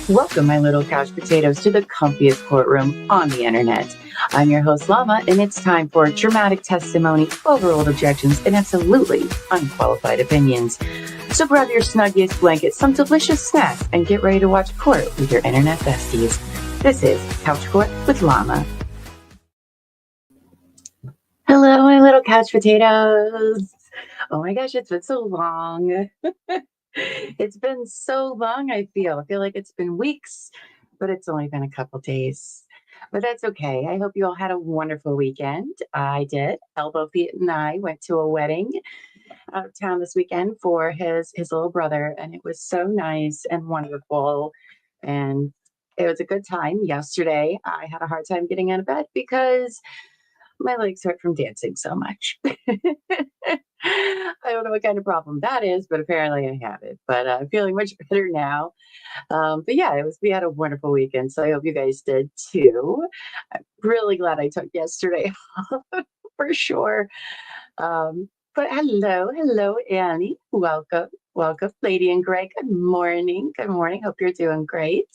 Welcome, my little couch potatoes, to the comfiest courtroom on the internet. I'm your host, Llama, and it's time for dramatic testimony, overruled objections, and absolutely unqualified opinions. So grab your snuggiest blanket, some delicious snacks, and get ready to watch court with your internet besties. This is Couch Court with Llama. Hello, my little couch potatoes. Oh my gosh, it's been so long. It's been so long, I feel. I feel like it's been weeks, but it's only been a couple days. But that's okay. I hope you all had a wonderful weekend. I did. Elbow Feet and I went to a wedding out of town this weekend for his little brother, and it was so nice and wonderful. And it was a good time. Yesterday, I had a hard time getting out of bed because my legs hurt from dancing so much. I don't know what kind of problem that is, but apparently I have it. But I'm feeling much better now. But yeah, we had a wonderful weekend. So I hope you guys did too. I'm really glad I took yesterday off for sure. But hello, Annie. Welcome, Lady and Greg. Good morning. Good morning. Hope you're doing great.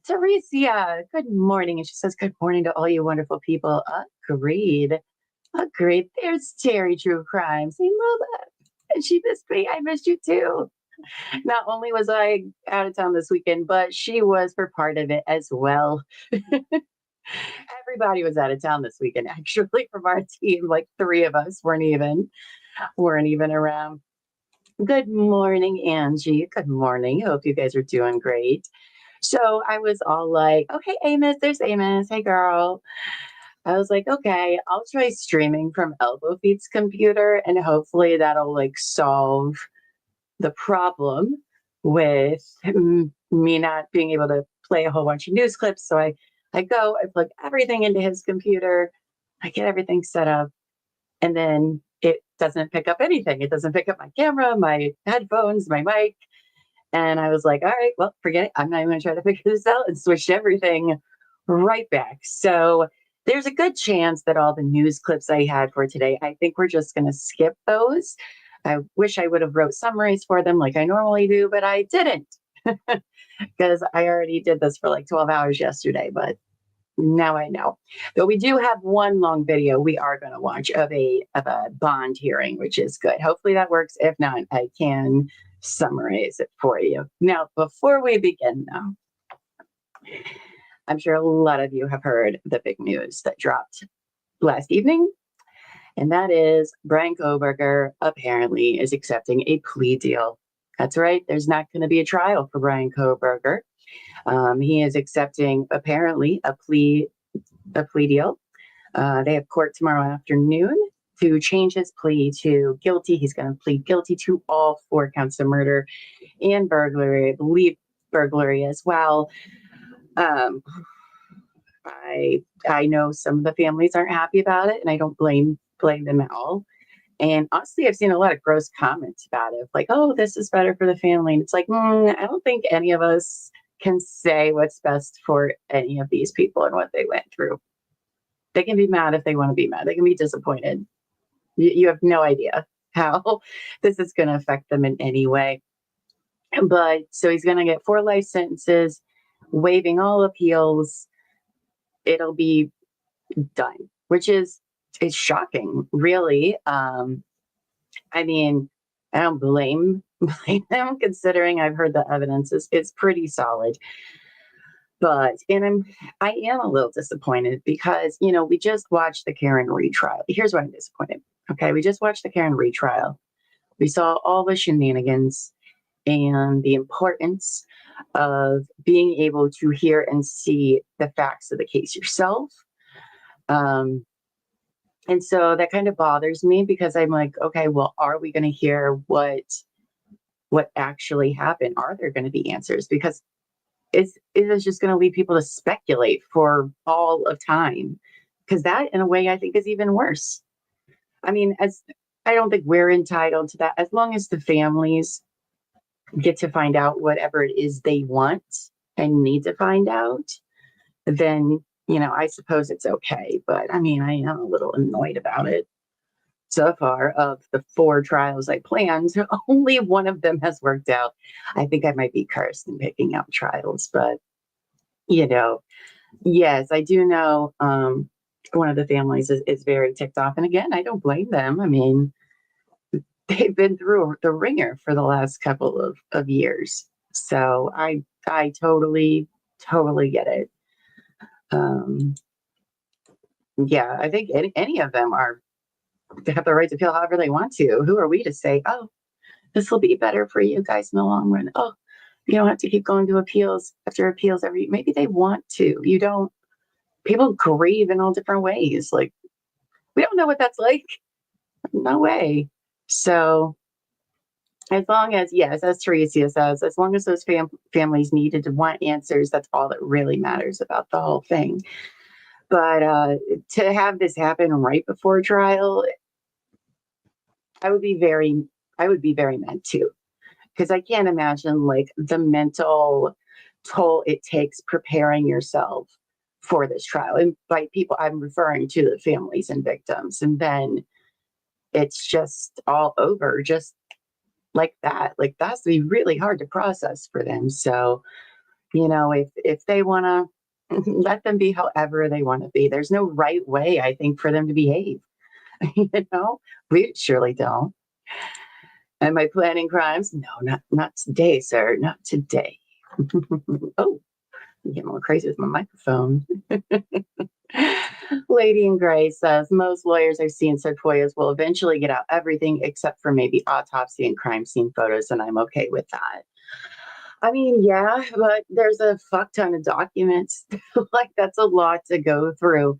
Teresia, good morning. And she says, good morning to all you wonderful people. Agreed. Agreed. There's Terry True Crimes. Hey, Mama. And she missed me. I missed you too. Not only was I out of town this weekend, but she was for part of it as well. Everybody was out of town this weekend, actually, from our team. Like three of us weren't even around. Good morning, Angie. Good morning. Hope you guys are doing great. So I was all like, okay, Amos, there's Amos. Hey, girl. I was like, okay, I'll try streaming from Elbow Feet's computer and hopefully that'll like solve the problem with me not being able to play a whole bunch of news clips. So I plug everything into his computer, I get everything set up, and then it doesn't pick up anything. It doesn't pick up my camera, my headphones, my mic. And I was like, all right, well, forget it. I'm not even going to try to figure this out, and switched everything right back. So there's a good chance that all the news clips I had for today, I think we're just going to skip those. I wish I would have wrote summaries for them like I normally do, but I didn't because I already did this for like 12 hours yesterday, but now I know. Though we do have one long video we are going to watch of a bond hearing, which is good. Hopefully that works. If not, I can summarize it for you. Now, before we begin though, I'm sure a lot of you have heard the big news that dropped last evening, and that is Brian Kohberger apparently is accepting a plea deal. That's right. There's not going to be a trial for Brian Kohberger. He is accepting apparently a plea deal. They have court tomorrow afternoon to change his plea to guilty. He's going to plead guilty to all 4 counts of murder and burglary. I believe burglary as well. I know some of the families aren't happy about it, and I don't blame them at all. And honestly, I've seen a lot of gross comments about it, like, "Oh, this is better for the family." And it's like, I don't think any of us can say what's best for any of these people and what they went through. They can be mad if they want to be mad. They can be disappointed. You have no idea how this is going to affect them in any way. But so he's going to get 4 life sentences, waiving all appeals. It'll be done, which is shocking, really. I mean, I don't blame them considering I've heard the evidence is pretty solid. But I am a little disappointed because we just watched the Karen retrial. Here's why I'm disappointed. Okay, we just watched the Karen retrial. We saw all the shenanigans and the importance of being able to hear and see the facts of the case yourself. And so that kind of bothers me because I'm like, okay, well, are we going to hear what actually happened? Are there going to be answers? Because it is just going to lead people to speculate for all of time. Because that, in a way, I think is even worse. I mean, I don't think we're entitled to that. As long as the families get to find out whatever it is they want and need to find out, then I suppose it's okay. But I mean, I am a little annoyed about it. so far of the 4 trials I planned, only one of them has worked out. I think I might be cursed in picking out trials, but you know, yes, I do know one of the families is very ticked off. And again, I don't blame them. I mean, they've been through the ringer for the last couple of years. So I totally get it. Um, yeah, I think any of them are they have the right to feel however they want to. Who are we to say, oh, this will be better for you guys in the long run? Oh, you don't have to keep going to appeals after appeals every maybe they want to. You don't people grieve in all different ways. Like we don't know what that's like. No way. So as long as, yes, as Teresa says, as long as those families needed to want answers, that's all that really matters about the whole thing. But to have this happen right before trial, I would be very, I would be very mad too, because I can't imagine like the mental toll it takes preparing yourself for this trial. And by people, I'm referring to the families and victims, and then it's just all over, just like that. Like that's be really hard to process for them. So, if they want to let them be however they want to be. There's no right way, I think, for them to behave. you know, we surely don't. Am I planning crimes? No, not today, sir. Not today. Oh, I'm getting a little crazy with my microphone. Lady in Gray says most lawyers I've seen said FOIAs will eventually get out everything except for maybe autopsy and crime scene photos, and I'm okay with that. I mean, yeah, but there's a fuck ton of documents. Like that's a lot to go through.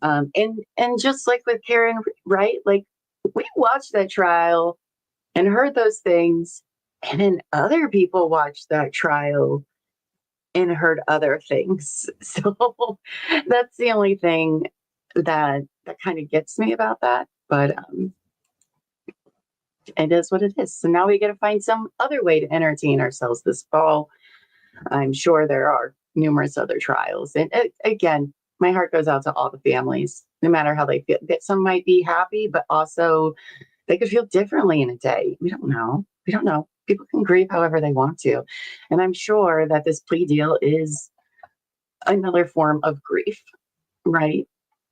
And just like with Karen, right? Like we watched that trial and heard those things, and then other people watched that trial and heard other things. So that's the only thing that kind of gets me about that. But it is what it is. So now we got to find some other way to entertain ourselves this fall. I'm sure there are numerous other trials. And again, my heart goes out to all the families, no matter how they feel. That some might be happy, but also they could feel differently in a day. We don't know. We don't know. People can grieve however they want to. And I'm sure that this plea deal is another form of grief, right?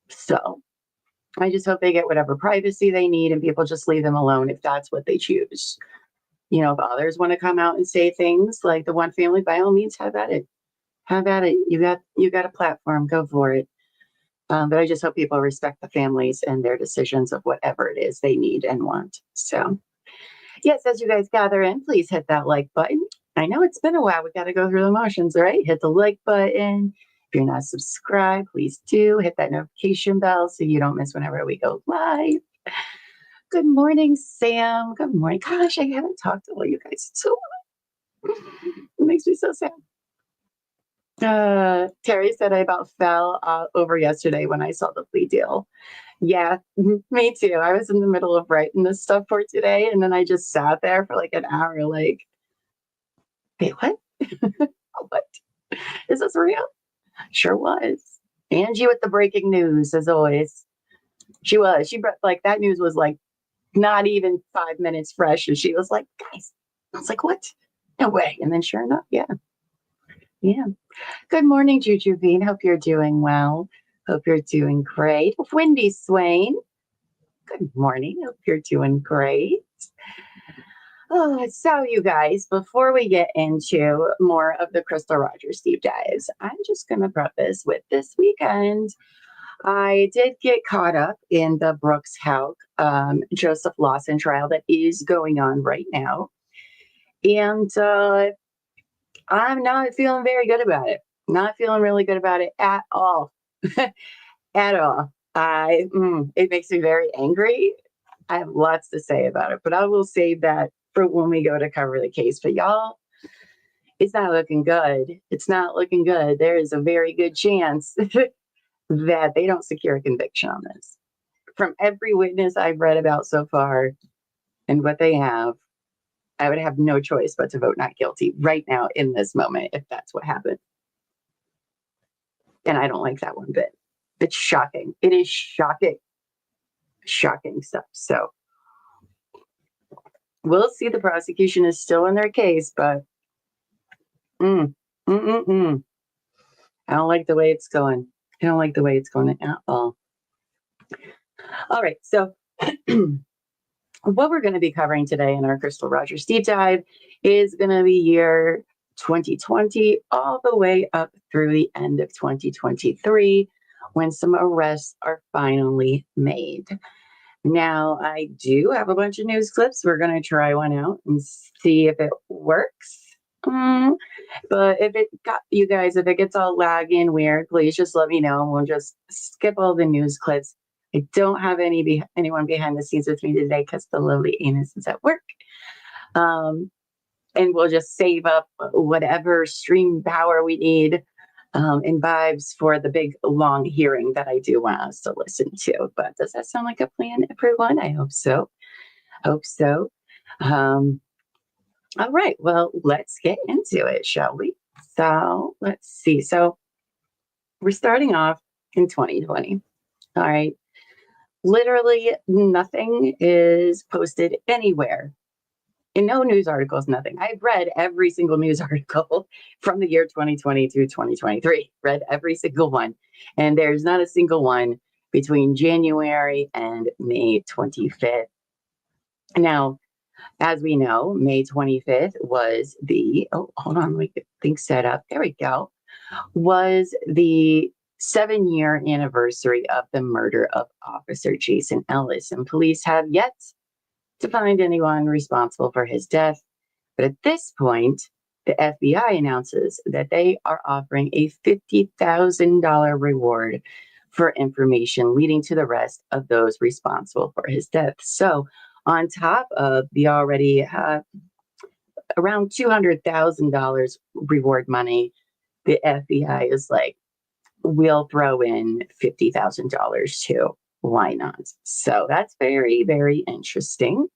So I just hope they get whatever privacy they need and people just leave them alone if that's what they choose. If others want to come out and say things like the one family, by all means, have at it. Have at it. You got a platform. Go for it. But I just hope people respect the families and their decisions of whatever it is they need and want. So, yes, as you guys gather in, please hit that like button. I know it's been a while. We got to go through the motions, right? Hit the like button. If you're not subscribed, please do hit that notification bell so you don't miss whenever we go live. Good morning, Sam. Good morning. Gosh, I haven't talked to all you guys so much. It makes me so sad. Terry said I about fell over yesterday when I saw the plea deal. Yeah, me too. I was in the middle of writing this stuff for today, and then I just sat there for like an hour, like, wait, what? What? Is this real? Sure was. Angie with the breaking news, as always. She was. She brought like that news was like not even 5 minutes fresh, and she was like, guys. I was like, what? No way. And then sure enough, yeah. Yeah. Good morning, Jujubine. Hope you're doing well. Hope you're doing great. Wendy Swain. Good morning. Hope you're doing great. Oh, so you guys, before we get into more of the Crystal Rogers deep dives, I'm just going to preface with this weekend. I did get caught up in the Brooks Houck Joseph Lawson trial that is going on right now. And I'm not feeling very good about it. Not feeling really good about it at all. At all. It makes me very angry. I have lots to say about it, but I will save that for when we go to cover the case. But y'all, it's not looking good. It's not looking good. There is a very good chance that they don't secure a conviction on this. From every witness I've read about so far and what they have, I would have no choice but to vote not guilty right now in this moment if that's what happened. And I don't like that one bit. It's shocking. It is shocking. shocking stuff. So we'll see. The prosecution is still in their case, but I don't like the way it's going. I don't like the way it's going at all. All right. So what we're going to be covering today in our Crystal Rogers deep dive is going to be year 2020 all the way up through the end of 2023, when some arrests are finally made. Now, I do have a bunch of news clips. We're going to try one out and see if it works. But if it gets all laggy and weird, please just let me know and we'll just skip all the news clips. I don't have anyone behind the scenes with me today because the lovely Amos is at work. And we'll just save up whatever stream power we need and vibes for the big long hearing that I do want us to listen to. But does that sound like a plan, everyone? I hope so. All right, well, let's get into it, shall we? So let's see. So we're starting off in 2020. All right. Literally nothing is posted anywhere. In no news articles, nothing. I've read every single news article from the year 2020 to 2023. Read every single one. And there's not a single one between January and May 25th. Now, as we know, May 25th was hold on, let me get things set up. There we go. Was the 7-year anniversary of the murder of Officer Jason Ellis. And police have yet to find anyone responsible for his death. But at this point, the FBI announces that they are offering a $50,000 reward for information leading to the arrest of those responsible for his death. So on top of the already around $200,000 reward money, the FBI is like, we'll throw in $50,000 too. Why not? So that's very, very interesting.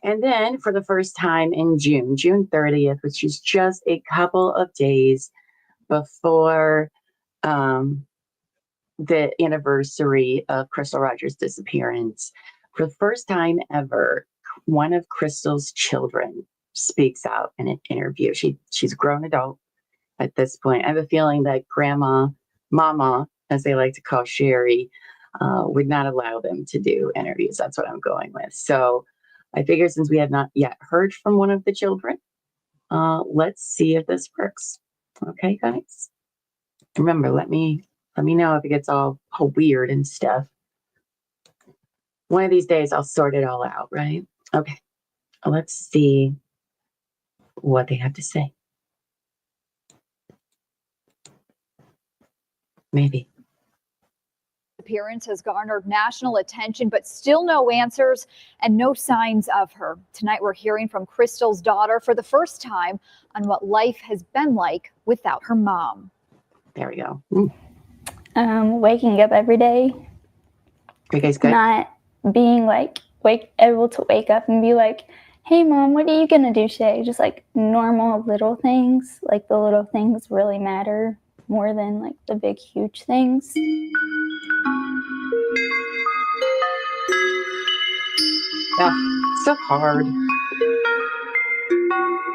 And then for the first time in June 30th, which is just a couple of days before the anniversary of Crystal Rogers' disappearance, for the first time ever, one of Crystal's children speaks out in an interview. She's a grown adult at this point. I have a feeling that Mama, as they like to call Sherry, would not allow them to do interviews. That's what I'm going with. So I figure since we have not yet heard from one of the children, let's see if this works. Okay, guys? Remember, let me know if it gets all weird and stuff. One of these days, I'll sort it all out, right? Okay, let's see what they have to say. Maybe. Disappearance has garnered national attention, but still no answers and no signs of her. Tonight, we're hearing from Crystal's daughter for the first time on what life has been like without her mom. There we go. Waking up every day. You guys good? Not being able to wake up and be like, hey mom, what are you gonna do today? Just like normal little things. Like the little things really matter more than like the big huge things. Yeah, so hard.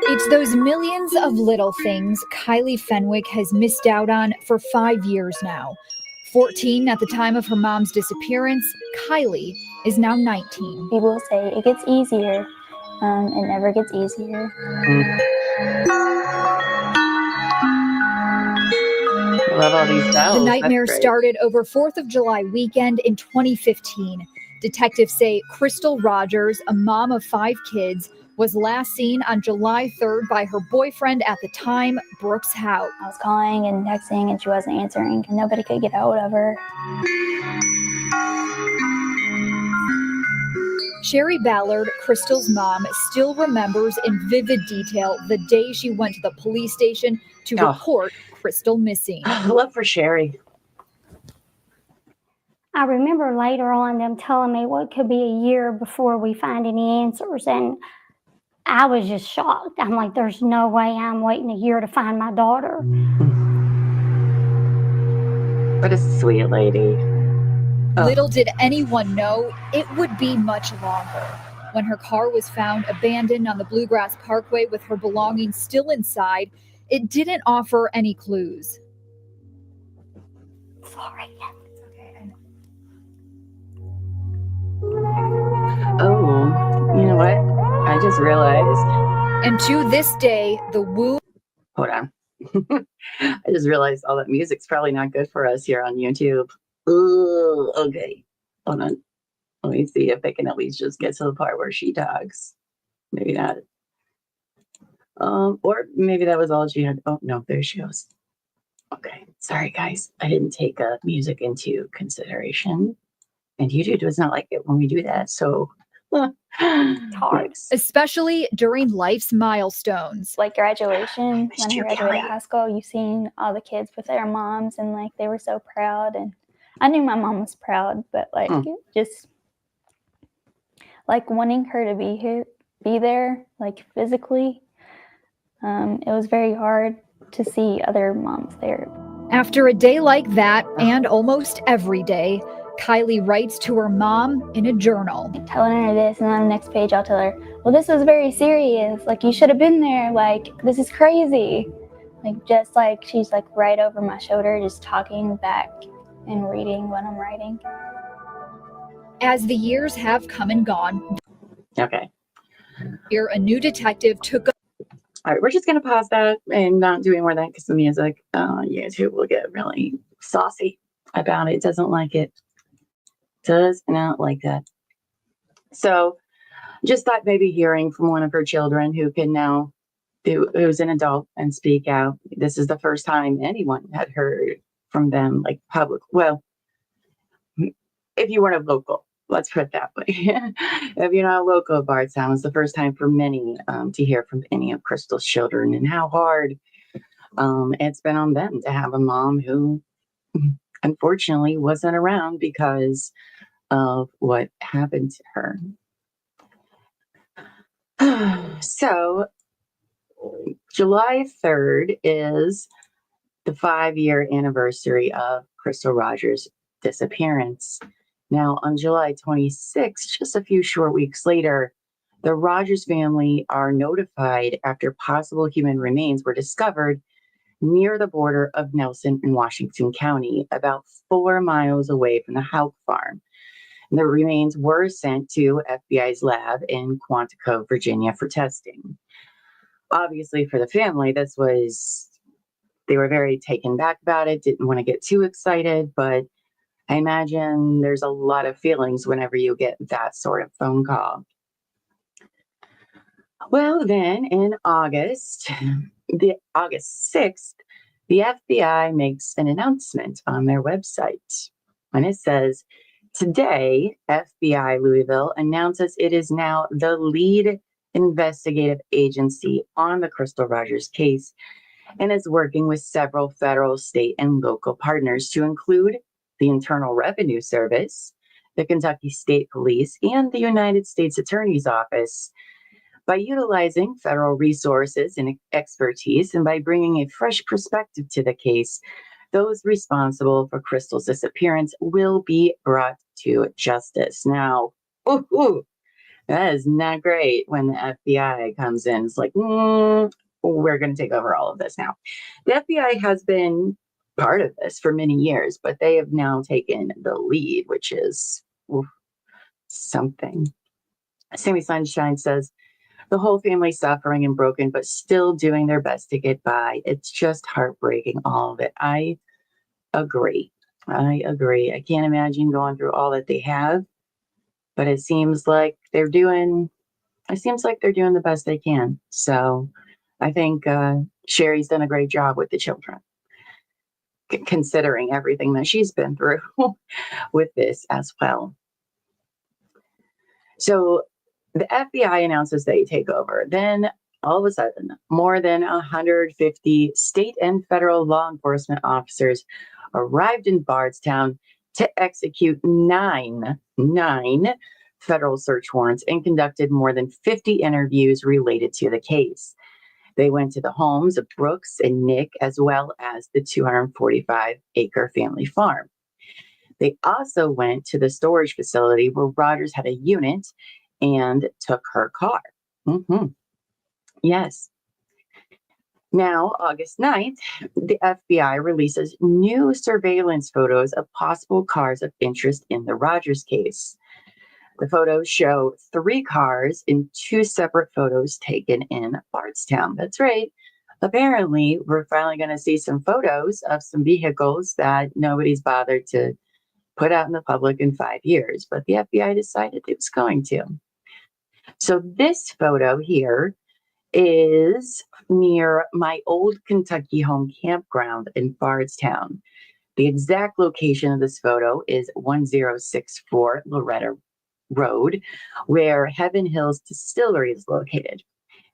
It's those millions of little things Kylie Fenwick has missed out on for 5 years now. 14 at the time of her mom's disappearance, Kylie is now 19. People say it gets easier. It never gets easier. I love all these bells. The nightmare started over 4th of July weekend in 2015. Detectives say Crystal Rogers, a mom of 5 kids, was last seen on July 3rd by her boyfriend at the time, Brooks Houck. I was calling and texting and she wasn't answering and nobody could get hold of her. Sherry Ballard, Crystal's mom, still remembers in vivid detail the day she went to the police station to report Crystal missing. Love for Sherry. I remember later on them telling me what could be a year before we find any answers, and I was just shocked. I'm like, there's no way I'm waiting a year to find my daughter. What a sweet lady. Little did anyone know it would be much longer. When her car was found abandoned on the Bluegrass Parkway with her belongings still inside, it didn't offer any clues. Sorry. Oh, you know what? I just realized. And to this day, the wound. Hold on. I just realized all that music's probably not good for us here on YouTube. Ooh, okay. Hold on. Let me see if I can at least just get to the part where she talks. Maybe not. Or maybe that was all she had. Oh, no, there she goes. Okay. Sorry, guys. I didn't take music into consideration. And YouTube does not like it when we do that. So It's hard. Especially during life's milestones. Like graduation, when I you, graduated Kelly. high school, you've seen all the kids with their moms and like they were so proud. And I knew my mom was proud, but like just like wanting her to be there, like physically, it was very hard to see other moms there. After a day like that, and almost every day, Kylie writes to her mom in a journal. Telling her this, and on the next page I'll tell her, well, this was very serious. Like, you should have been there. Like, this is crazy. Like, just like she's like right over my shoulder, just talking back and reading what I'm writing. As the years have come and gone, Okay. here a new detective took. All right, we're just going to pause that and not do any more of that because the music, YouTube will get really saucy about it. Doesn't like it. Does not like that. So just thought maybe hearing from one of her children who can now who's an adult and speak out. This is the first time anyone had heard from them, like public. Well, if you weren't a local, let's put it that way. If you're not a local of Bardstown, it's the first time for many to hear from any of Crystal's children and how hard it's been on them to have a mom who unfortunately wasn't around because of what happened to her. So July 3rd is the 5-year anniversary of Crystal Rogers' disappearance. Now, on July 26th, just a few short weeks later, the Rogers family are notified after possible human remains were discovered near the border of Nelson and Washington County, about 4 miles away from the Houck farm. The remains were sent to FBI's lab in Quantico, Virginia for testing. Obviously, for the family, they were very taken back about it, didn't want to get too excited, but I imagine there's a lot of feelings whenever you get that sort of phone call. Well, then in August 6th, the FBI makes an announcement on their website. And it says, today, FBI Louisville announces it is now the lead investigative agency on the Crystal Rogers case and is working with several federal, state, and local partners to include the Internal Revenue Service, the Kentucky State Police, and the United States Attorney's Office. By utilizing federal resources and expertise and by bringing a fresh perspective to the case, those responsible for Crystal's disappearance will be brought to justice. Now, that is not great when the FBI comes in. It's like, we're going to take over all of this now. The FBI has been part of this for many years, but they have now taken the lead, which is something. Sammy Sunshine says, the whole family suffering and broken, but still doing their best to get by. It's just heartbreaking, all of it. I agree. I can't imagine going through all that they have, but it seems like they're doing the best they can. So I think Sherry's done a great job with the children, considering everything that she's been through with this as well. So the FBI announces they take over. Then all of a sudden, more than 150 state and federal law enforcement officers arrived in Bardstown to execute nine federal search warrants and conducted more than 50 interviews related to the case. They went to the homes of Brooks and Nick, as well as the 245-acre family farm. They also went to the storage facility where Rogers had a unit and took her car. Yes. Now, August 9th, the FBI releases new surveillance photos of possible cars of interest in the Rogers case. The photos show 3 cars in 2 separate photos taken in Bardstown. That's right. Apparently, we're finally going to see some photos of some vehicles that nobody's bothered to put out in the public in 5 years, but the FBI decided it was going to. So this photo here is near my old Kentucky home campground in Bardstown. The exact location of this photo is 1064 Loretta Road, where Heaven Hills Distillery is located.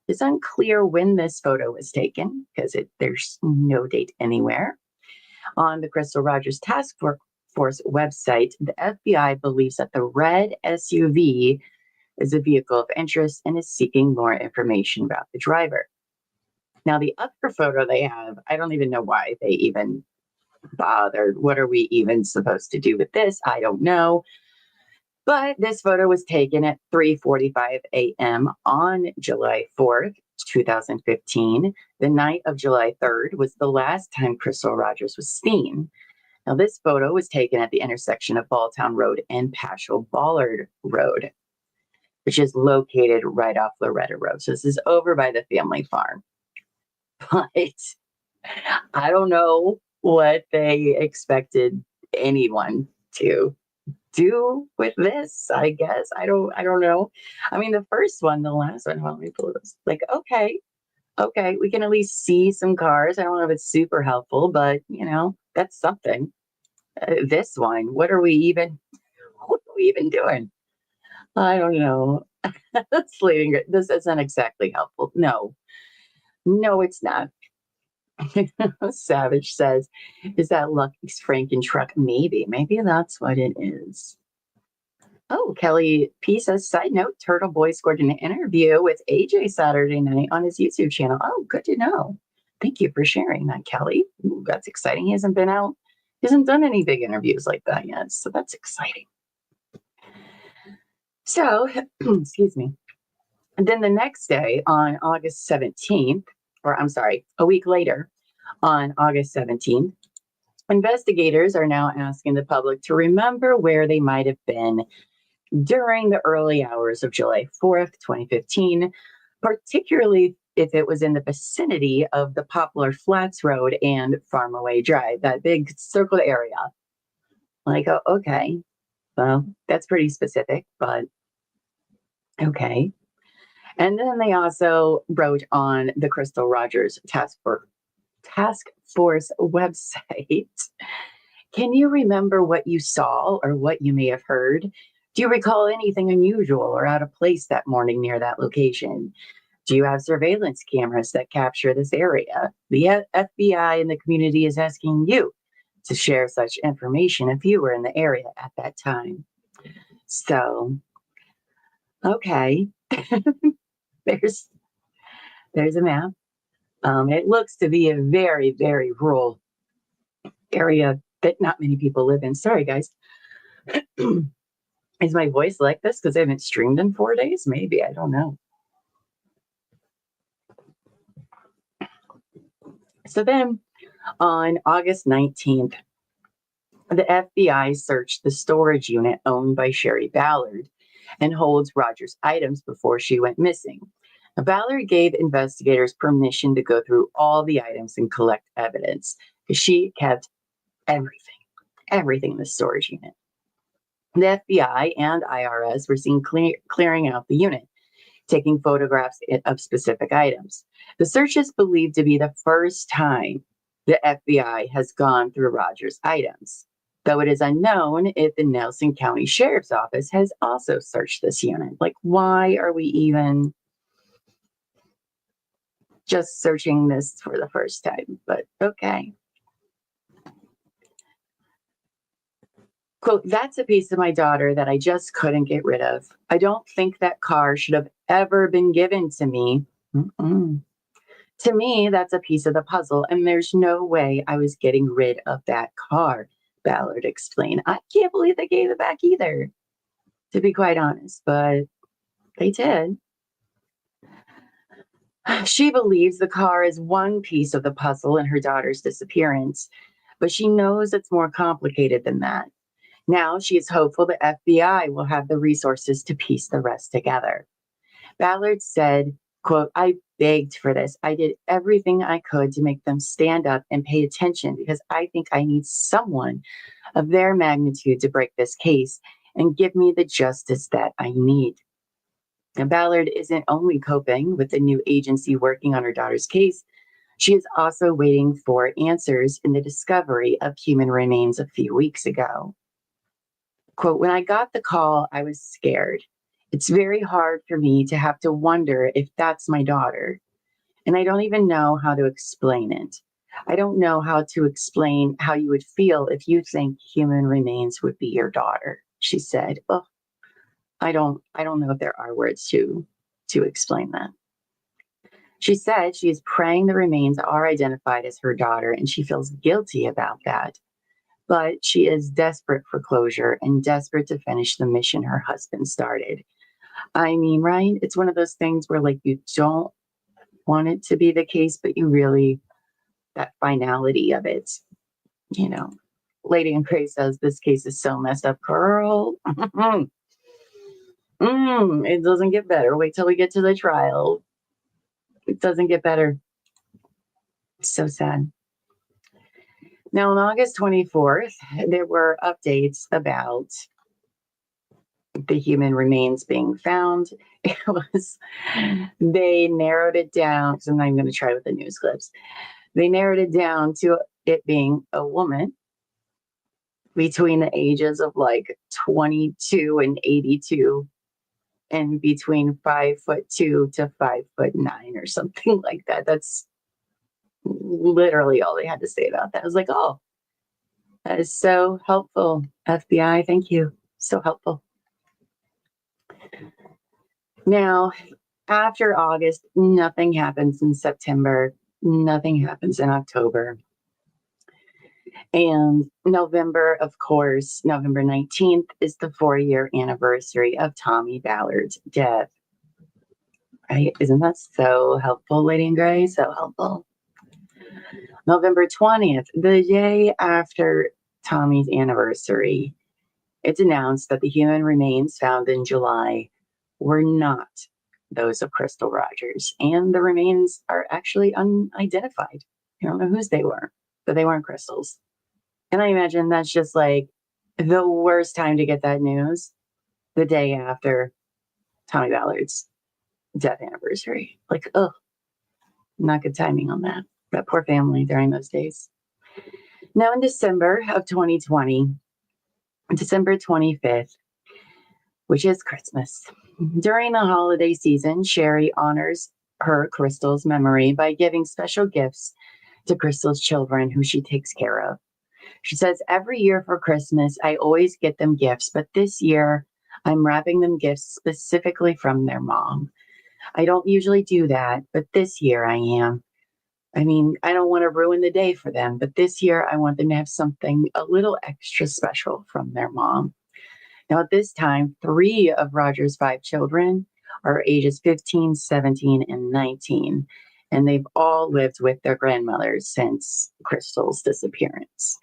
It's unclear when this photo was taken because there's no date anywhere. On the Crystal Rogers Task Force website, the FBI believes that the red SUV is a vehicle of interest and is seeking more information about the driver. Now, the other photo they have, I don't even know why they even bothered. What are we even supposed to do with this? I don't know. But this photo was taken at 3:45 a.m. on July 4th, 2015. The night of July 3rd was the last time Crystal Rogers was seen. Now, this photo was taken at the intersection of Balltown Road and Paschal Ballard Road, which is located right off Loretta Road. So this is over by the family farm. But I don't know what they expected anyone to do with this, I guess. I don't know. I mean, the first one, the last one, let me pull this. Like, okay, we can at least see some cars. I don't know if it's super helpful, but that's something. This one, what are we even doing? I don't know. This isn't exactly helpful. No, it's not. Savage says, is that Lucky's Franken truck? Maybe that's what it is. Oh, Kelly P says, side note, Turtle Boy scored an interview with AJ Saturday night on his YouTube channel. Oh, good to know. Thank you for sharing that, Kelly. Ooh, that's exciting. He hasn't done any big interviews like that yet. So that's exciting. So, excuse me. And then the next day on August 17th, a week later on August 17th, investigators are now asking the public to remember where they might have been during the early hours of July 4th, 2015, particularly if it was in the vicinity of the Poplar Flats Road and Farmaway Drive, that big circled area. Like, oh, okay, well, that's pretty specific, but okay. And then they also wrote on the Crystal Rogers Task Force website, can you remember what you saw or what you may have heard? Do you recall anything unusual or out of place that morning near that location? Do you have surveillance cameras that capture this area? The FBI and the community is asking you to share such information if you were in the area at that time. So, okay. There's a map. It looks to be a very, very rural area that not many people live in. Sorry, guys. Is my voice like this because I haven't streamed in 4 days? Maybe, I don't know. So then on August 19th, the FBI searched the storage unit owned by Sherry Ballard and holds Rogers' items before she went missing. Now, Ballard gave investigators permission to go through all the items and collect evidence because she kept everything in the storage unit. The FBI and IRS were seen clearing out the unit, taking photographs of specific items. The search is believed to be the first time the FBI has gone through Rogers' items, though it is unknown if the Nelson County Sheriff's Office has also searched this unit. Like, why are we even just searching this for the first time? But okay. Quote, that's a piece of my daughter that I just couldn't get rid of. I don't think that car should have ever been given to me. To me, that's a piece of the puzzle, and there's no way I was getting rid of that car. Ballard explained. I can't believe they gave it back either, to be quite honest, but they did. She believes the car is one piece of the puzzle in her daughter's disappearance, but she knows it's more complicated than that. Now she is hopeful the FBI will have the resources to piece the rest together. Ballard said, quote, I begged for this. I did everything I could to make them stand up and pay attention because I think I need someone of their magnitude to break this case and give me the justice that I need. And Ballard isn't only coping with the new agency working on her daughter's case, she is also waiting for answers in the discovery of human remains a few weeks ago. Quote, when I got the call, I was scared. It's very hard for me to have to wonder if that's my daughter. And I don't even know how to explain it. I don't know how to explain how you would feel if you think human remains would be your daughter, she said. Oh, I don't know if there are words to explain that. She said she is praying the remains are identified as her daughter, and she feels guilty about that. But she is desperate for closure and desperate to finish the mission her husband started. I mean, right? It's one of those things where like you don't want it to be the case, but you really, that finality of it, you know. Lady in Gray says this case is so messed up, girl. It doesn't get better. Wait till we get to the trial. It doesn't get better. It's so sad. Now, on August 24th, there were updates about the human remains being found. They narrowed it down, because I'm not even going to try with the news clips. They narrowed it down to it being a woman between the ages of like 22 and 82, and between 5'2" to 5'9" or something like that. That's literally all they had to say about that. I was like, oh, that is so helpful, FBI. Thank you. So helpful. Now, after August, nothing happens in September. Nothing happens in October. And November, of course, November 19th is the 4-year anniversary of Tommy Ballard's death. Right? Isn't that so helpful, Lady in Gray? So helpful. November 20th, the day after Tommy's anniversary, it's announced that the human remains found in July were not those of Crystal Rogers, and the remains are actually unidentified. You don't know whose they were, but they weren't Crystal's. And I imagine that's just like the worst time to get that news, the day after Tommy Ballard's death anniversary. Like, oh, not good timing on that. That poor family during those days. Now, in December of 2020, December 25th, which is Christmas, during the holiday season, Sherry honors her Crystal's memory by giving special gifts to Crystal's children who she takes care of. She says, every year for Christmas, I always get them gifts, but this year I'm wrapping them gifts specifically from their mom. I don't usually do that, but this year I am. I mean, I don't want to ruin the day for them, but this year I want them to have something a little extra special from their mom. Now, at this time, 3 of Roger's 5 children are ages 15, 17, and 19, and they've all lived with their grandmothers since Crystal's disappearance.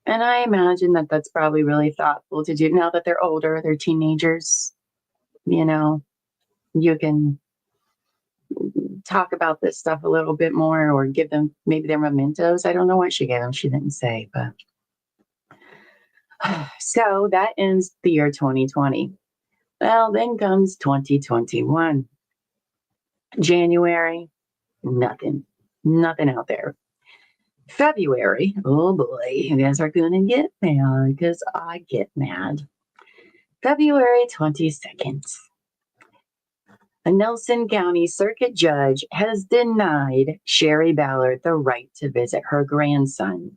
And I imagine that that's probably really thoughtful to do now that they're older, they're teenagers. You know, you can talk about this stuff a little bit more or give them maybe their mementos. I don't know what she gave them. She didn't say, but. So that ends the year 2020. Well, then comes 2021. January, nothing out there. February, oh boy, you guys are going to get mad because I get mad. February 22nd. A Nelson County Circuit judge has denied Sherry Ballard the right to visit her grandson,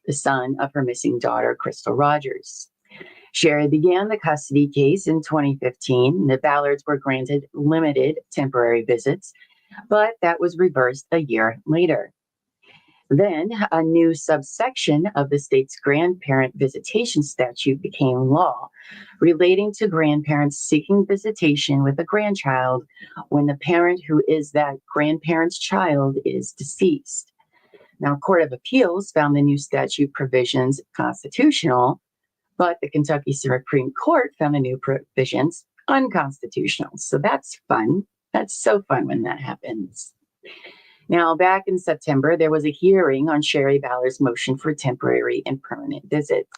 the son of her missing daughter, Crystal Rogers. Sherry began the custody case in 2015. The Ballards were granted limited temporary visits, but that was reversed a year later. Then a new subsection of the state's grandparent visitation statute became law, relating to grandparents seeking visitation with a grandchild when the parent who is that grandparent's child is deceased. Now, Court of Appeals found the new statute provisions constitutional, but the Kentucky Supreme Court found the new provisions unconstitutional. So that's fun. That's so fun when that happens. Now, back in September, there was a hearing on Sherry Ballard's motion for temporary and permanent visits.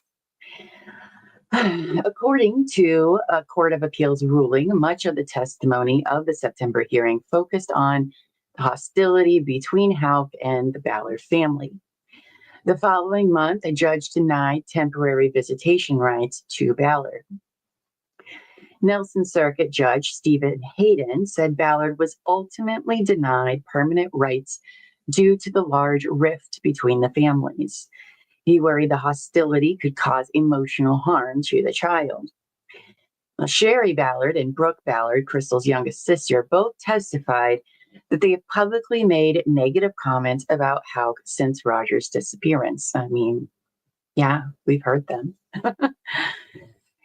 According to a Court of Appeals ruling, much of the testimony of the September hearing focused on the hostility between Houck and the Ballard family. The following month, a judge denied temporary visitation rights to Ballard. Nelson Circuit Judge Stephen Hayden said Ballard was ultimately denied permanent rights due to the large rift between the families. He worried the hostility could cause emotional harm to the child. Now, Sherry Ballard and Brooke Ballard, Crystal's youngest sister, both testified that they have publicly made negative comments about Houck since Roger's disappearance. I mean, yeah, we've heard them.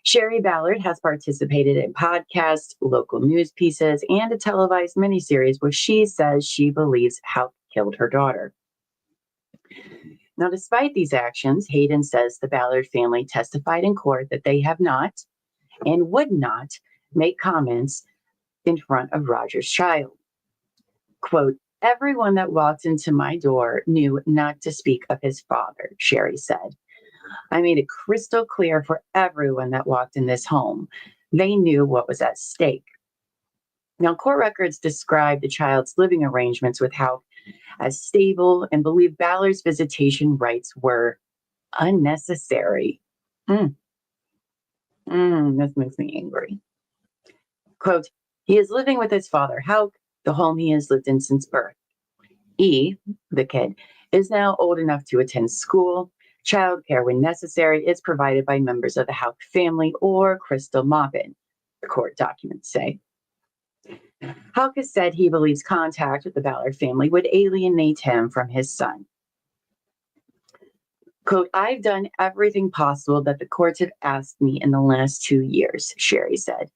Sherry Ballard has participated in podcasts, local news pieces, and a televised miniseries where she says she believes Houck killed her daughter. Now, despite these actions, Hayden says the Ballard family testified in court that they have not and would not make comments in front of Roger's child. Quote, "Everyone that walked into my door knew not to speak of his father," Sherry said. "I made it crystal clear for everyone that walked in this home. They knew what was at stake." Now, court records describe the child's living arrangements with Houck as stable and believe Ballard's visitation rights were unnecessary. This makes me angry. Quote, "He is living with his father, Houck, the home he has lived in since birth. E, the kid, is now old enough to attend school. Childcare, when necessary, is provided by members of the Houck family or Crystal Maupin," the court documents say. Houck has said he believes contact with the Ballard family would alienate him from his son. Quote, "I've done everything possible that the courts have asked me in the last 2 years," Sherry said.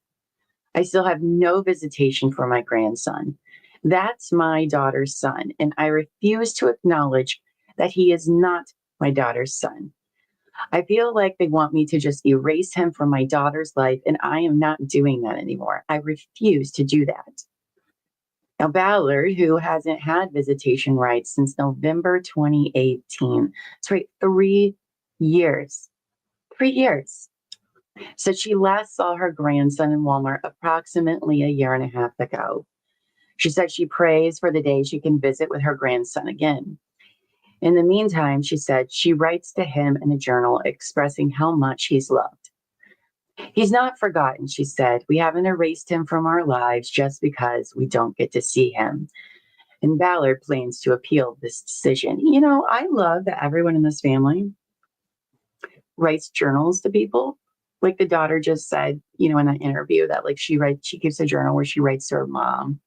"I still have no visitation for my grandson. That's my daughter's son, and I refuse to acknowledge that he is not my daughter's son. I feel like they want me to just erase him from my daughter's life, and I am not doing that anymore. I refuse to do that." Now, Ballard, who hasn't had visitation rights since November 2018, that's right, 3 years, 3 years, said she last saw her grandson in Walmart approximately a year and a half ago. She said she prays for the day she can visit with her grandson again. In the meantime, she said she writes to him in a journal expressing how much he's loved. "He's not forgotten," she said. "We haven't erased him from our lives just because we don't get to see him." And Ballard plans to appeal this decision. You know, I love that everyone in this family writes journals to people. Like the daughter just said, you know, in that interview that like she keeps a journal where she writes to her mom.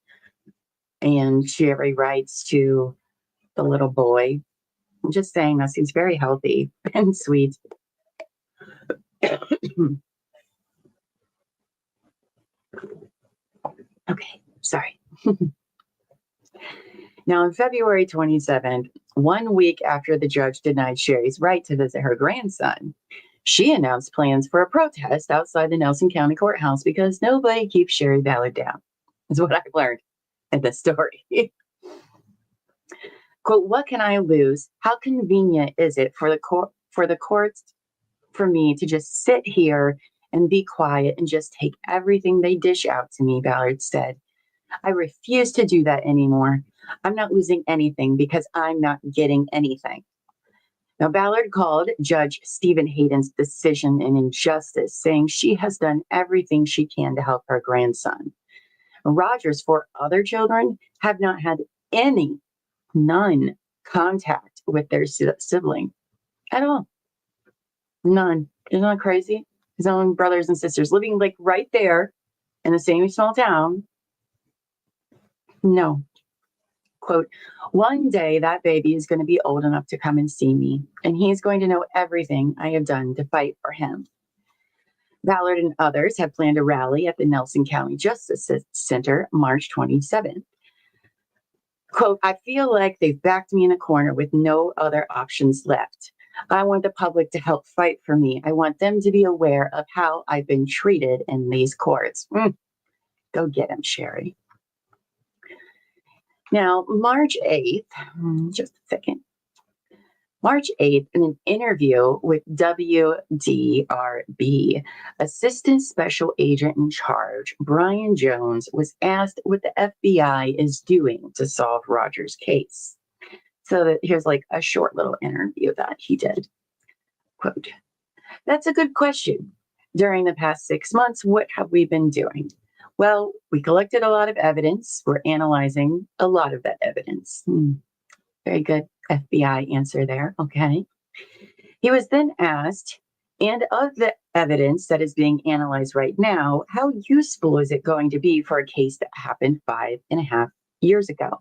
And Sherry writes to the little boy. I'm just saying that seems very healthy and sweet. Okay, sorry. Now, on February 27th, 1 week after the judge denied Sherry's right to visit her grandson, she announced plans for a protest outside the Nelson County Courthouse because nobody keeps Sherry Ballard down, is what I've learned in this story. Quote, "What can I lose? How convenient is it for the courts for me to just sit here and be quiet and just take everything they dish out to me," Ballard said. "I refuse to do that anymore. I'm not losing anything because I'm not getting anything." Now, Ballard called Judge Stephen Hayden's decision an injustice, saying she has done everything she can to help her grandson. Roger's 4 other children have not had none contact with their sibling at all. None. Isn't that crazy? His own brothers and sisters living like right there in the same small town. No. Quote, one day that baby is going to be old enough to come and see me, and he's going to know everything I have done to fight for him. Ballard and others have planned a rally at the Nelson County Justice Center March 27th. Quote, I feel like they've backed me in a corner with no other options left. I want the public to help fight for me. I want them to be aware of how I've been treated in these courts. Go get him, Sherry. Now, March 8th, just a second. March 8th, in an interview with WDRB, Assistant Special Agent in Charge, Brian Jones, was asked what the FBI is doing to solve Roger's case. So here's like a short little interview that he did. Quote, that's a good question. During the past 6 months, what have we been doing? Well, we collected a lot of evidence. We're analyzing a lot of that evidence. Very good FBI answer there. Okay. He was then asked, and of the evidence that is being analyzed right now, how useful is it going to be for a case that happened 5.5 years ago?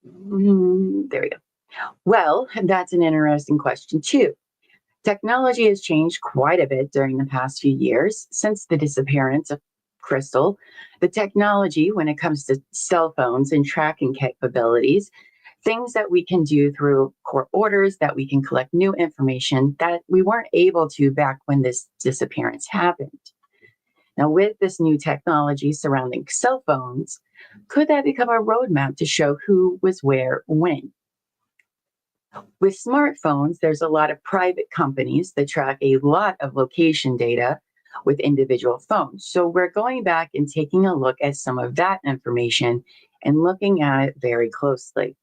There we go. Well, that's an interesting question too. Technology has changed quite a bit during the past few years since the disappearance of Crystal. The technology, when it comes to cell phones and tracking capabilities, things that we can do through court orders, that we can collect new information that we weren't able to back when this disappearance happened. Now, with this new technology surrounding cell phones, could that become a roadmap to show who was where when? With smartphones, there's a lot of private companies that track a lot of location data with individual phones. So we're going back and taking a look at some of that information and looking at it very closely.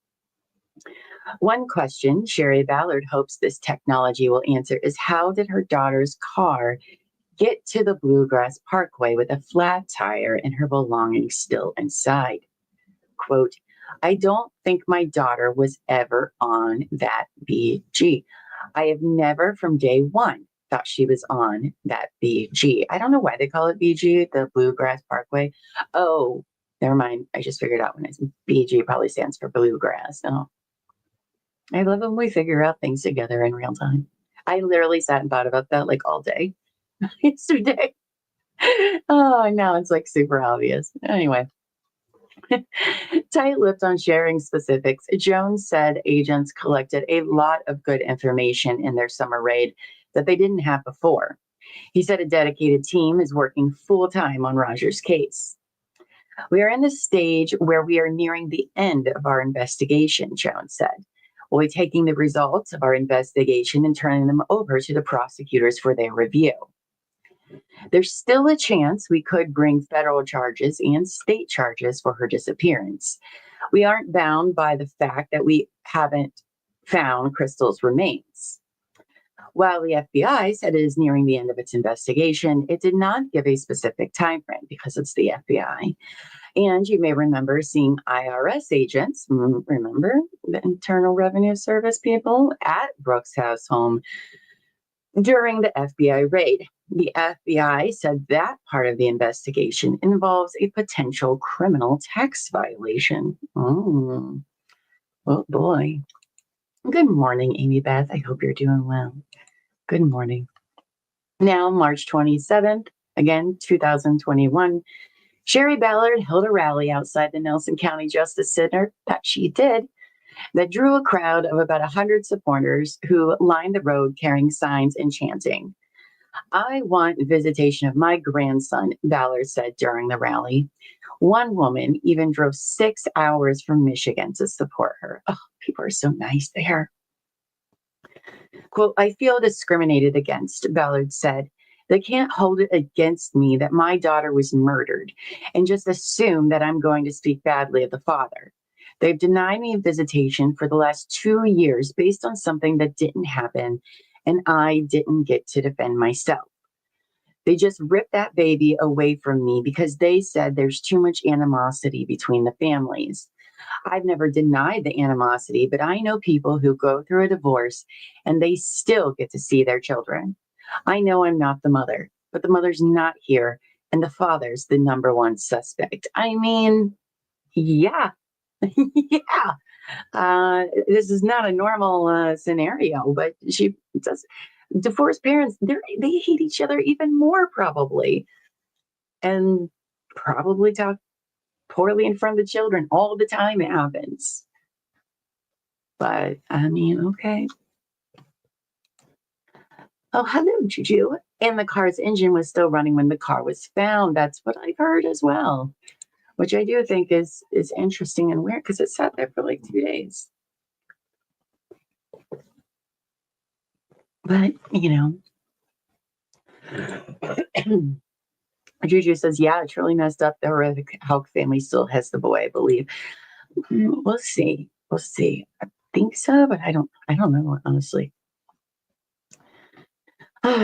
One question Sherry Ballard hopes this technology will answer is, how did her daughter's car get to the Bluegrass Parkway with a flat tire and her belongings still inside? Quote, I don't think my daughter was ever on that BG. I have never from day one thought she was on that BG. I don't know why they call it BG, the Bluegrass Parkway. Oh, never mind. I just figured out when it's BG probably stands for Bluegrass. Oh, I love when we figure out things together in real time. I literally sat and thought about that like all day yesterday. Oh, now it's like super obvious. Anyway. Tight-lipped on sharing specifics, Jones said agents collected a lot of good information in their summer raid that they didn't have before. He said a dedicated team is working full-time on Roger's case. We are in the stage where we are nearing the end of our investigation, Jones said. We'll be taking the results of our investigation and turning them over to the prosecutors for their review. There's still a chance we could bring federal charges and state charges for her disappearance. We aren't bound by the fact that we haven't found Crystal's remains. While the FBI said it is nearing the end of its investigation, it did not give a specific time frame because it's the FBI. And you may remember seeing IRS agents, remember the Internal Revenue Service people, at Brooks' house home during the FBI raid. The FBI said that part of the investigation involves a potential criminal tax violation. Oh boy. Good morning, Amy Beth. I hope you're doing well. Good morning. Now, March 27th, again, 2021, Sherry Ballard held a rally outside the Nelson County Justice Center that drew a crowd of about 100 supporters who lined the road carrying signs and chanting. I want visitation of my grandson, Ballard said during the rally. One woman even drove 6 hours from Michigan to support her. Oh, people are so nice there. Quote, I feel discriminated against, Ballard said. They can't hold it against me that my daughter was murdered and just assume that I'm going to speak badly of the father. They've denied me visitation for the last 2 years based on something that didn't happen, and I didn't get to defend myself. They just ripped that baby away from me because they said there's too much animosity between the families. I've never denied the animosity, but I know people who go through a divorce and they still get to see their children. I know I'm not the mother, but the mother's not here, and the father's the number one suspect. I mean, Yeah. Yeah. This is not a normal scenario, but she does. Divorced parents, they hate each other even more, probably, and probably talk poorly in front of the children all the time. It happens. But I mean, okay. Oh, hello, Juju. And the car's engine was still running when the car was found. That's what I've heard as well, which I do think is interesting and weird because it sat there for like 2 days. But Juju says, yeah, it's really messed up. The horrific Houck family still has the boy, I believe. We'll see. We'll see. I think so, but I don't know, honestly.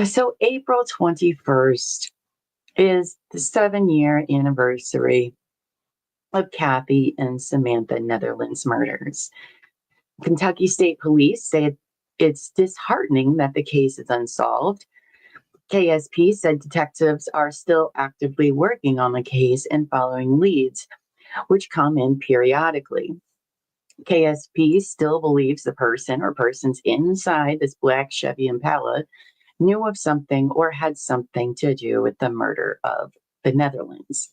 So April 21st is the 7-year anniversary of Kathy and Samantha Netherlands murders. Kentucky State Police say it's disheartening that the case is unsolved. KSP said detectives are still actively working on the case and following leads, which come in periodically. KSP still believes the person or persons inside this black Chevy Impala knew of something or had something to do with the murder of the Netherlands.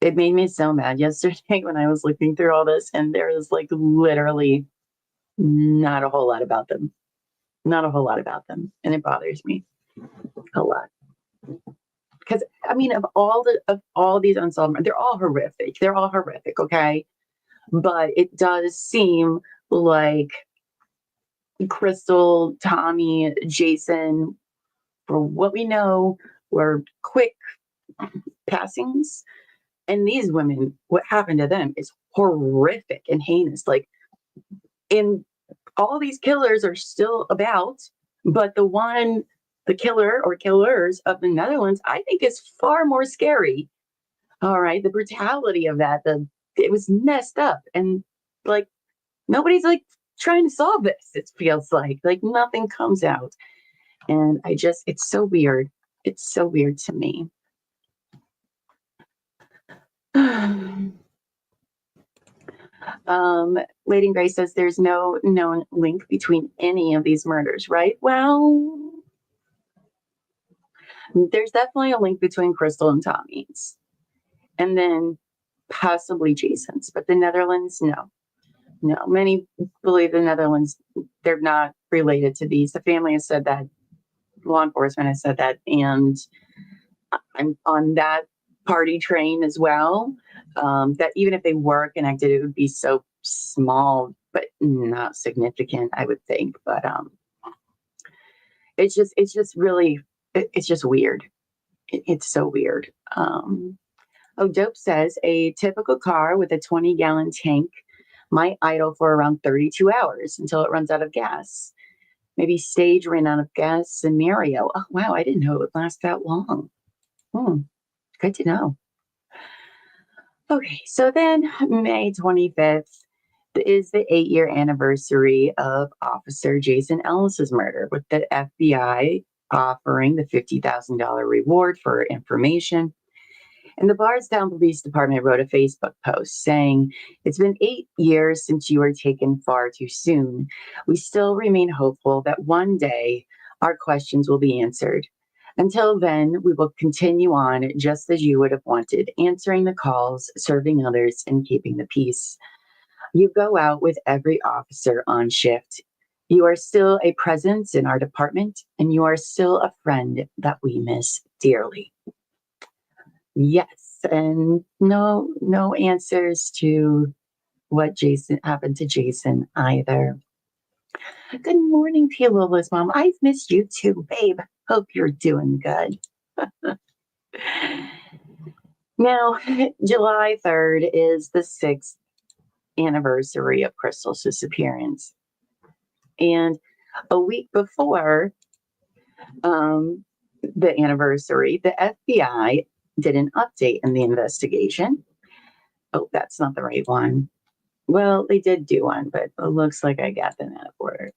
It made me so mad yesterday when I was looking through all this, and there is like literally not a whole lot about them. Not a whole lot about them. And it bothers me a lot. Because I mean, of all these unsolved, they're all horrific. They're all horrific, okay? But it does seem like Crystal, Tommy, Jason, for what we know, were quick passings. And these women, what happened to them is horrific and heinous. Like, in all these killers are still about, but the killer or killers of the Netherlands, I think is far more scary. All right. The brutality of that, it was messed up. And like, nobody's like trying to solve this. It feels like nothing comes out. And it's so weird. It's so weird to me. Lady Grace says there's no known link between any of these murders, right? Well, there's definitely a link between Crystal and Tommy's, and then possibly Jason's, but the Netherlands, no. Many believe the Netherlands, they're not related to these. The family has said that, law enforcement has said that, and I'm on that party train as well. That even if they were connected, it would be so small, but not significant, I would think. But it's just weird. It's so weird. Dope says a typical car with a 20-gallon tank might idle for around 32 hours until it runs out of gas. Maybe Stage ran out of gas scenario. Oh, wow. I didn't know it would last that long. Good to know. Okay, so then May 25th is the 8-year anniversary of Officer Jason Ellis's murder, with the FBI offering the $50,000 reward for information. And the Bardstown Police Department wrote a Facebook post saying, "It's been 8 years since you were taken far too soon. We still remain hopeful that one day our questions will be answered. Until then, we will continue on just as you would have wanted, answering the calls, serving others, and keeping the peace. You go out with every officer on shift. You are still a presence in our department, and you are still a friend that we miss dearly." Yes, and no answers to what happened to Jason either. Good morning to you, Lola's mom. I've missed you too, babe. Hope you're doing good. Now, July 3rd is the 6th anniversary of Crystal's disappearance. And a week before the anniversary, the FBI did an update in the investigation. Oh, that's not the right one. Well, they did do one, but it looks like I got them out of order.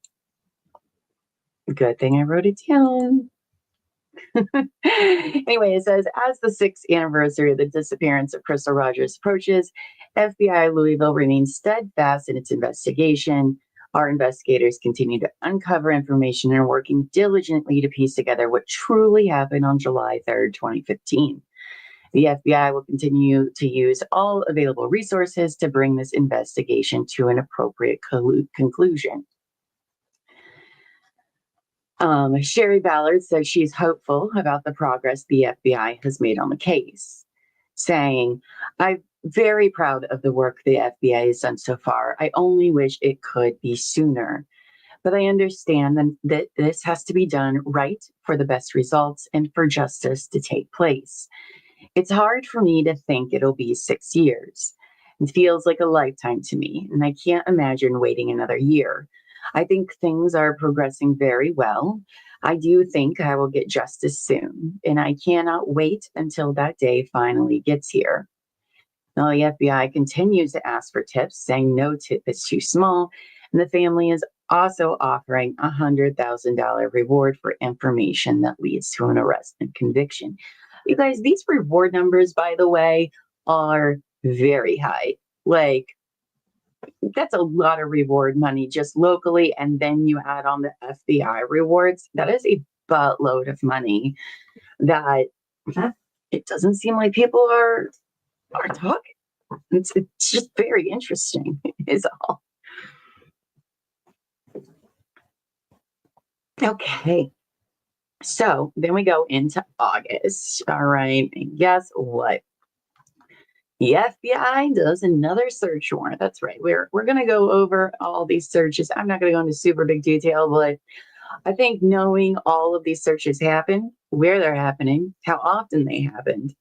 Good thing I wrote it down. Anyway, it says, as the 6th anniversary of the disappearance of Crystal Rogers approaches, FBI Louisville remains steadfast in its investigation. Our investigators continue to uncover information and are working diligently to piece together what truly happened on July 3rd, 2015. The FBI will continue to use all available resources to bring this investigation to an appropriate conclusion. Sherry Ballard says she's hopeful about the progress the FBI has made on the case, saying, I'm very proud of the work the FBI has done so far. I only wish it could be sooner. But I understand that this has to be done right for the best results and for justice to take place. It's hard for me to think it'll be 6 years. It feels like a lifetime to me, and I can't imagine waiting another year. I think things are progressing very well. I do think I will get justice soon, and I cannot wait until that day finally gets here. Now, the FBI continues to ask for tips, saying no tip is too small, and the family is also offering a $100,000 reward for information that leads to an arrest and conviction. You guys, these reward numbers, by the way, are very high. Like, that's a lot of reward money just locally, and then you add on the FBI rewards. That is a buttload of money that it doesn't seem like people are talking. It's just very interesting, is all. Okay. So then we go into August. All right. And guess what? The FBI does another search warrant. That's right. We're going to go over all these searches. I'm not going to go into super big detail, but I think knowing all of these searches happen, where they're happening, how often they happened,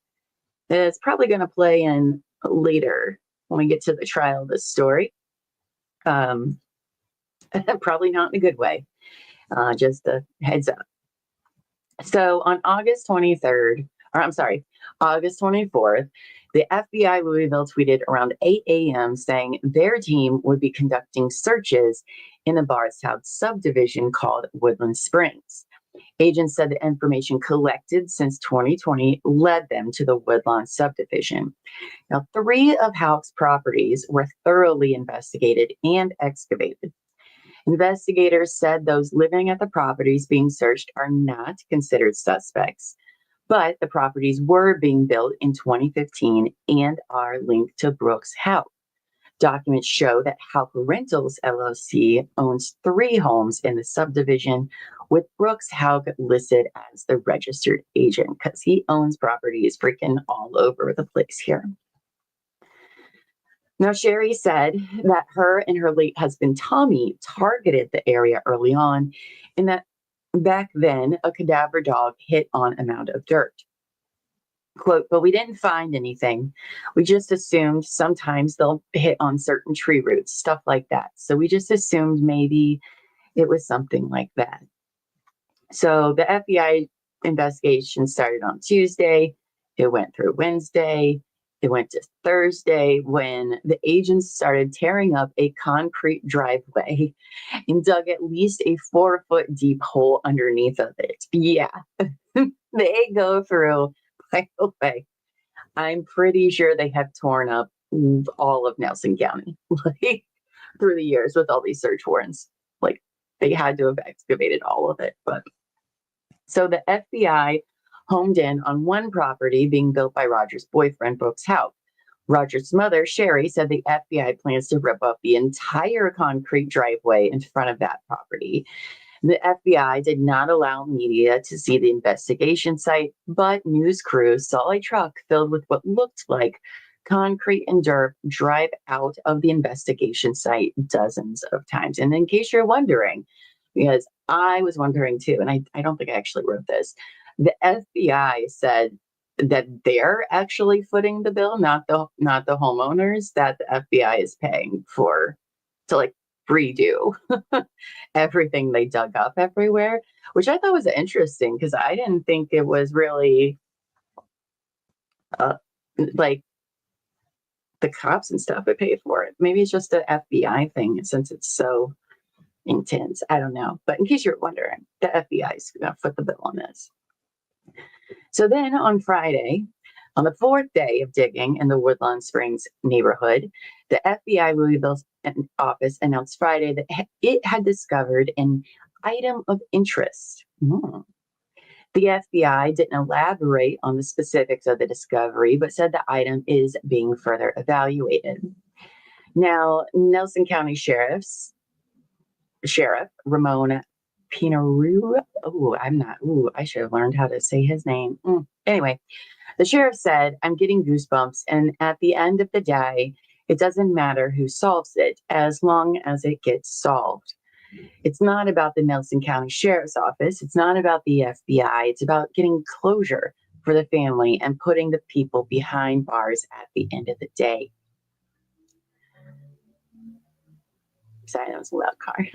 is probably going to play in later when we get to the trial of this story. Probably not in a good way. Just a heads up. So on August 24th, the FBI Louisville tweeted around 8 a.m. saying their team would be conducting searches in a Bardstown subdivision called Woodland Springs. Agents said the information collected since 2020 led them to the Woodlawn subdivision. Now, 3 of Houck's properties were thoroughly investigated and excavated. Investigators said those living at the properties being searched are not considered suspects, but the properties were being built in 2015 and are linked to Brooks Houck. Documents show that Houck Rentals LLC owns 3 homes in the subdivision, with Brooks Houck listed as the registered agent because he owns properties freaking all over the place here. Now, Sherry said that her and her late husband, Tommy, targeted the area early on, and that back then a cadaver dog hit on a mound of dirt. Quote, but we didn't find anything. We just assumed sometimes they'll hit on certain tree roots, stuff like that. So we just assumed maybe it was something like that. So the FBI investigation started on Tuesday. It went through Wednesday. It went to Thursday when the agents started tearing up a concrete driveway and dug at least a 4-foot deep hole underneath of it. Yeah, they go through, by the way, I'm pretty sure they have torn up all of Nelson County like, through the years with all these search warrants. Like, they had to have excavated all of it. But so the FBI homed in on one property being built by Roger's boyfriend, Brooks Houck. Roger's mother, Sherry, said the FBI plans to rip up the entire concrete driveway in front of that property. The FBI did not allow media to see the investigation site, but news crews saw a truck filled with what looked like concrete and dirt drive out of the investigation site dozens of times. And in case you're wondering, because I was wondering too, and I don't think I actually wrote this, the FBI said that they're actually footing the bill, not the homeowners, that the FBI is paying for to like redo everything they dug up everywhere, which I thought was interesting because I didn't think it was really like the cops and stuff would pay for it. Maybe it's just an FBI thing since it's so intense. I don't know. But in case you're wondering, the FBI is going to foot the bill on this. So then on Friday, on the fourth day of digging in the Woodlawn Springs neighborhood, the FBI Louisville office announced Friday that it had discovered an item of interest. The FBI didn't elaborate on the specifics of the discovery, but said the item is being further evaluated. Now, Nelson County Sheriff Ramon Pinaru. I should have learned how to say his name. Anyway, the sheriff said, "I'm getting goosebumps, and at the end of the day, it doesn't matter who solves it as long as it gets solved. It's not about the Nelson County Sheriff's Office. It's not about the FBI. It's about getting closure for the family and putting the people behind bars at the end of the day." Sorry, that was a loud car.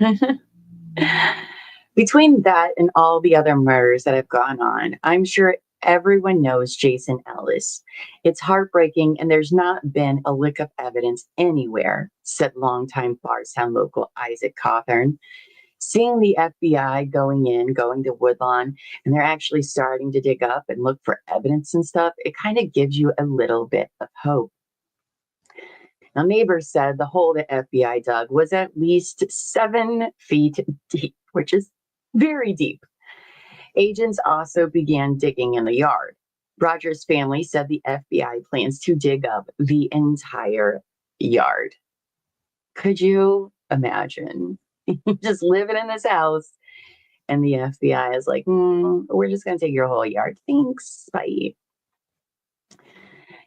Between that and all the other murders that have gone on, I'm sure everyone knows Jason Ellis. It's heartbreaking, and there's not been a lick of evidence anywhere, said longtime Bardstown local Isaac Cawthorn. Seeing the FBI going to Woodlawn, and they're actually starting to dig up and look for evidence and stuff, it kind of gives you a little bit of hope. Now, neighbors said the hole the FBI dug was at least 7 feet deep, which is very deep. Agents also began digging in the yard. Rogers' family said the FBI plans to dig up the entire yard. Could you imagine? Just living in this house, and the FBI is like, we're just going to take your whole yard. Thanks. Bye.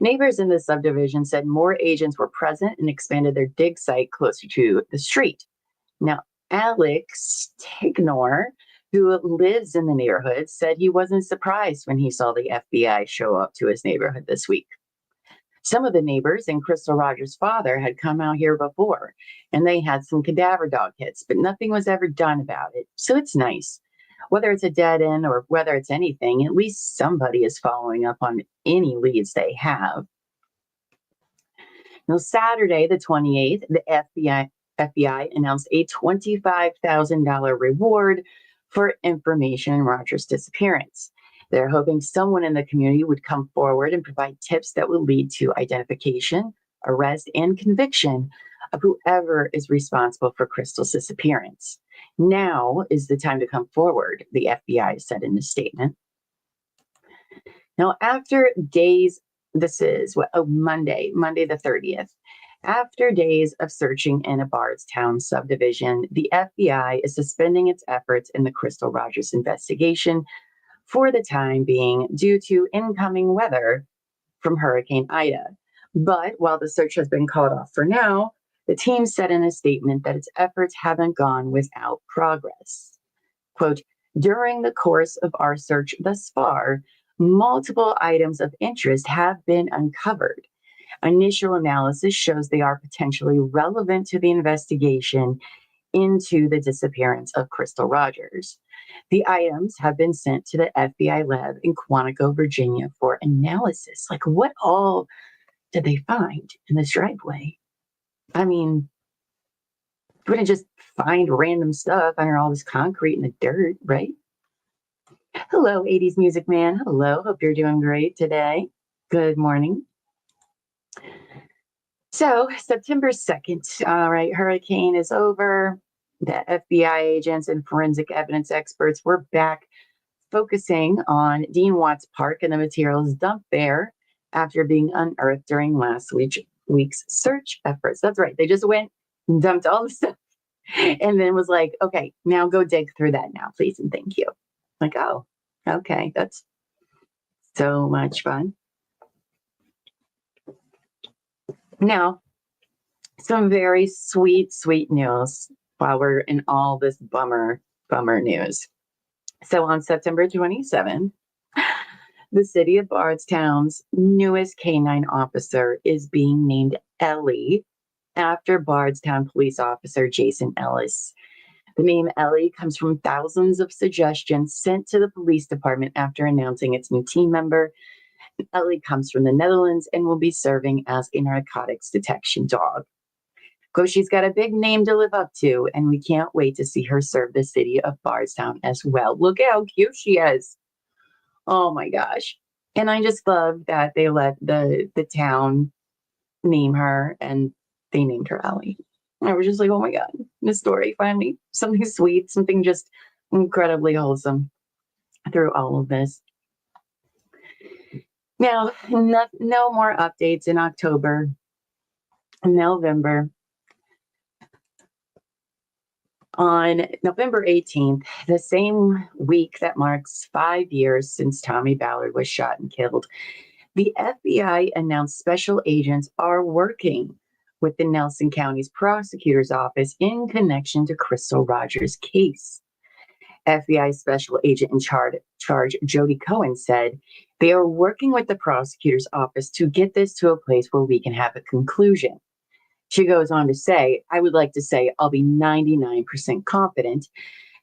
Neighbors in the subdivision said more agents were present and expanded their dig site closer to the street. Now, Alex Tignor, who lives in the neighborhood, said he wasn't surprised when he saw the FBI show up to his neighborhood this week. Some of the neighbors and Crystal Rogers' father had come out here before, and they had some cadaver dog hits, but nothing was ever done about it. So it's nice. Whether it's a dead end or whether it's anything, at least somebody is following up on any leads they have. Now, Saturday, the 28th, the FBI announced a $25,000 reward for information in Rogers' disappearance. They're hoping someone in the community would come forward and provide tips that will lead to identification, arrest, and conviction of whoever is responsible for Crystal's disappearance. Now is the time to come forward, the FBI said in a statement. Now, after days, this is Monday the 30th. After days of searching in a Bardstown subdivision, the FBI is suspending its efforts in the Crystal Rogers investigation for the time being due to incoming weather from Hurricane Ida. But while the search has been called off for now, the team said in a statement that its efforts haven't gone without progress. Quote, "During the course of our search thus far, multiple items of interest have been uncovered. Initial analysis shows they are potentially relevant to the investigation into the disappearance of Crystal Rogers. The items have been sent to the FBI lab in Quantico, Virginia for analysis." Like, what all did they find in this driveway? I mean, you wouldn't just find random stuff under all this concrete in the dirt, right? Hello, 80s Music Man. Hello. Hope you're doing great today. Good morning. So, September 2nd, all right, hurricane is over. The FBI agents and forensic evidence experts were back focusing on Dean Watts Park and the materials dumped there after being unearthed during last week's search efforts. That's right. They just went and dumped all the stuff and then was like, okay, now go dig through that now, please, and thank you. Like, oh, okay, that's so much fun. Now, some very sweet news while we're in all this bummer news. So on September 27th, the city of Bardstown's newest canine officer is being named Ellie after Bardstown police officer Jason Ellis. The name Ellie comes from thousands of suggestions sent to the police department after announcing its new team member. Ellie comes from the Netherlands and will be serving as a narcotics detection dog. Because she's got a big name to live up to, and we can't wait to see her serve the city of Bardstown as well. Look at how cute she is. Oh my gosh. And I just love that they let the town name her, and they named her Allie. And I was just like, oh my God, this story finally, something sweet, something just incredibly wholesome through all of this. Now, no more updates in October, November. On November 18th, the same week that marks 5 years since Tommy Ballard was shot and killed, the FBI announced special agents are working with the Nelson County's prosecutor's office in connection to Crystal Rogers' case. FBI Special Agent in charge Jody Cohen said, they are working with the prosecutor's office to get this to a place where we can have a conclusion. She goes on to say, I would like to say I'll be 99% confident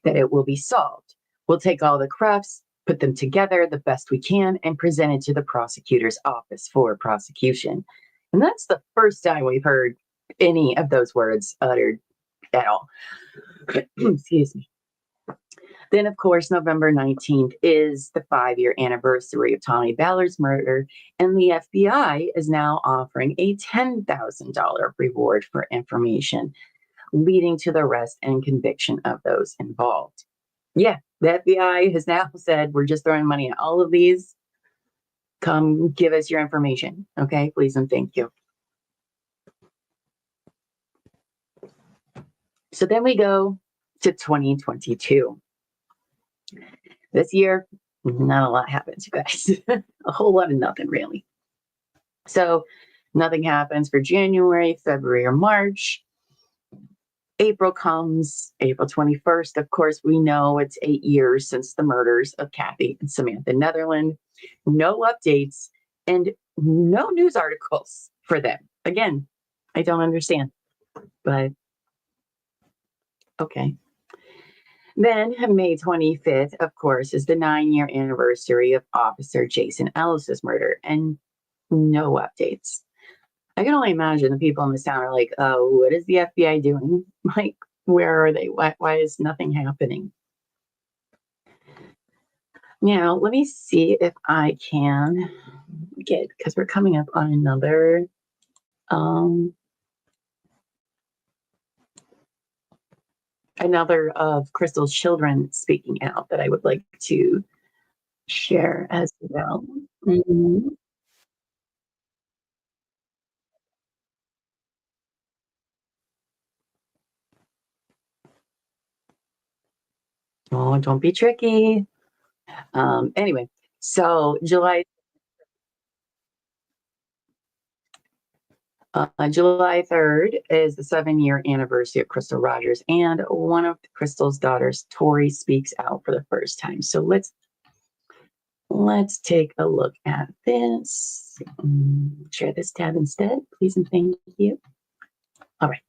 that it will be solved. We'll take all the crafts, put them together the best we can, and present it to the prosecutor's office for prosecution. And that's the first time we've heard any of those words uttered at all. Excuse me. Then, of course, November 19th is the 5-year anniversary of Tommy Ballard's murder, and the FBI is now offering a $10,000 reward for information, leading to the arrest and conviction of those involved. Yeah, the FBI has now said, we're just throwing money at all of these. Come give us your information, okay? Please and thank you. So then we go to 2022. This year, not a lot happens, you guys. A whole lot of nothing, really. So nothing happens for January, February, or March. April comes, April 21st. Of course, we know it's 8 years since the murders of Kathy and Samantha Netherland. No updates and no news articles for them. Again, I don't understand, but okay. Then May 25th, of course, is the 9-year anniversary of Officer Jason Ellis's murder, and no updates. I can only imagine the people in this town are like, oh, what is the FBI doing? Like, where are they? Why is nothing happening? Now, let me see if I can get, because we're coming up on another of Crystal's children speaking out that I would like to share as well. Oh, don't be tricky. Anyway, so July 3rd is the 7-year anniversary of Crystal Rogers, and one of Crystal's daughters, Tori, speaks out for the first time. So let's take a look at this. Share this tab instead, please and thank you. All right.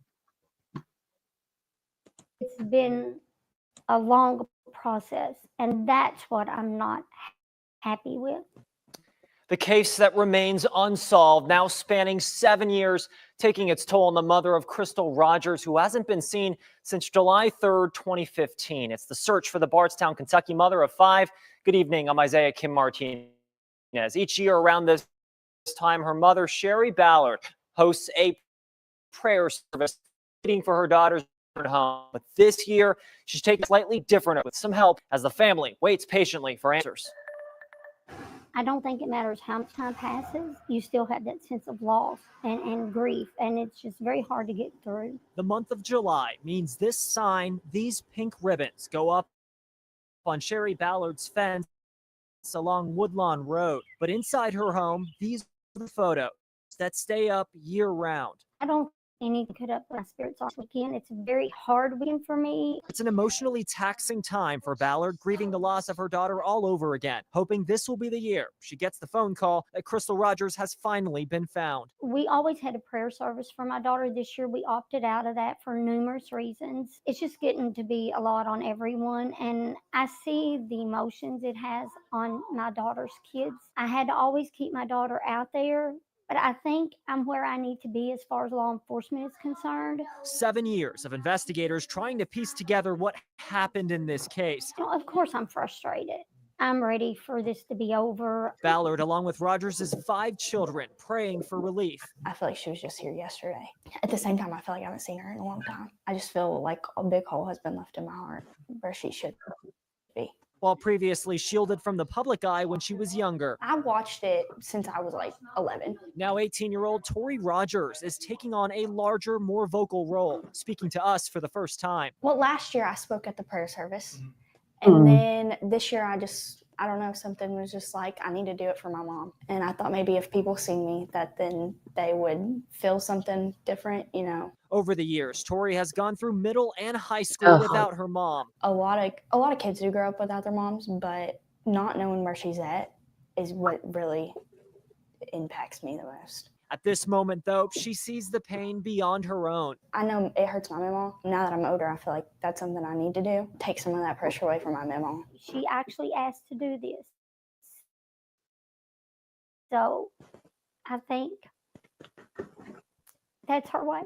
It's been a long process, and that's what I'm not happy with. The case that remains unsolved, now spanning 7 years, taking its toll on the mother of Crystal Rogers, who hasn't been seen since July 3rd, 2015. It's the search for the Bardstown, Kentucky mother of 5. Good evening, I'm Isaiah Kim Martinez. Each year around this time, her mother, Sherry Ballard, hosts a prayer service waiting for her daughter's return home. But this year, she's taking slightly different with some help as the family waits patiently for answers. I don't think it matters how much time passes, you still have that sense of loss and grief, and it's just very hard to get through. The month of July means this sign, these pink ribbons, go up on Sherry Ballard's fence along Woodlawn Road. But inside her home, these are the photos that stay up year-round. I don't need to cut up my spirits off weekend. It's a very hard weekend for me. It's an emotionally taxing time for Ballard, grieving the loss of her daughter all over again, hoping this will be the year she gets the phone call that Crystal Rogers has finally been found. We always had a prayer service for my daughter. This year we opted out of that for numerous reasons. It's just getting to be a lot on everyone, and I see the emotions it has on my daughter's kids. I had to always keep my daughter out there, but I think I'm where I need to be as far as law enforcement is concerned. 7 years of investigators trying to piece together what happened in this case. Of course I'm frustrated. I'm ready for this to be over. Ballard, along with Rogers' 5 children, praying for relief. I feel like she was just here yesterday. At the same time, I feel like I haven't seen her in a long time. I just feel like a big hole has been left in my heart where she should be. While previously shielded from the public eye when she was younger, I watched it since I was like 11. now 18-year-old Tori Rogers is taking on a larger, more vocal role, speaking to us for the first time. Well, last year I spoke at the prayer service. And then this year I don't know, something was just like, I need to do it for my mom. And I thought maybe if people see me, that then they would feel something different, you know. Over the years, Tori has gone through middle and high school without her mom. A lot of kids do grow up without their moms, but not knowing where she's at is what really impacts me the most. At this moment, though, she sees the pain beyond her own. I know it hurts my mama. Now that I'm older, I feel like that's something I need to do. Take some of that pressure away from my mama. She actually asked to do this. So I think that's her way.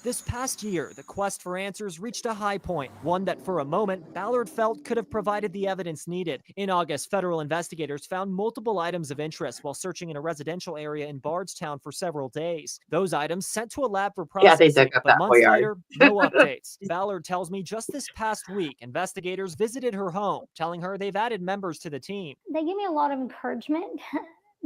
This past year, the quest for answers reached a high point, one that for a moment, Ballard felt could have provided the evidence needed. In August, federal investigators found multiple items of interest while searching in a residential area in Bardstown for several days. Those items sent to a lab for processing, they dug up but that months yard. later, no updates. Ballard tells me just this past week, investigators visited her home, telling her they've added members to the team. They give me a lot of encouragement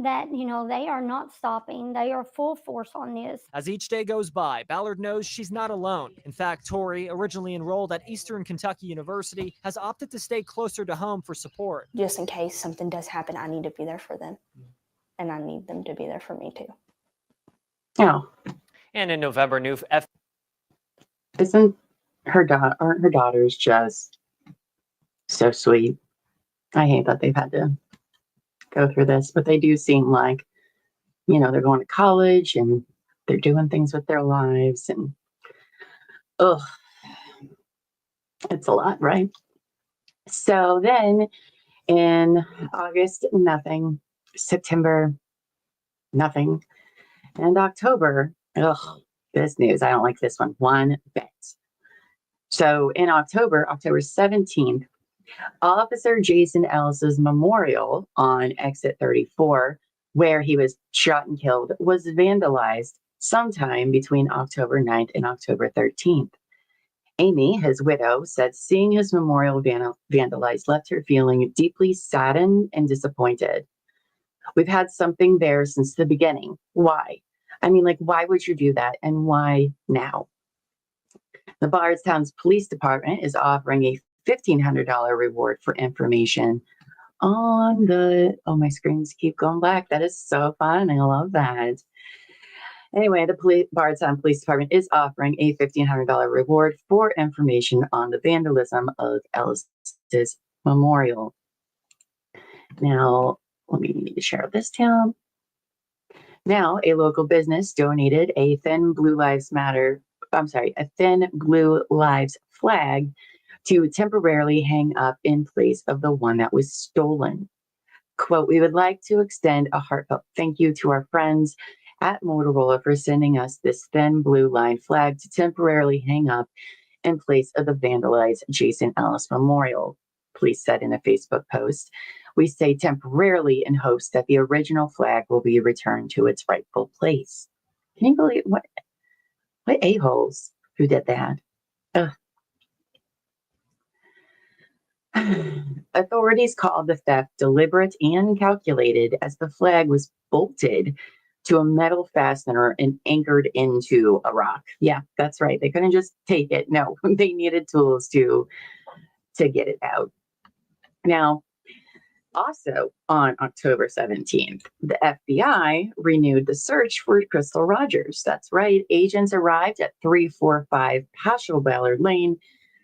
that, you know, they are not stopping. They are full force on this. As each day goes by, Ballard knows she's not alone. In fact, Tori, originally enrolled at Eastern Kentucky University, has opted to stay closer to home for support. Just in case something does happen, I need to be there for them. And I need them to be there for me too. Oh, And in November, isn't her daughter's just so sweet? I hate that they've had to go through this, but they do seem like, you know, they're going to college and they're doing things with their lives, and it's a lot, right? So then in August, nothing. September, nothing. And October, this news, I don't like this one bit. So in October 17th, Officer Jason Ellis's memorial on exit 34, where he was shot and killed, was vandalized sometime between October 9th and October 13th. Amy, his widow, said seeing his memorial vandalized left her feeling deeply saddened and disappointed. We've had something there since the beginning. Why? I mean, like, why would you do that? And why now? The Bardstown's police department is offering a $1,500 reward for information on my screens keep going black. That is so fun. I love that. Anyway, the Bardstown Police Department is offering a $1,500 reward for information on the vandalism of Ellis's memorial. Now, let me need to share this down. Now, a local business donated a thin Blue Lives flag to temporarily hang up in place of the one that was stolen. Quote, "We would like to extend a heartfelt thank you to our friends at Motorola for sending us this thin blue line flag to temporarily hang up in place of the vandalized Jason Ellis Memorial," police said in a Facebook post. "We say temporarily in hopes that the original flag will be returned to its rightful place." Can you believe what a-holes who did that? Ugh. Authorities called the theft deliberate and calculated, as the flag was bolted to a metal fastener and anchored into a rock. Yeah, that's right. They couldn't just take it. No, they needed tools to get it out. Now, also on October 17th, the FBI renewed the search for Crystal Rogers. That's right. Agents arrived at 345 Paschal Ballard Lane,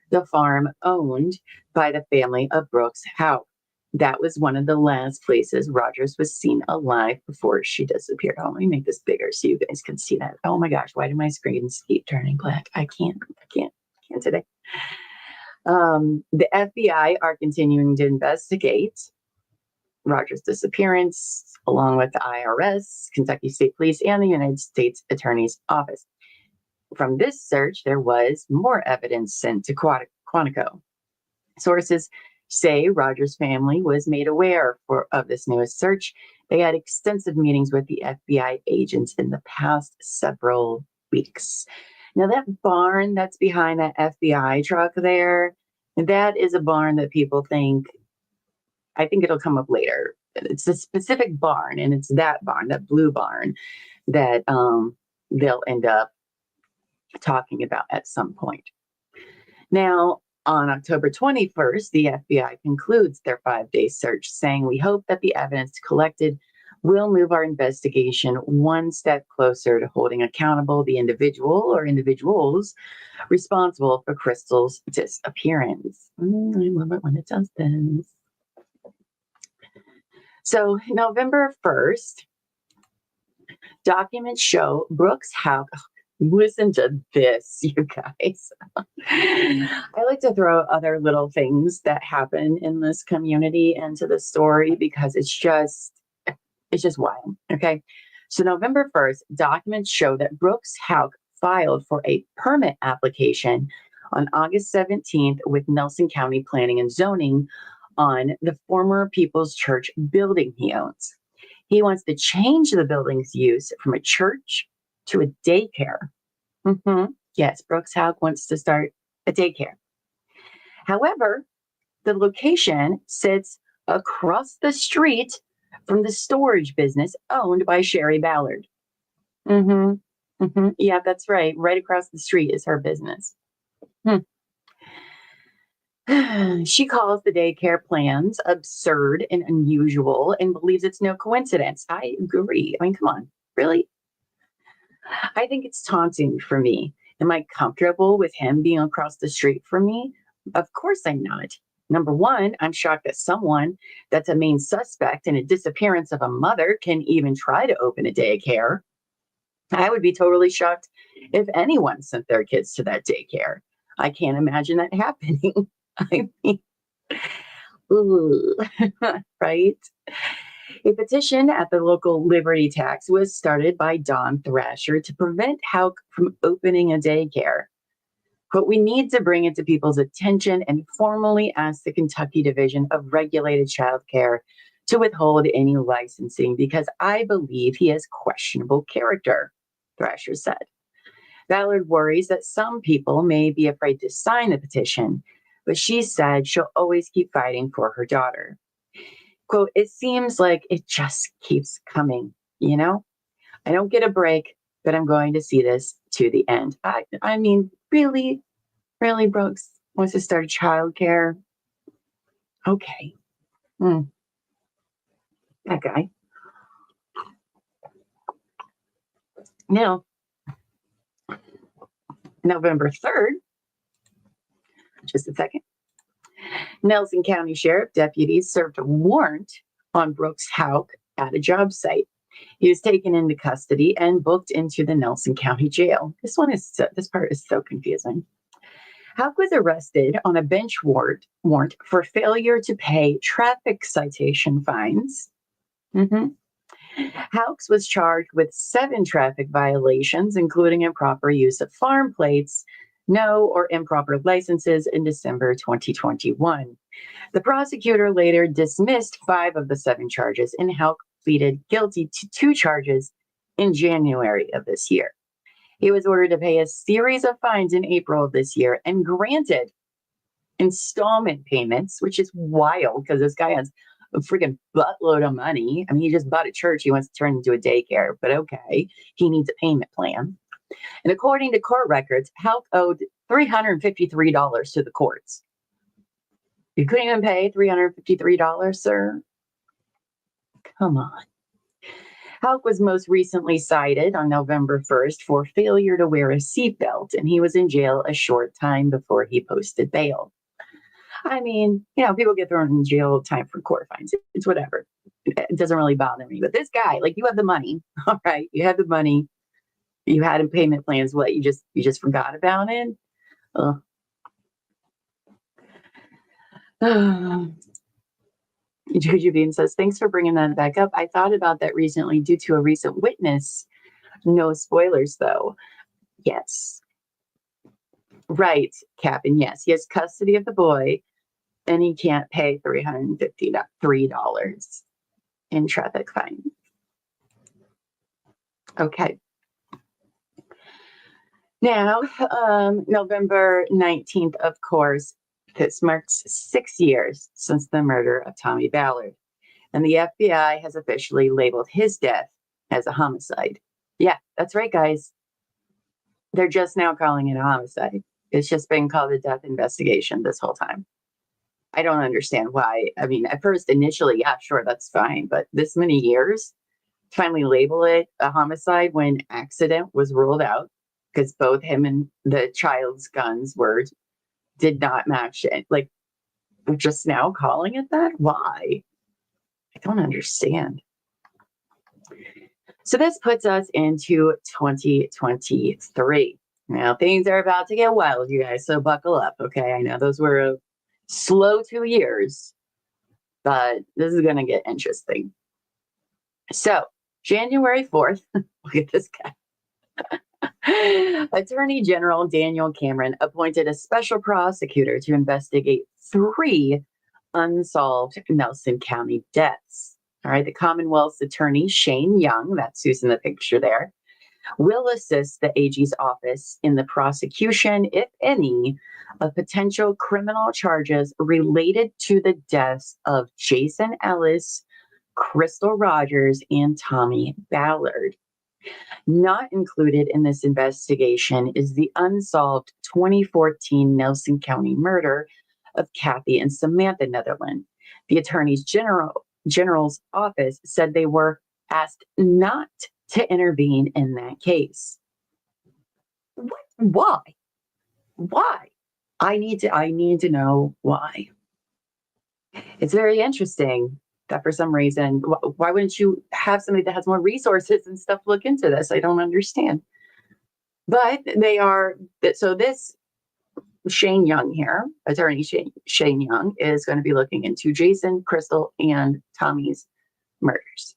the farm owned by the family of Brooks Houck. That was one of the last places Rogers was seen alive before she disappeared. Oh, let me make this bigger so you guys can see that. Oh my gosh, why do my screens keep turning black? I can't today. The FBI are continuing to investigate Rogers' disappearance, along with the IRS, Kentucky State Police, and the United States Attorney's Office. From this search, there was more evidence sent to Quantico. Sources say Rogers' family was made aware of this newest search. They had extensive meetings with the FBI agents in the past several weeks. Now, that barn that's behind that FBI truck there, that is a barn that people think, I think it'll come up later. It's a specific barn, and it's that barn, that blue barn, that they'll end up talking about at some point. Now, on October 21st, the FBI concludes their 5-day search, saying, "We hope that the evidence collected will move our investigation one step closer to holding accountable the individual or individuals responsible for Crystal's disappearance." I love it when it does this. So, November 1st, documents show Brooks Houck. Listen to this, you guys. I like to throw other little things that happen in this community into the story because it's just wild. Okay. So November 1st, documents show that Brooks Houck filed for a permit application on August 17th with Nelson County Planning and Zoning on the former People's Church building he owns. He wants to change the building's use from a church to a daycare. Yes, Brooks Houck wants to start a daycare. However, the location sits across the street from the storage business owned by Sherry Ballard. Yeah, that's right. Right across the street is her business. She calls the daycare plans absurd and unusual and believes it's no coincidence. I agree. I mean, come on, really? I think it's taunting for me. Am I comfortable with him being across the street from me? Of course I'm not. Number one, I'm shocked that someone that's a main suspect in a disappearance of a mother can even try to open a daycare. I would be totally shocked if anyone sent their kids to that daycare. I can't imagine that happening. I mean, right? A petition at the local Liberty Tax was started by Don Thrasher to prevent Houck from opening a daycare. But we need to bring it to people's attention and formally ask the Kentucky Division of Regulated Child Care to withhold any licensing because I believe he has questionable character, Thrasher said. Ballard worries that some people may be afraid to sign the petition, but she said she'll always keep fighting for her daughter. Quote, "It seems like it just keeps coming, you know? I don't get a break, but I'm going to see this to the end." I mean, really, Brooks wants to start childcare? Okay. That guy. Now, November 3rd, just a second. Nelson County Sheriff deputies served a warrant on Brooks Houck at a job site. He was taken into custody and booked into the Nelson County Jail. This part is so confusing. Houck was arrested on a bench warrant for failure to pay traffic citation fines. Houck was charged with 7 traffic violations, including improper use of farm plates, no or improper licenses in December 2021. The prosecutor later dismissed 5 of the 7 charges, and Houck pleaded guilty to 2 charges in January of this year. He was ordered to pay a series of fines in April of this year and granted installment payments, which is wild because this guy has a freaking buttload of money. I mean, he just bought a church he wants to turn into a daycare, but okay, he needs a payment plan. And according to court records, Houck owed $353 to the courts. You couldn't even pay $353, sir? Come on. Houck was most recently cited on November 1st for failure to wear a seatbelt, and he was in jail a short time before he posted bail. I mean, people get thrown in jail all the time for court fines. It's whatever. It doesn't really bother me. But this guy, you have the money. All right, you have the money. You had in payment plans. What, you just forgot about it? Juju Bean says, "Thanks for bringing that back up. I thought about that recently due to a recent witness. No spoilers, though." Yes. Right, Captain. Yes, he has custody of the boy. and he can't pay $353 in traffic fine. Okay. Now, November 19th, of course, this marks 6 years since the murder of Tommy Ballard, and the FBI has officially labeled his death as a homicide. Yeah, that's right, guys. They're just now calling it a homicide. It's just been called a death investigation this whole time. I don't understand why. I mean, at first, initially, yeah, sure, that's fine. But this many years, finally label it a homicide when accident was ruled out because both him and the child's guns did not match it. Like, we're just now calling it that? Why? I don't understand. So this puts us into 2023. Now, things are about to get wild, you guys, so buckle up, okay? I know those were a slow 2 years, but this is going to get interesting. So, January 4th, look at this guy. Attorney General Daniel Cameron appointed a special prosecutor to investigate 3 unsolved Nelson County deaths. All right, the Commonwealth's attorney, Shane Young, that's who's in the picture there, will assist the AG's office in the prosecution, if any, of potential criminal charges related to the deaths of Jason Ellis, Crystal Rogers, and Tommy Ballard. Not included in this investigation is the unsolved 2014 Nelson County murder of Kathy and Samantha Netherland. The Attorney General's office said they were asked not to intervene in that case. Why? Why? I need to know why. It's very interesting that for some reason, why wouldn't you have somebody that has more resources and stuff look into this? I don't understand. But this Shane Young here, attorney Shane Young, is going to be looking into Jason, Crystal, and Tommy's murders.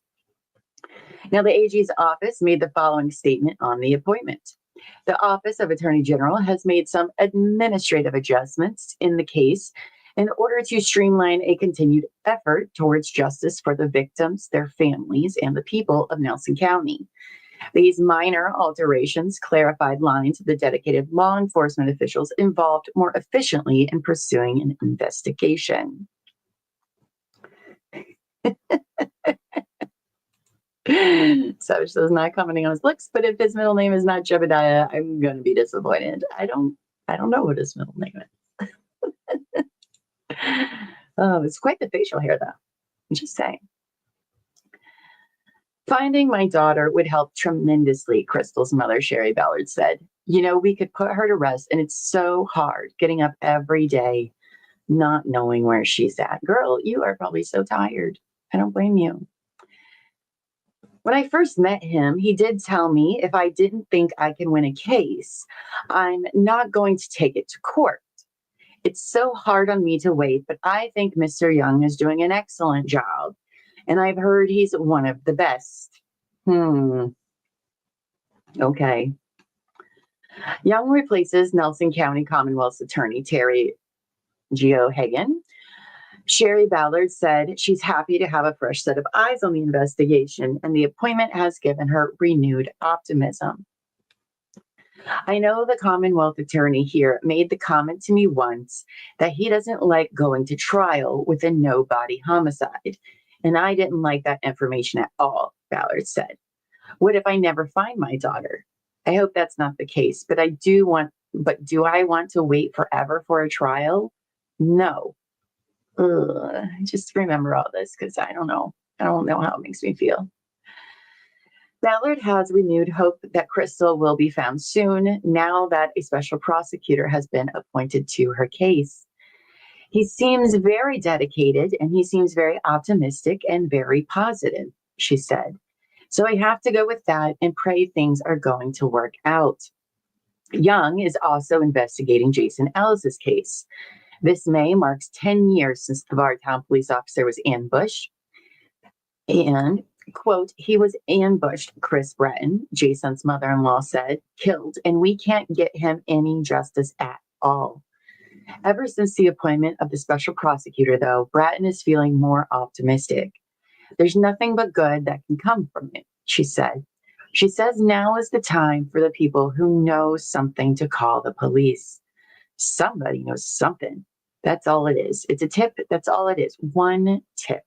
Now, the AG's office made the following statement on the appointment. The Office of Attorney General has made some administrative adjustments in the case in order to streamline a continued effort towards justice for the victims, their families, and the people of Nelson County. These minor alterations clarified lines of the dedicated law enforcement officials involved more efficiently in pursuing an investigation. Savage says not commenting on his looks, but if his middle name is not Jebediah, I'm going to be disappointed. I don't know what his middle name is. Oh, it's quite the facial hair, though. I'm just saying. Finding my daughter would help tremendously, Crystal's mother, Sherry Ballard, said. You know, we could put her to rest, and it's so hard getting up every day, not knowing where she's at. Girl, you are probably so tired. I don't blame you. When I first met him, he did tell me if I didn't think I can win a case, I'm not going to take it to court. It's so hard on me to wait, but I think Mr. Young is doing an excellent job. And I've heard he's one of the best. Okay. Young replaces Nelson County Commonwealth's attorney, Terry Geohagen. Sherry Ballard said she's happy to have a fresh set of eyes on the investigation, and the appointment has given her renewed optimism. I know the Commonwealth attorney here made the comment to me once that he doesn't like going to trial with a no-body homicide. And I didn't like that information at all, Ballard said. What if I never find my daughter? I hope that's not the case, but do I want to wait forever for a trial? No. Just remember all this because I don't know. I don't know how it makes me feel. Ballard has renewed hope that Crystal will be found soon now that a special prosecutor has been appointed to her case. He seems very dedicated and he seems very optimistic and very positive, she said. So I have to go with that and pray things are going to work out. Young is also investigating Jason Ellis's case. This May marks 10 years since the Bardstown police officer was ambushed. And, quote, he was ambushed, Chris Breton, Jason's mother-in-law said, killed, and we can't get him any justice at all. Ever since the appointment of the special prosecutor, though, Bratton is feeling more optimistic. There's nothing but good that can come from it, she said. She says now is the time for the people who know something to call the police. Somebody knows something. That's all it is. It's a tip. That's all it is. One tip.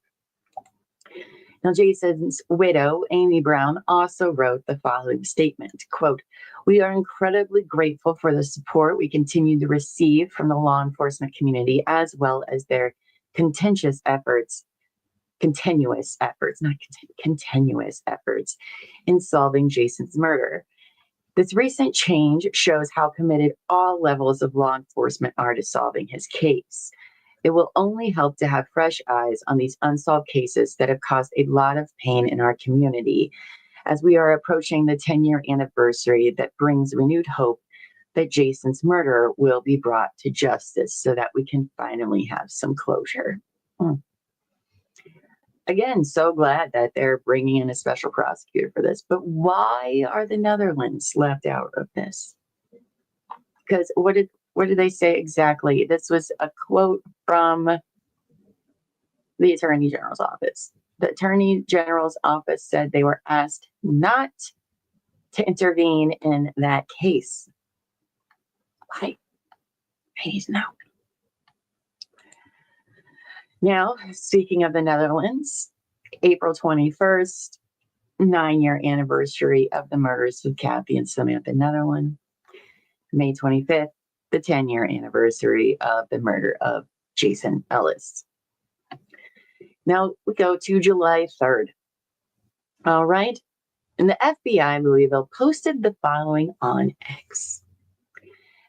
Now, Jason's widow, Amy Brown, also wrote the following statement, quote, "We are incredibly grateful for the support we continue to receive from the law enforcement community, as well as their continuous efforts in solving Jason's murder. This recent change shows how committed all levels of law enforcement are to solving his case. It will only help to have fresh eyes on these unsolved cases that have caused a lot of pain in our community, as we are approaching the 10-year anniversary that brings renewed hope that Jason's murderer will be brought to justice so that we can finally have some closure." Again, so glad that they're bringing in a special prosecutor for this. But why are the Netherlands left out of this? Because what did they say exactly? This was a quote from the Attorney General's office. The Attorney General's office said they were asked not to intervene in that case. Why? Please no. Now, speaking of the Netherlands, April 21st, 9-year anniversary of the murders of Kathy and Samantha Netherland. May 25th, the 10-year anniversary of the murder of Jason Ellis. Now we go to July 3rd. All right. And the FBI Louisville posted the following on X.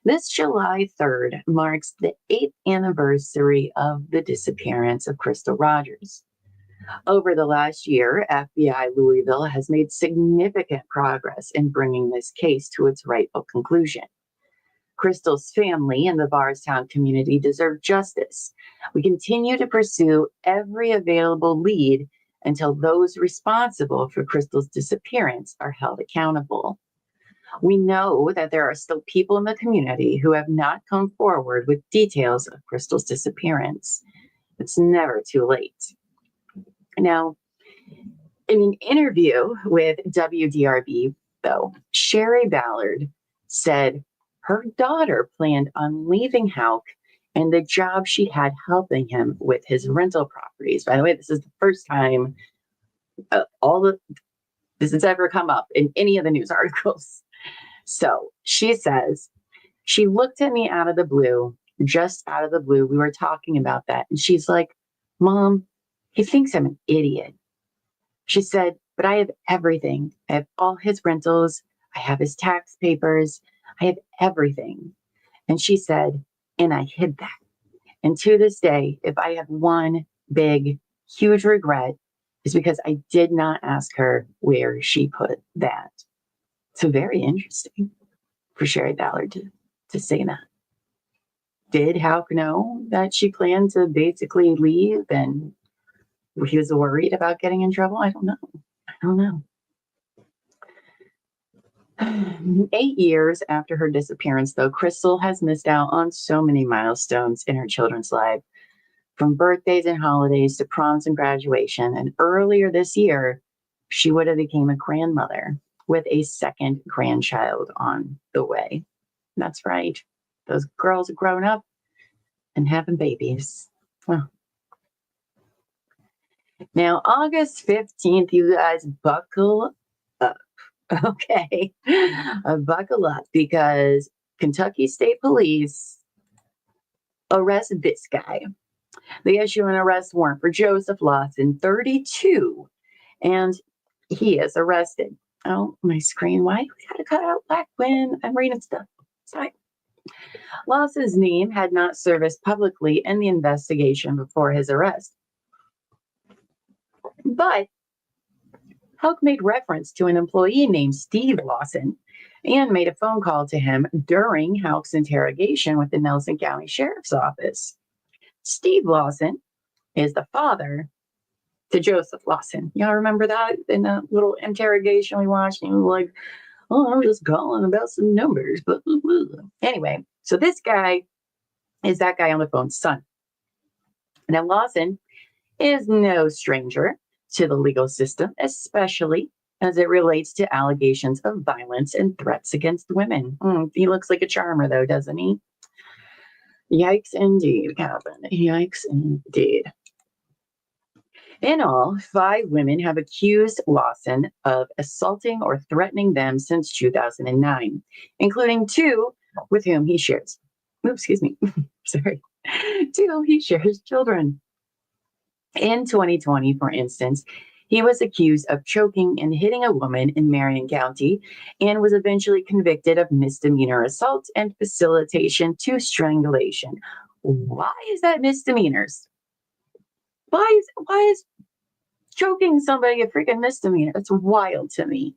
This July 3rd marks the 8th anniversary of the disappearance of Crystal Rogers. Over the last year, FBI Louisville has made significant progress in bringing this case to its rightful conclusion. Crystal's family and the Bardstown community deserve justice. We continue to pursue every available lead until those responsible for Crystal's disappearance are held accountable. We know that there are still people in the community who have not come forward with details of Crystal's disappearance. It's never too late. Now, in an interview with WDRB, though, Sherry Ballard said her daughter planned on leaving Houck and the job she had helping him with his rental properties. By the way, this is the first time this has ever come up in any of the news articles. So she says, she looked at me out of the blue, just out of the blue. We were talking about that. And she's like, "Mom, he thinks I'm an idiot." She said, "But I have everything. I have all his rentals. I have his tax papers. I have everything." And she said, "And I hid that. And to this day, if I have one big, huge regret, is because I did not ask her where she put that." So very interesting for Sherry Ballard to say that. Did Houck know that she planned to basically leave and he was worried about getting in trouble? I don't know. 8 years after her disappearance, though, Crystal has missed out on so many milestones in her children's life, from birthdays and holidays to proms and graduation. And earlier this year, she would have become a grandmother with a second grandchild on the way. That's right. Those girls are growing up and having babies. Well, now, August 15th, you guys buckle up. Okay. Buckle up, because Kentucky State Police arrested this guy. They issue an arrest warrant for Joseph Lawson, 32, and he is arrested. Oh, my screen. Why do we gotta cut out black when I'm reading stuff? Sorry. Lawson's name had not surfaced publicly in the investigation before his arrest. But Houck made reference to an employee named Steve Lawson and made a phone call to him during Houck's interrogation with the Nelson County Sheriff's Office. Steve Lawson is the father to Joseph Lawson. Y'all remember that in a little interrogation we watched? And he was like, "Oh, I'm just calling about some numbers." But anyway, so this guy is that guy on the phone's son. Now, Lawson is no stranger to the legal system, especially as it relates to allegations of violence and threats against women. He looks like a charmer, though, doesn't he? Yikes indeed, Calvin. Yikes indeed. In all, 5 women have accused Lawson of assaulting or threatening them since 2009, including 2 with whom he shares. Sorry. 2 he shares children. In 2020, for instance, he was accused of choking and hitting a woman in Marion County and was eventually convicted of misdemeanor assault and facilitation to strangulation. Why is that misdemeanors? Why is choking somebody a freaking misdemeanor? It's wild to me.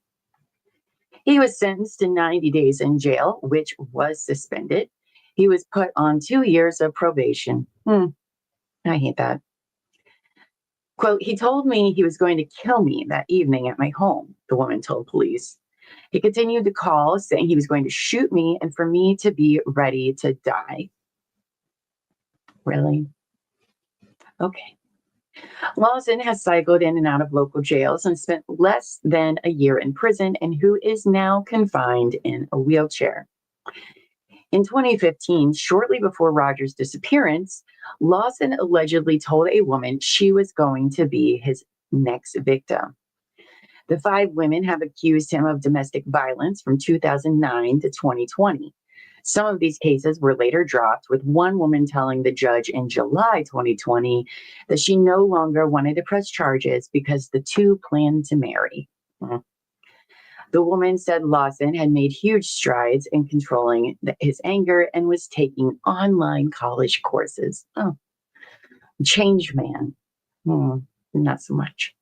He was sentenced to 90 days in jail, which was suspended. He was put on 2 years of probation. I hate that. Quote, he told me he was going to kill me that evening at my home, the woman told police. He continued to call, saying he was going to shoot me and for me to be ready to die. Really? Okay. Lawson has cycled in and out of local jails and spent less than a year in prison and who is now confined in a wheelchair. In 2015, shortly before Rogers' disappearance, Lawson allegedly told a woman she was going to be his next victim. The 5 women have accused him of domestic violence from 2009 to 2020. Some of these cases were later dropped, with one woman telling the judge in July 2020 that she no longer wanted to press charges because the 2 planned to marry. The woman said Lawson had made huge strides in controlling his anger and was taking online college courses. Oh, change man. Not so much.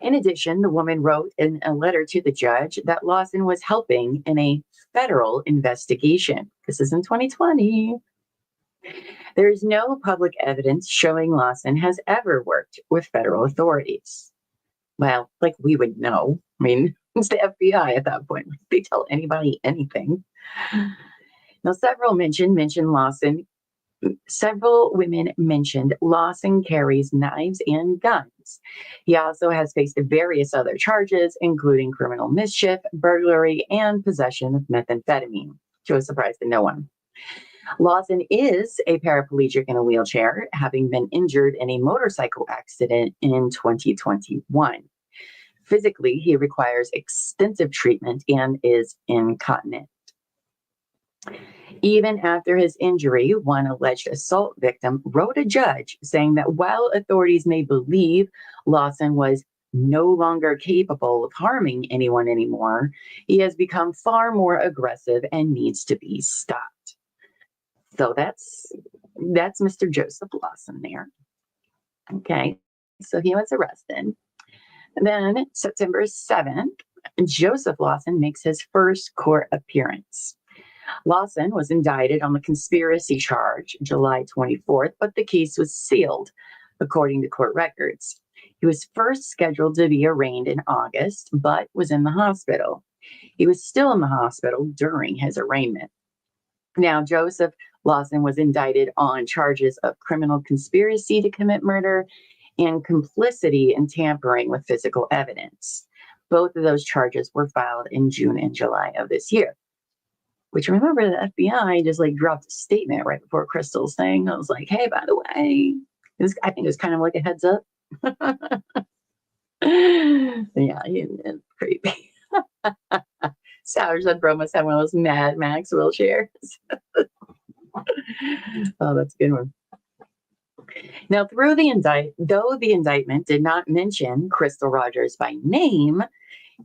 In addition, the woman wrote in a letter to the judge that Lawson was helping in a federal investigation. This is in 2020. There is no public evidence showing Lawson has ever worked with federal authorities. Well, like we would know. I mean, it's the FBI at that point. They tell anybody anything. Now, several women mentioned Lawson carries knives and guns. He also has faced various other charges, including criminal mischief, burglary, and possession of methamphetamine, to a surprise to no one. Lawson is a paraplegic in a wheelchair, having been injured in a motorcycle accident in 2021. Physically, he requires extensive treatment and is incontinent. Even after his injury, one alleged assault victim wrote a judge saying that while authorities may believe Lawson was no longer capable of harming anyone anymore, he has become far more aggressive and needs to be stopped. So that's Mr. Joseph Lawson there. Okay, so he was arrested. Then September 7th, Joseph Lawson makes his first court appearance. Lawson was indicted on the conspiracy charge July 24th, but the case was sealed, according to court records. He was first scheduled to be arraigned in August, but was in the hospital. He was still in the hospital during his arraignment. Now, Joseph Lawson was indicted on charges of criminal conspiracy to commit murder and complicity in tampering with physical evidence. Both of those charges were filed in June and July of this year. Which, remember, the FBI just dropped a statement right before Crystal's thing. I was like, hey, by the way, I think it was kind of like a heads up. Yeah, it's creepy. Savage said Bro must have one of those Mad Max wheelchairs. Oh, that's a good one. Now, though the indictment did not mention Crystal Rogers by name,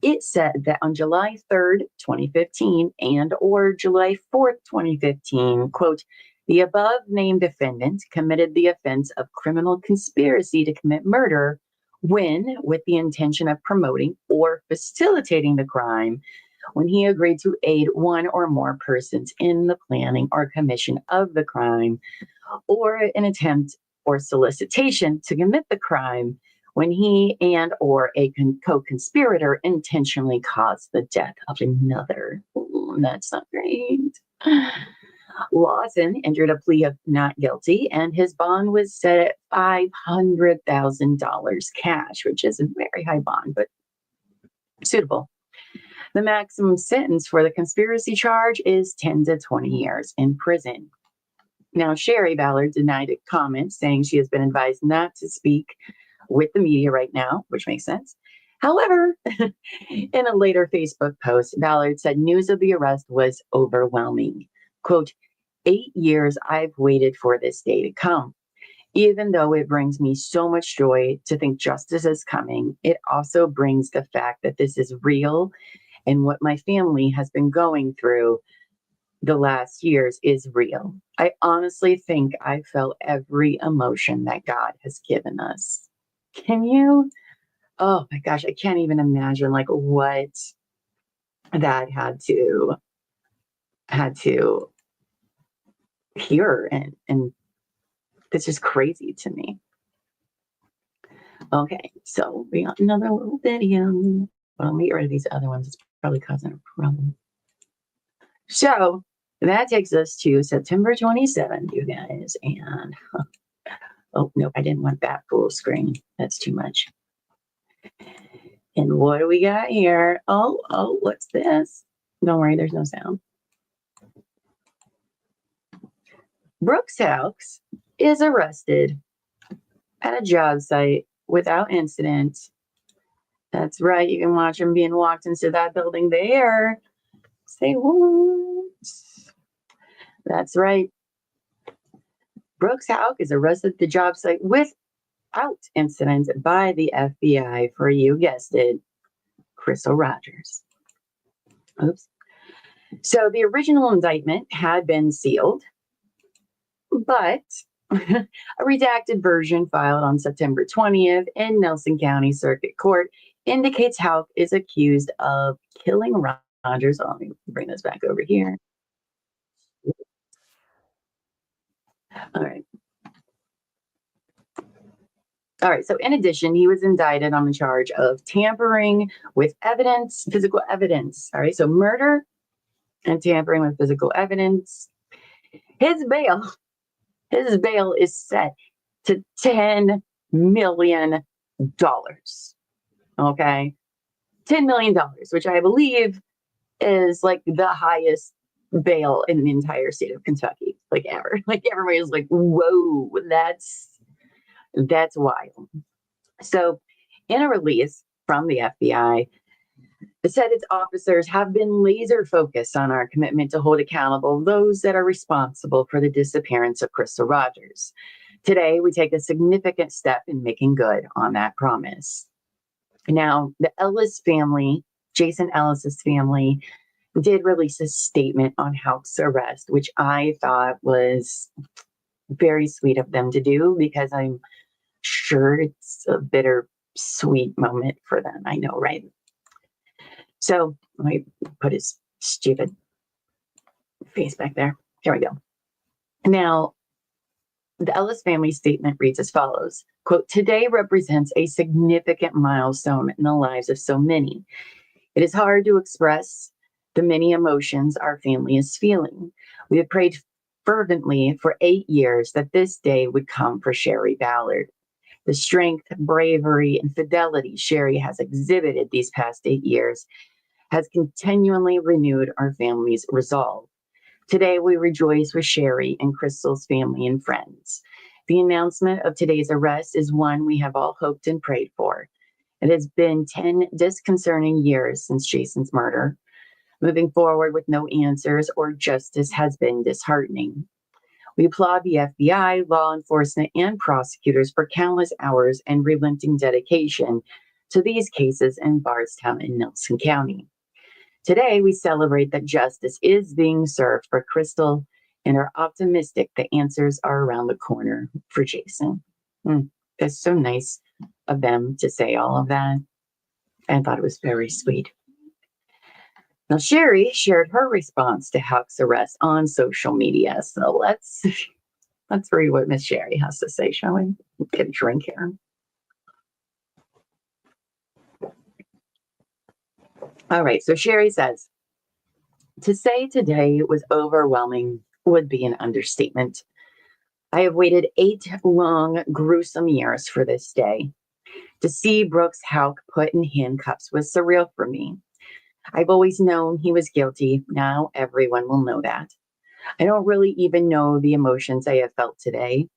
it said that on July 3rd, 2015 and or July 4th, 2015, quote, the above named defendant committed the offense of criminal conspiracy to commit murder when, with the intention of promoting or facilitating the crime, when he agreed to aid one or more persons in the planning or commission of the crime, or an attempt or solicitation to commit the crime, when he and or a co-conspirator intentionally caused the death of another. Ooh, that's not great. Lawson entered a plea of not guilty, and his bond was set at $500,000 cash, which is a very high bond, but suitable. The maximum sentence for the conspiracy charge is 10 to 20 years in prison. Now, Sherry Ballard denied a comment, saying she has been advised not to speak with the media right now, which makes sense. However, in a later Facebook post, Ballard said news of the arrest was overwhelming. Quote, 8 years I've waited for this day to come. Even though it brings me so much joy to think justice is coming, it also brings the fact that this is real, and what my family has been going through the last years is real. I honestly think I felt every emotion that God has given us. Can you? Oh my gosh, I can't even imagine like what that had to hear, and it's just crazy to me. Okay, so we got another little video. Well, let me get rid of these other ones. It's probably causing a problem. So that takes us to September 27th, you guys. And oh no, I didn't want that full screen. That's too much. And what do we got here? Oh, what's this? Don't worry, there's no sound. Brooks Houck is arrested at a job site without incident. That's right. You can watch him being walked into that building there. Say what? That's right. Brooks Houck is arrested at the job site without incident by the FBI for, you guessed it, Crystal Rogers. Oops. So the original indictment had been sealed, but a redacted version filed on September 20th in Nelson County Circuit Court indicates Houck is accused of killing Rogers. Oh, let me bring this back over here. All right. So in addition, he was indicted on the charge of tampering with evidence, physical evidence. All right. So murder and tampering with physical evidence. His bail is set to $10 million. Okay. $10 million, which I believe is like the highest bail in the entire state of Kentucky, like ever. Like everybody's like, whoa, that's wild. So in a release from the FBI, it said its officers have been laser focused on our commitment to hold accountable those that are responsible for the disappearance of Crystal Rogers. Today, we take a significant step in making good on that promise. Now, the Ellis family, Jason Ellis's family, did release a statement on Houck's arrest, which I thought was very sweet of them to do, because I'm sure it's a bittersweet moment for them. I know, right? So let me put his stupid face back there. Here we go. Now, the Ellis family statement reads as follows, quote, "Today represents a significant milestone in the lives of so many. It is hard to express the many emotions our family is feeling. We have prayed fervently for 8 years that this day would come for Sherry Ballard. The strength, bravery, and fidelity Sherry has exhibited these past 8 years has continually renewed our family's resolve. Today, we rejoice with Sherry and Crystal's family and friends. The announcement of today's arrest is one we have all hoped and prayed for. It has been 10 disconcerting years since Jason's murder. Moving forward with no answers or justice has been disheartening. We applaud the FBI, law enforcement, and prosecutors for countless hours and relenting dedication to these cases in Bardstown and Nelson County. Today, we celebrate that justice is being served for Crystal and are optimistic the answers are around the corner for Jason." That's so nice of them to say all of that. I thought it was very sweet. Now, Sherry shared her response to Houck's arrest on social media. So let's read what Miss Sherry has to say, shall we? Get a drink here. All right, so Sherry says, "To say today was overwhelming would be an understatement. I have waited 8 long, gruesome years for this day. To see Brooks Houck put in handcuffs was surreal for me. I've always known he was guilty. Now everyone will know that. I don't really even know the emotions I have felt today.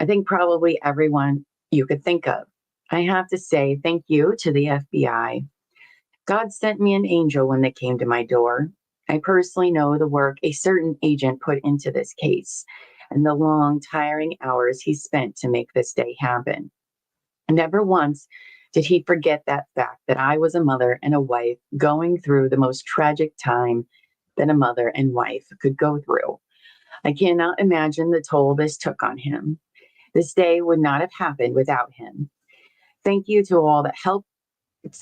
I think probably everyone you could think of. I have to say thank you to the FBI. God sent me an angel when they came to my door. I personally know the work a certain agent put into this case and the long, tiring hours he spent to make this day happen. Never once did he forget that fact that I was a mother and a wife going through the most tragic time that a mother and wife could go through. I cannot imagine the toll this took on him. This day would not have happened without him. Thank you to all the help.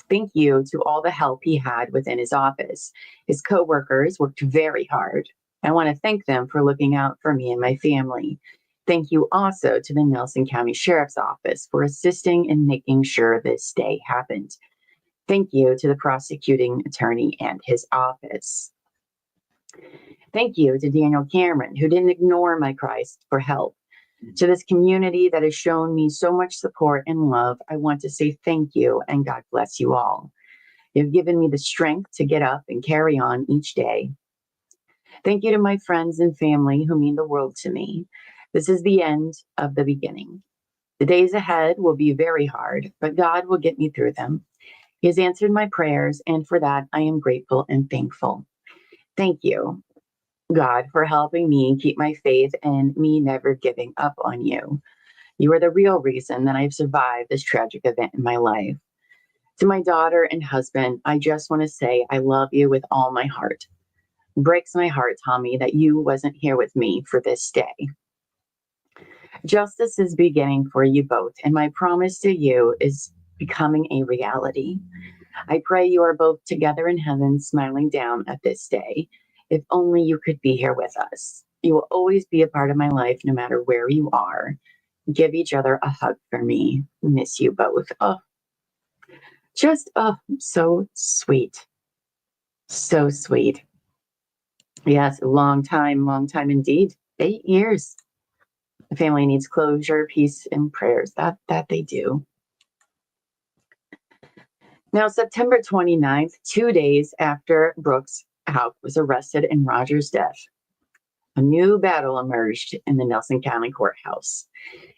Thank you to all the help he had within his office. His coworkers worked very hard. I want to thank them for looking out for me and my family. Thank you also to the Nelson County Sheriff's Office for assisting in making sure this day happened. Thank you to the prosecuting attorney and his office. Thank you to Daniel Cameron, who didn't ignore my cries for help. To this community that has shown me so much support and love, I want to say thank you and God bless you all. You've given me the strength to get up and carry on each day. Thank you to my friends and family who mean the world to me. This is the end of the beginning. The days ahead will be very hard, but God will get me through them. He has answered my prayers, and for that, I am grateful and thankful. Thank you, God, for helping me keep my faith and me never giving up on you. You are the real reason that I've survived this tragic event in my life. To my daughter and husband, I just want to say I love you with all my heart. It breaks my heart, Tommy, that you wasn't here with me for this day. Justice is beginning for you both, and my promise to you is becoming a reality. I pray you are both together in heaven, smiling down at this day. If only you could be here with us. You will always be a part of my life, no matter where you are. Give each other a hug for me. Miss you both. Oh, so sweet. So sweet. Yes, long time indeed. 8 years. The family needs closure, peace, and prayers. That they do. Now, September 29th, 2 days after Brooks Houck was arrested in Rogers' death, a new battle emerged in the Nelson County Courthouse.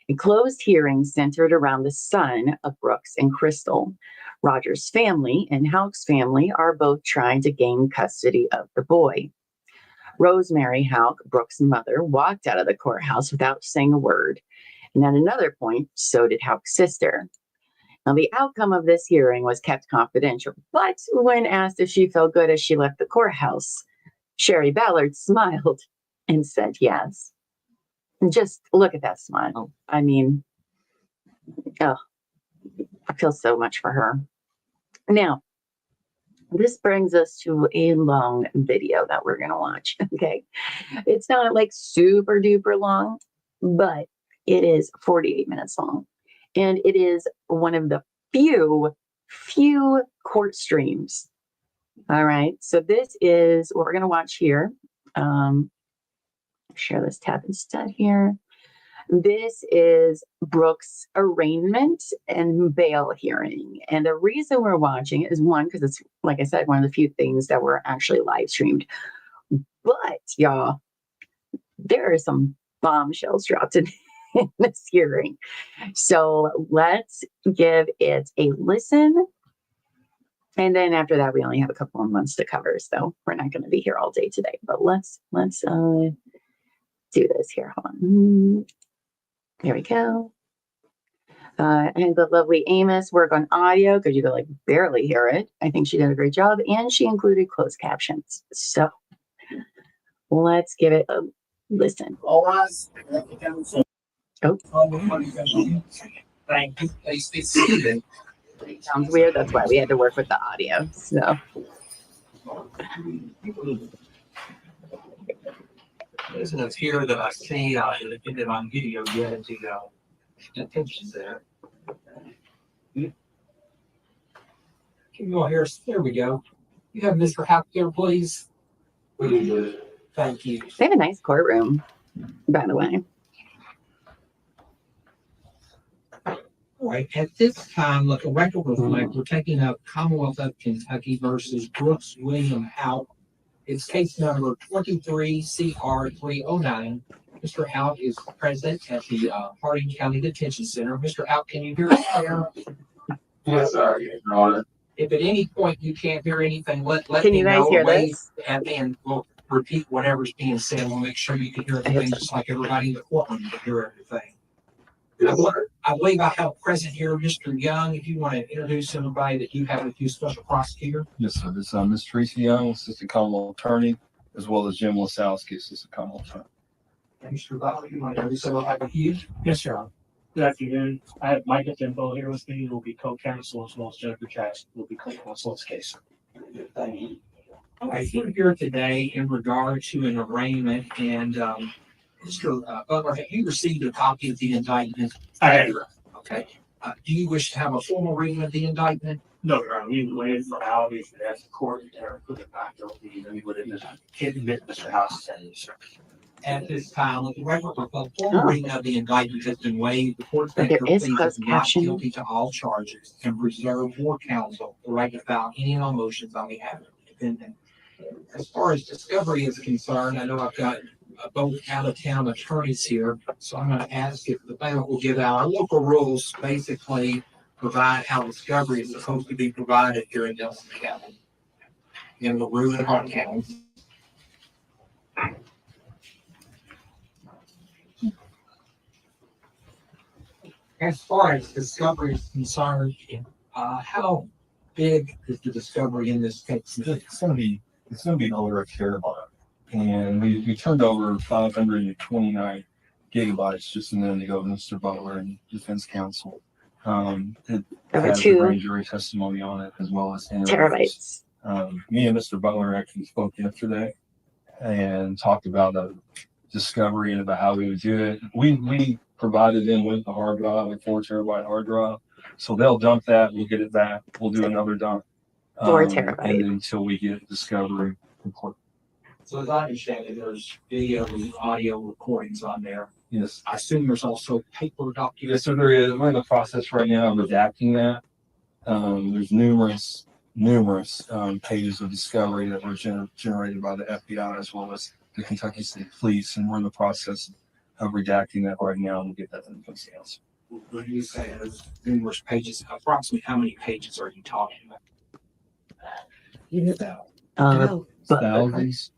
A closed hearing centered around the son of Brooks and Crystal. Rogers' family and Houck's family are both trying to gain custody of the boy. Rosemary Houck, Brooks' mother, walked out of the courthouse without saying a word. And at another point, so did Houck's sister. Now, the outcome of this hearing was kept confidential, but when asked if she felt good as she left the courthouse, Sherry Ballard smiled and said yes. Just look at that smile. I mean, oh, I feel so much for her. Now, this brings us to a long video that we're going to watch. Okay. It's not like super duper long, but it is 48 minutes long. And it is one of the few court streams. All right. So this is what we're going to watch here. Share this tab instead here. This is Brooks' arraignment and bail hearing. And the reason we're watching it is one, because it's, like I said, one of the few things that were actually live streamed. But y'all, there are some bombshells dropped in this hearing. So let's give it a listen. And then after that, we only have a couple of months to cover. So we're not going to be here all day today, but let's do this here. Hold on. There we go. And the lovely Amos work on audio because you could like barely hear it. I think she did a great job, and she included closed captions. So let's give it a listen. Oh. Sounds weird. That's why we had to work with the audio. So. Listen, it's here that I see it on video yet to go. Attention there. Can you all hear us? There we go. You have Mr. Houck there, please. Thank you. They have a nice courtroom, by the way. All right, at this time, let the record reflect, we're taking up Commonwealth of Kentucky versus Brooks William Houck. It's case number 23CR309. Mr. Houck is present at the Harding County Detention Center. Mr. Houck, can you hear us there? Yes, sir. Your Honor. If at any point you can't hear anything, let Can me you guys know. hear Wave, this? and we'll repeat whatever's being said. We'll make sure you can hear everything, just like everybody in the courtroom can hear everything. Yes, sir. I believe I have present here Mr. Young. If you want to introduce somebody that you have with you, Special Prosecutor. Yes, sir. This is Ms. Tracy Young, Assistant Commonwealth Attorney, as well as Jim Lasowski, Assistant Commonwealth Attorney. And Mr. Butler, you want to introduce somebody with you? Yes, sir. Good afternoon. I have Micah Timbo here with me, who will be co-counsel, as well as Jennifer Jackson, who will be co-counsel in this case. Thank you. All right, we're here today in regard to an arraignment, and Mr. Butler, have you received a copy of the indictment? I have. Okay. Do you wish to have a formal reading of the indictment? No, Your Honor, we waited for Howard to ask the court to put it back over the, we would admit Mr. House said, sir. At this time, let the record reflect, formal reading of the indictment has been waived. The court But there is pleads closed not caption. guilty to all charges and reserve for counsel the right to file any and all motions on behalf of the defendant. As far as discovery is concerned, I know I've got both out-of-town attorneys here, so I'm going to ask if the panel will give out our local rules, basically provide how discovery is supposed to be provided here in Delaware County, in LaRue and Hardin County. As far as discovery is concerned, how big is the discovery in this case? It's going to be over a terabyte, and we turned over 529 gigabytes just a minute ago. Mr. Butler and Defense Counsel. It Over has a 2 grand jury testimony on it, as well as terabytes. Me and Mr. Butler actually spoke yesterday and talked about the discovery and about how we would do it. We provided them with the hard drive, a 4 terabyte hard drive. So they'll dump that, we'll get it back, we'll do another dump. 4 terabyte. And then until we get discovery complete. So as I understand it, there's video and audio recordings on there. Yes. I assume there's also paper Yes, documents. so there is. We're in the process right now of redacting that. There's numerous pages of discovery that were generated by the FBI as well as the Kentucky State Police, and we're in the process of redacting that right now, and we'll get that in the sales. When you say there's numerous pages, approximately how many pages are you talking about? Thousands.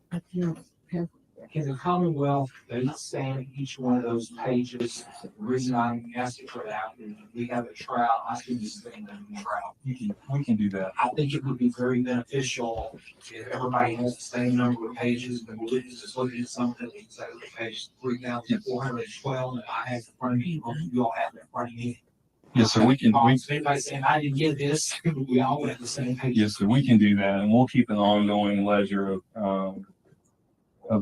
In the Commonwealth, they scan each one of those pages. The reason I'm asking for that is we have a trial. I can just scan them in the trial. We can do that. I think it would be very beneficial if everybody has the same number of pages, but we're just looking at something and say, page 3,412, and I have it in front of me, or you all have it in front of me. Yes, sir. We can. If anybody saying I didn't get this, we all have the same page. Yes, sir. We can do that, and we'll keep an ongoing ledger of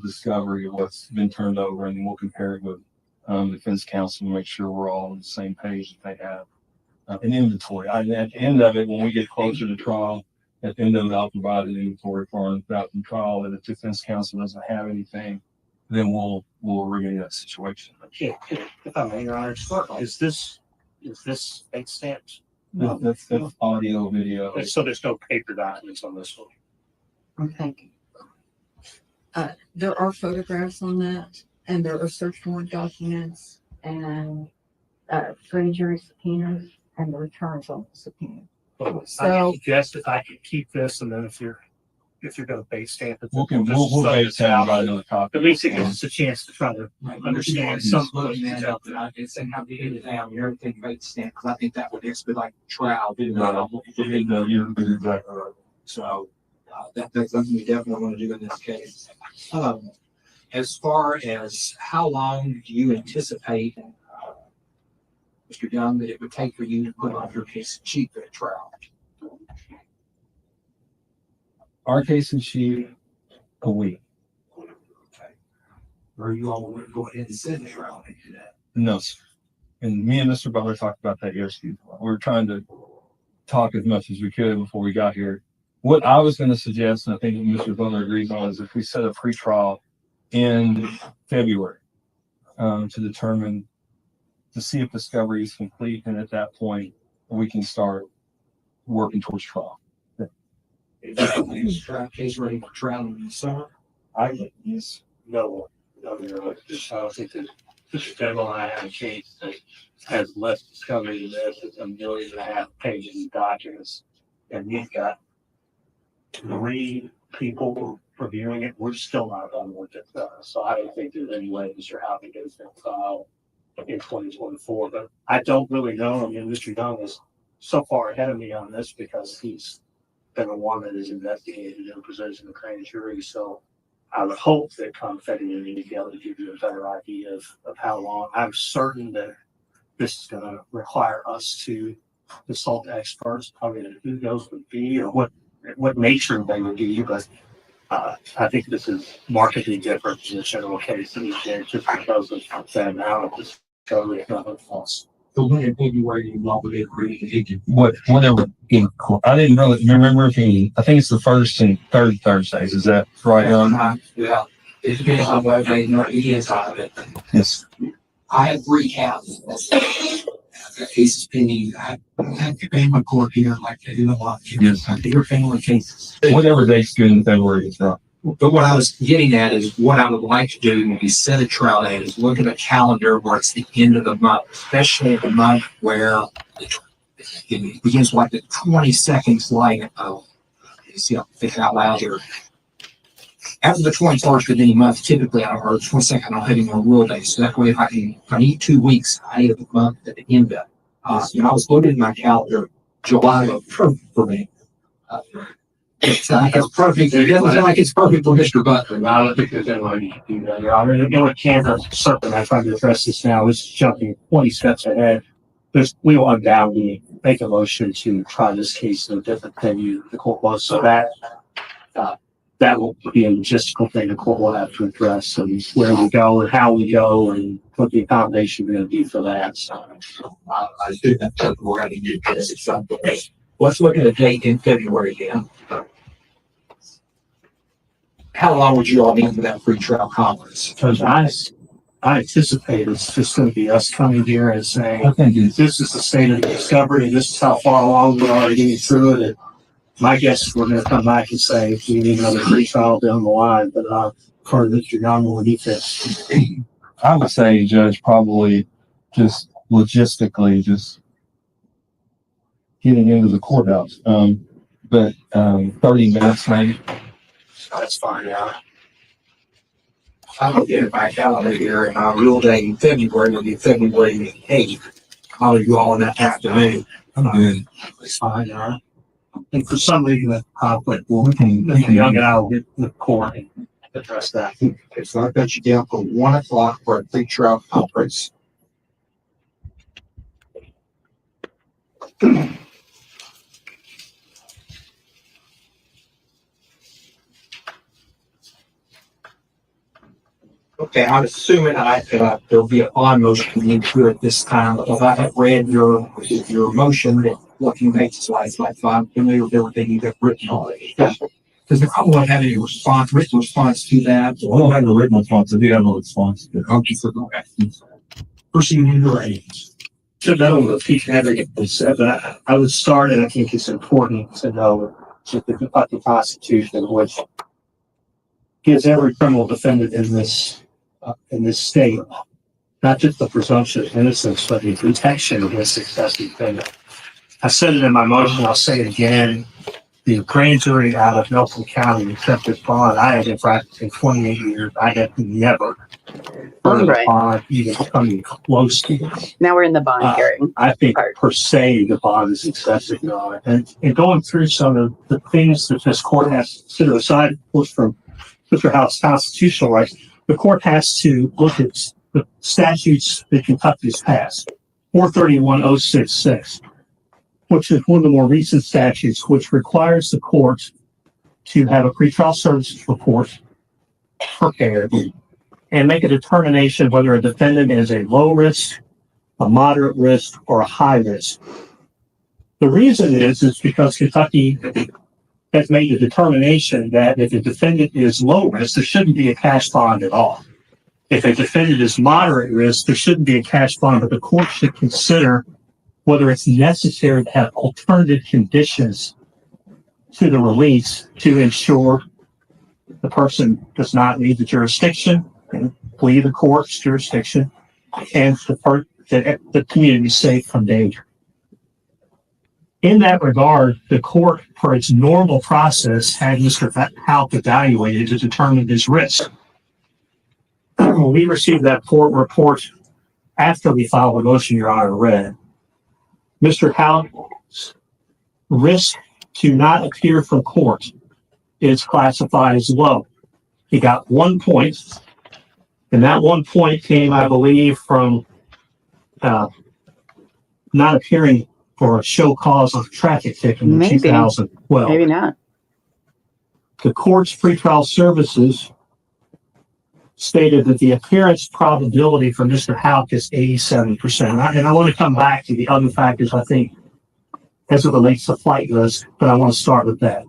discovery of what's been turned over, and then we'll compare it with defense counsel to make sure we're all on the same page that they have an inventory. At the end of it, when we get closer to trial, at the end of it, I'll provide an inventory form about the trial, and if defense counsel doesn't have anything, then we'll remedy that situation. Yeah, if I may, Your Honor, is this state stamps? That's audio, video. So there's no paper documents on this one? Thank you. There are photographs on that, and there are search warrant documents, and grand jury subpoenas, and the returns on the subpoena. I So- suggest if I could keep this, and then if you're going to base stamp it, We'll just sub base this stamp out. another copy. At least it gives us a chance to try to understand some. Looking that up, and I can say how to get it down, and everything rate stamp, because I think that would expedite the trial. You're exactly right. So that's something we definitely want to do in this case. As far as how long do you anticipate, Mr. Young, that it would take for you to put on your case in chief at a trial? Our case in chief, a week. Or you all would go ahead and sit there on it do that? No, sir. And me and Mr. Butler talked about that yesterday. We were trying to talk as much as we could before we got here. What I was going to suggest, and I think Mr. Butler agrees on, is if we set a pretrial in February to see if discovery is complete, and at that point we can start working towards trial. Is case ready for trial in the summer? Yes. No, I don't think that Mr. Devil and I have a case that has less discovery than this. It's 1.5 million pages of documents, and we've got 3 people reviewing it. We're still not done with it. So I don't think there's any way Mr. Houck can get his file in 2024. But I don't really know. I mean, Mr. Young is so far ahead of me on this because he's been the one that is investigated and presented to the grand jury. So I would hope that come February we'll be able to give you a better idea of how long. I'm certain that this is going to require us to consult experts, probably who those would be or what nature they would be. But I think this is markedly different from the general case that we did just because of that amount of discovery, if not false. So when in February you all would agree to take it? Whatever. I didn't know. Remember, I think it's the first and third Thursdays. Is that right? Yeah. It depends on whether they know the inside of it. Yes. I have 3 counts. Cases pending. I have family court here like they do a lot. Yes. Bigger family cases. Whatever date's good in February is right. But what I was getting at is what I would like to do when we set a trial date is look at a calendar where it's the end of the month, especially the month where it begins like the 22nd, like, you see, I'm thinking out loud here. After the 21st of any month, typically, or 22nd, I don't have any more rule days. So that way, if I need 2 weeks, I need a month at the end of it. When I was looking at my calendar, July was perfect for me. It's not like it's perfect. It doesn't sound like it's perfect for Mr. Butler. I don't think there's any way you can do that. I mean, what Kansas certainly, I'm trying to address this now, is jumping 20 steps ahead. We will undoubtedly make a motion to try this case in a different venue the court was. So that will be a logistical thing the court will have to address, and where we go and how we go and what the accommodation is going to be for that. So I do that. We're going to get this. Let's look at a date in February again. How long would you all need for that pre-trial conference? because I anticipate it's just going to be us coming here and saying, this is the state of the discovery, this is how far along we are getting through it. And my guess is we're going to come back and say we need another pre-trial down the line. But according to Mr. Young, we'll need this. I would say, Judge, probably just logistically, just getting into the courthouse. But 30 minutes maybe. That's fine, yeah. I'm looking at my calendar here, and our real day in February will be February 8th. I'll you all in that afternoon. I'm good. It's fine, yeah. And for some reason, that conflict will, Mr. Young and I will get in the court and address that. Okay, so I've got you down for 1 o'clock for a pre-trial conference. Okay, I'm assuming there'll be a bond motion we need to do at this time. If I have read your motion, that what you make slides like I'm familiar with everything you've written already. Does the Commonwealth have any written response to that? I don't have a written response. I do have a response. Okay, so go ahead. Proceed in your ratings. So know what Chief Advocate said, but I would start, and I think it's important to know that the Kentucky Constitution, which gives every criminal defendant in this state not just the presumption of innocence, but the protection against excessive offending. I said it in my motion. I'll say it again. The grand jury out of Nelson County accepted bond. I had been practicing 28 years. I had never heard of a bond even coming close to this. Now we're in the bond hearing. I think per se the bond is excessive, and going through some of the things that this court has to consider, aside of course from Mr. Houck's constitutional rights, the court has to look at the statutes that Kentucky has passed. 431-066, which is one of the more recent statutes, which requires the court to have a pretrial services report prepared and make a determination whether a defendant is a low risk, a moderate risk, or a high risk. The reason is because Kentucky has made the determination that if a defendant is low risk, there shouldn't be a cash bond at all. If a defendant is moderate risk, there shouldn't be a cash bond, but the court should consider whether it's necessary to have alternative conditions to the release to ensure the person does not leave the jurisdiction and flee the court's jurisdiction, and the community is safe from danger. In that regard, the court, for its normal process, had Mr. Houck evaluated to determine his risk. When we received that court report after we filed the motion Your Honor read, Mr. Houck's risk to not appear from court is classified as low. He got 1 point, and that 1 point came, I believe, from not appearing for a show cause of traffic ticket in 2012. Maybe not. The court's pretrial services stated that the appearance probability for Mr. Houck is 87%. And I want to come back to the other factors, I think, as it relates to flight risk, but I want to start with that.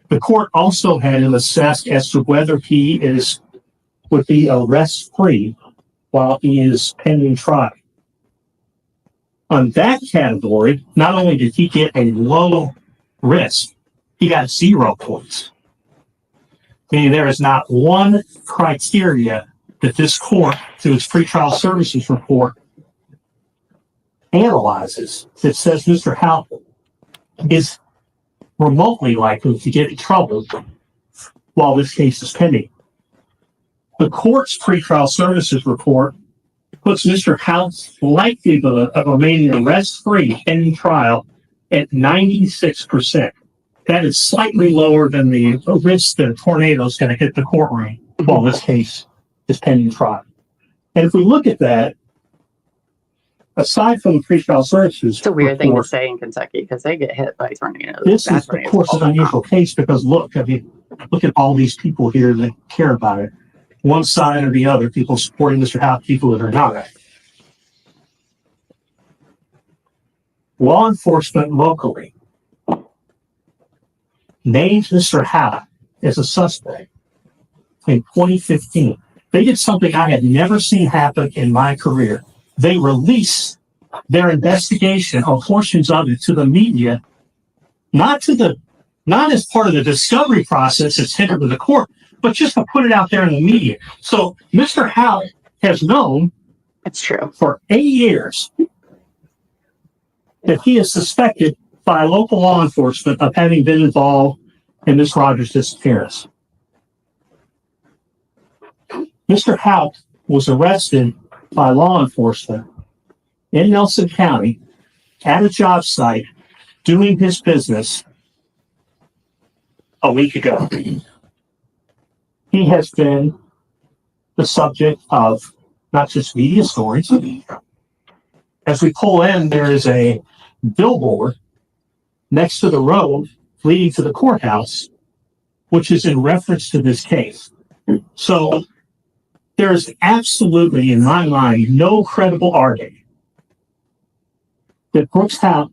The court also had him assessed as to whether he would be arrest-free while he is pending trial. On that category, not only did he get a low risk, he got 0 points. Meaning there is not one criteria that this court, through its pretrial services report, analyzes that says Mr. Houck is remotely likely to get in trouble while this case is pending. The court's pretrial services report puts Mr. Houck's likelihood of remaining arrest-free pending trial at 96%. That is slightly lower than the risk that a tornado is going to hit the courtroom while this case is pending trial. And if we look at that, aside from the pretrial services, It's a weird thing to say in Kentucky because they get hit by tornadoes. this is, of course, an unusual case because look at all these people here that care about it. One side or the other, people supporting Mr. Houck, people that are not. Law enforcement locally named Mr. Houck as a suspect in 2015. They did something I had never seen happen in my career. They released their investigation or portions of it to the media, not as part of the discovery process that's tendered to the court, but just to put it out there in the media. So Mr. Houck has known It's true. for 8 years that he is suspected by local law enforcement of having been involved in Miss Rogers' disappearance. Mr. Houck was arrested by law enforcement in Nelson County at a job site doing his business a week ago. He has been the subject of not just media stories. As we pull in, there is a billboard next to the road leading to the courthouse, which is in reference to this case. So there's absolutely, in my mind, no credible argument that Brooks Houck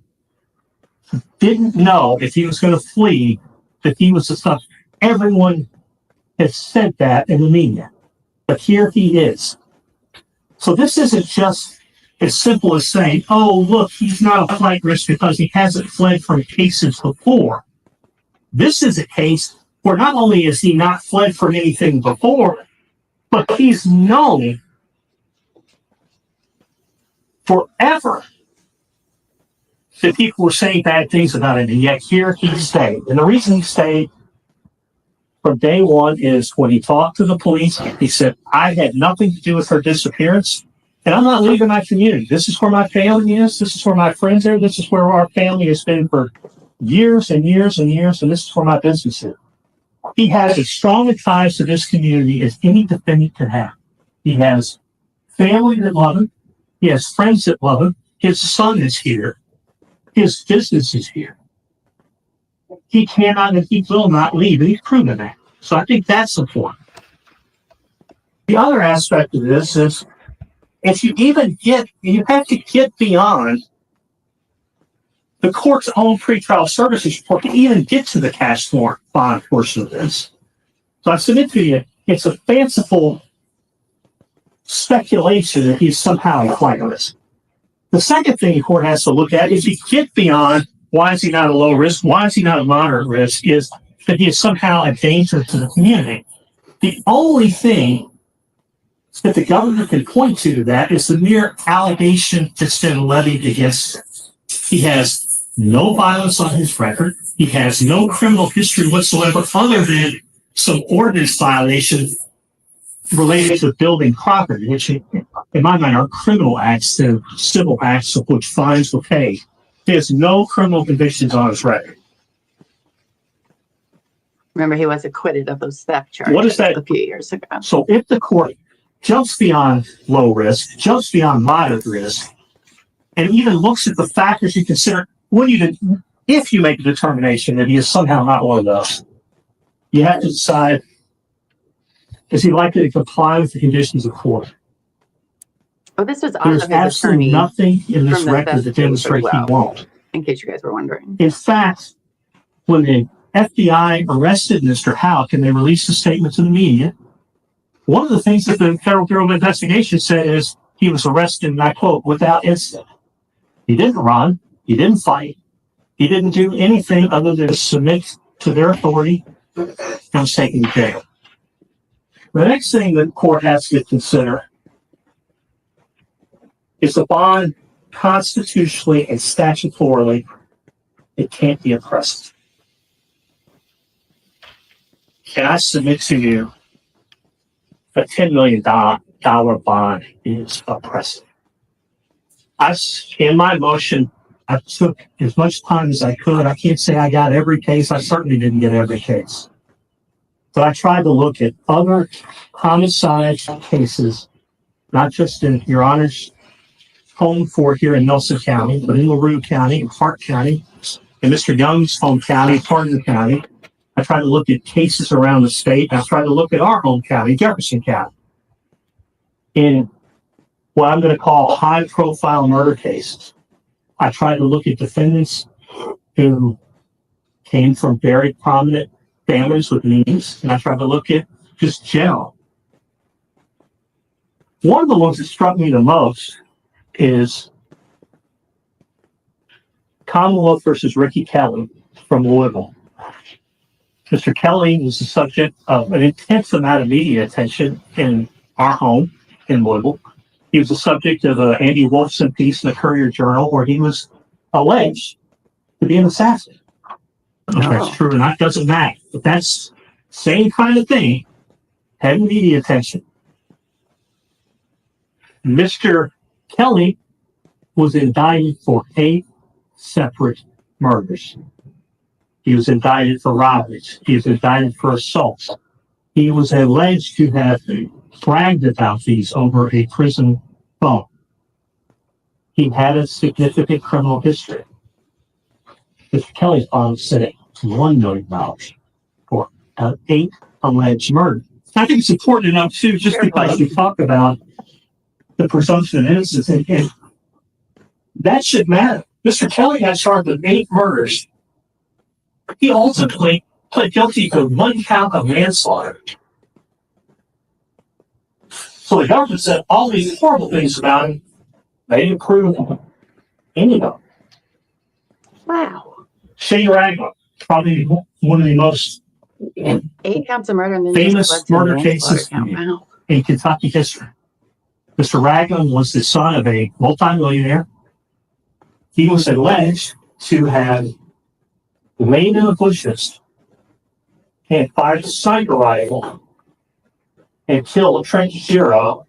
didn't know if he was going to flee, that he was the suspect. Everyone has said that in the media, but here he is. So this isn't just as simple as saying, oh, look, he's not a flight risk because he hasn't fled from cases before. This is a case where not only has he not fled from anything before, but he's known forever that people were saying bad things about him, and yet here he stayed. And the reason he stayed from day one is when he talked to the police, he said, I had nothing to do with her disappearance, and I'm not leaving my community. This is where my family is. This is where my friends are. This is where our family has been for years and years and years, and this is where my business is. He has as strong ties to this community as any defendant can have. He has family that love him. He has friends that love him. His son is here. His business is here. He cannot and he will not leave, and he's proven that. So I think that's important. The other aspect of this is if you have to get beyond the court's own pretrial services report to even get to the cash bond portion of this. So I submit to you, it's a fanciful speculation that he's somehow a flight risk. The second thing the court has to look at is he get beyond why is he not a low risk, why is he not a moderate risk, is that he is somehow a danger to the community. The only thing that the government can point to that is the mere allegation that's been levied against him. He has no violence on his record. He has no criminal history whatsoever other than some ordinance violations related to building property, which in my mind are criminal acts and civil acts of which fines will pay. He has no criminal convictions on his record. Remember, he was acquitted of those theft charges What is that? a few years ago. So if the court jumps beyond low risk, jumps beyond moderate risk, and even looks at the factors you consider if you make a determination that he is somehow not one of those, you have to decide, is he likely to comply with the conditions of court? Oh, this was There's also his absolutely attorney, nothing in this from the record theft that case as demonstrates he well. won't. in case you guys were wondering. In fact, when the FBI arrested Mr. Houck and they released a statement to the media, one of the things that the Federal Bureau of Investigation said is he was arrested, and I quote, without incident. He didn't run. He didn't fight. He didn't do anything other than submit to their authority and was taken to jail. The next thing the court has to consider is the bond constitutionally and statutorily, it can't be oppressive. Can I submit to you a $10 million bond is oppressive? In my motion, I took as much time as I could. I can't say I got every case. I certainly didn't get every case. But I tried to look at other homicide cases, not just in Your Honor's home fort here in Nelson County, but in LaRue County, in Hart County, in Mr. Young's home county, Hardin County. I tried to look at cases around the state. I tried to look at our home county, Jefferson County, in what I'm going to call high-profile murder cases. I tried to look at defendants who came from very prominent families with means, and I tried to look at just general. One of the ones that struck me the most is Commonwealth versus Ricky Kelly from Louisville. Mr. Kelly was the subject of an intense amount of media attention in our home in Louisville. He was the subject of an Andy Wolfson piece in the Courier Journal where he was alleged to be an assassin. If that's true or not, doesn't matter. But that's the same kind of thing, had media attention. Mr. Kelly was indicted for 8 separate murders. He was indicted for robberies. He was indicted for assaults. He was alleged to have bragged about these over a prison phone. He had a significant criminal history. Mr. Kelly's bond was set at $1 million for 8 alleged murders. I think it's important enough too, just because we talk about the presumption of innocence, and that should matter. Mr. Kelly got charged with 8 murders. He ultimately pled guilty to 1 count of manslaughter. So the government said all these horrible things about him. They didn't prove any of them. Wow. Shane Ragland, probably one of the most 8 counts of murder and then famous just led to murder cases count. Wow. in Kentucky history. Mr. Ragland was the son of a multimillionaire. He was alleged to have lain in the bushes and fired a sniper rifle and killed Trent Giro,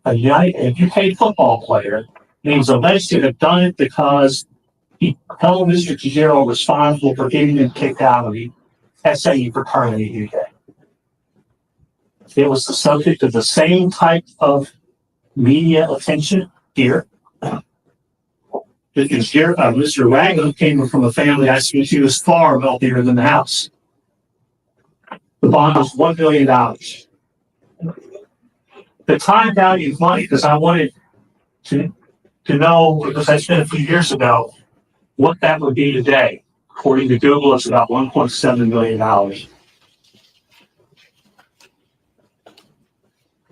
a UK football player. And he was alleged to have done it because he held Mr. Giro responsible for getting him kicked out of the SAE fraternity in the UK. It was the subject of the same type of media attention here. Mr. Ragland came from a family I speak to was far wealthier than the house. The bond was $1 million. The time value of money, because I wanted to know, because I spent a few years ago What that would be today, according to Google, it's about $1.7 million.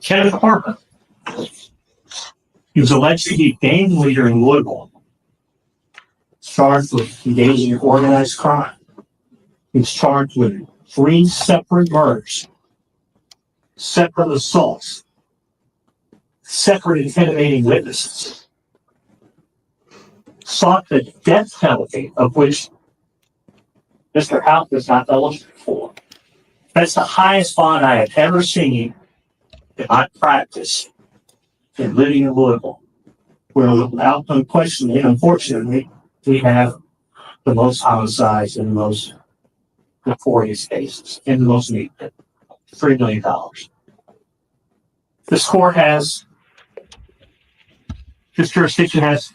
Kenneth Harper, he was alleged to be gang leader in Louisville, charged with engaging in organized crime. He was charged with 3 separate murders, separate assaults, separate intimidating witnesses, sought the death penalty, of which Mr. Houck is not eligible for. That's the highest bond I have ever seen in my practice in living in Louisville, where without question, and unfortunately, we have the most homicides and the most notorious cases and the most needed. $3 million. This jurisdiction has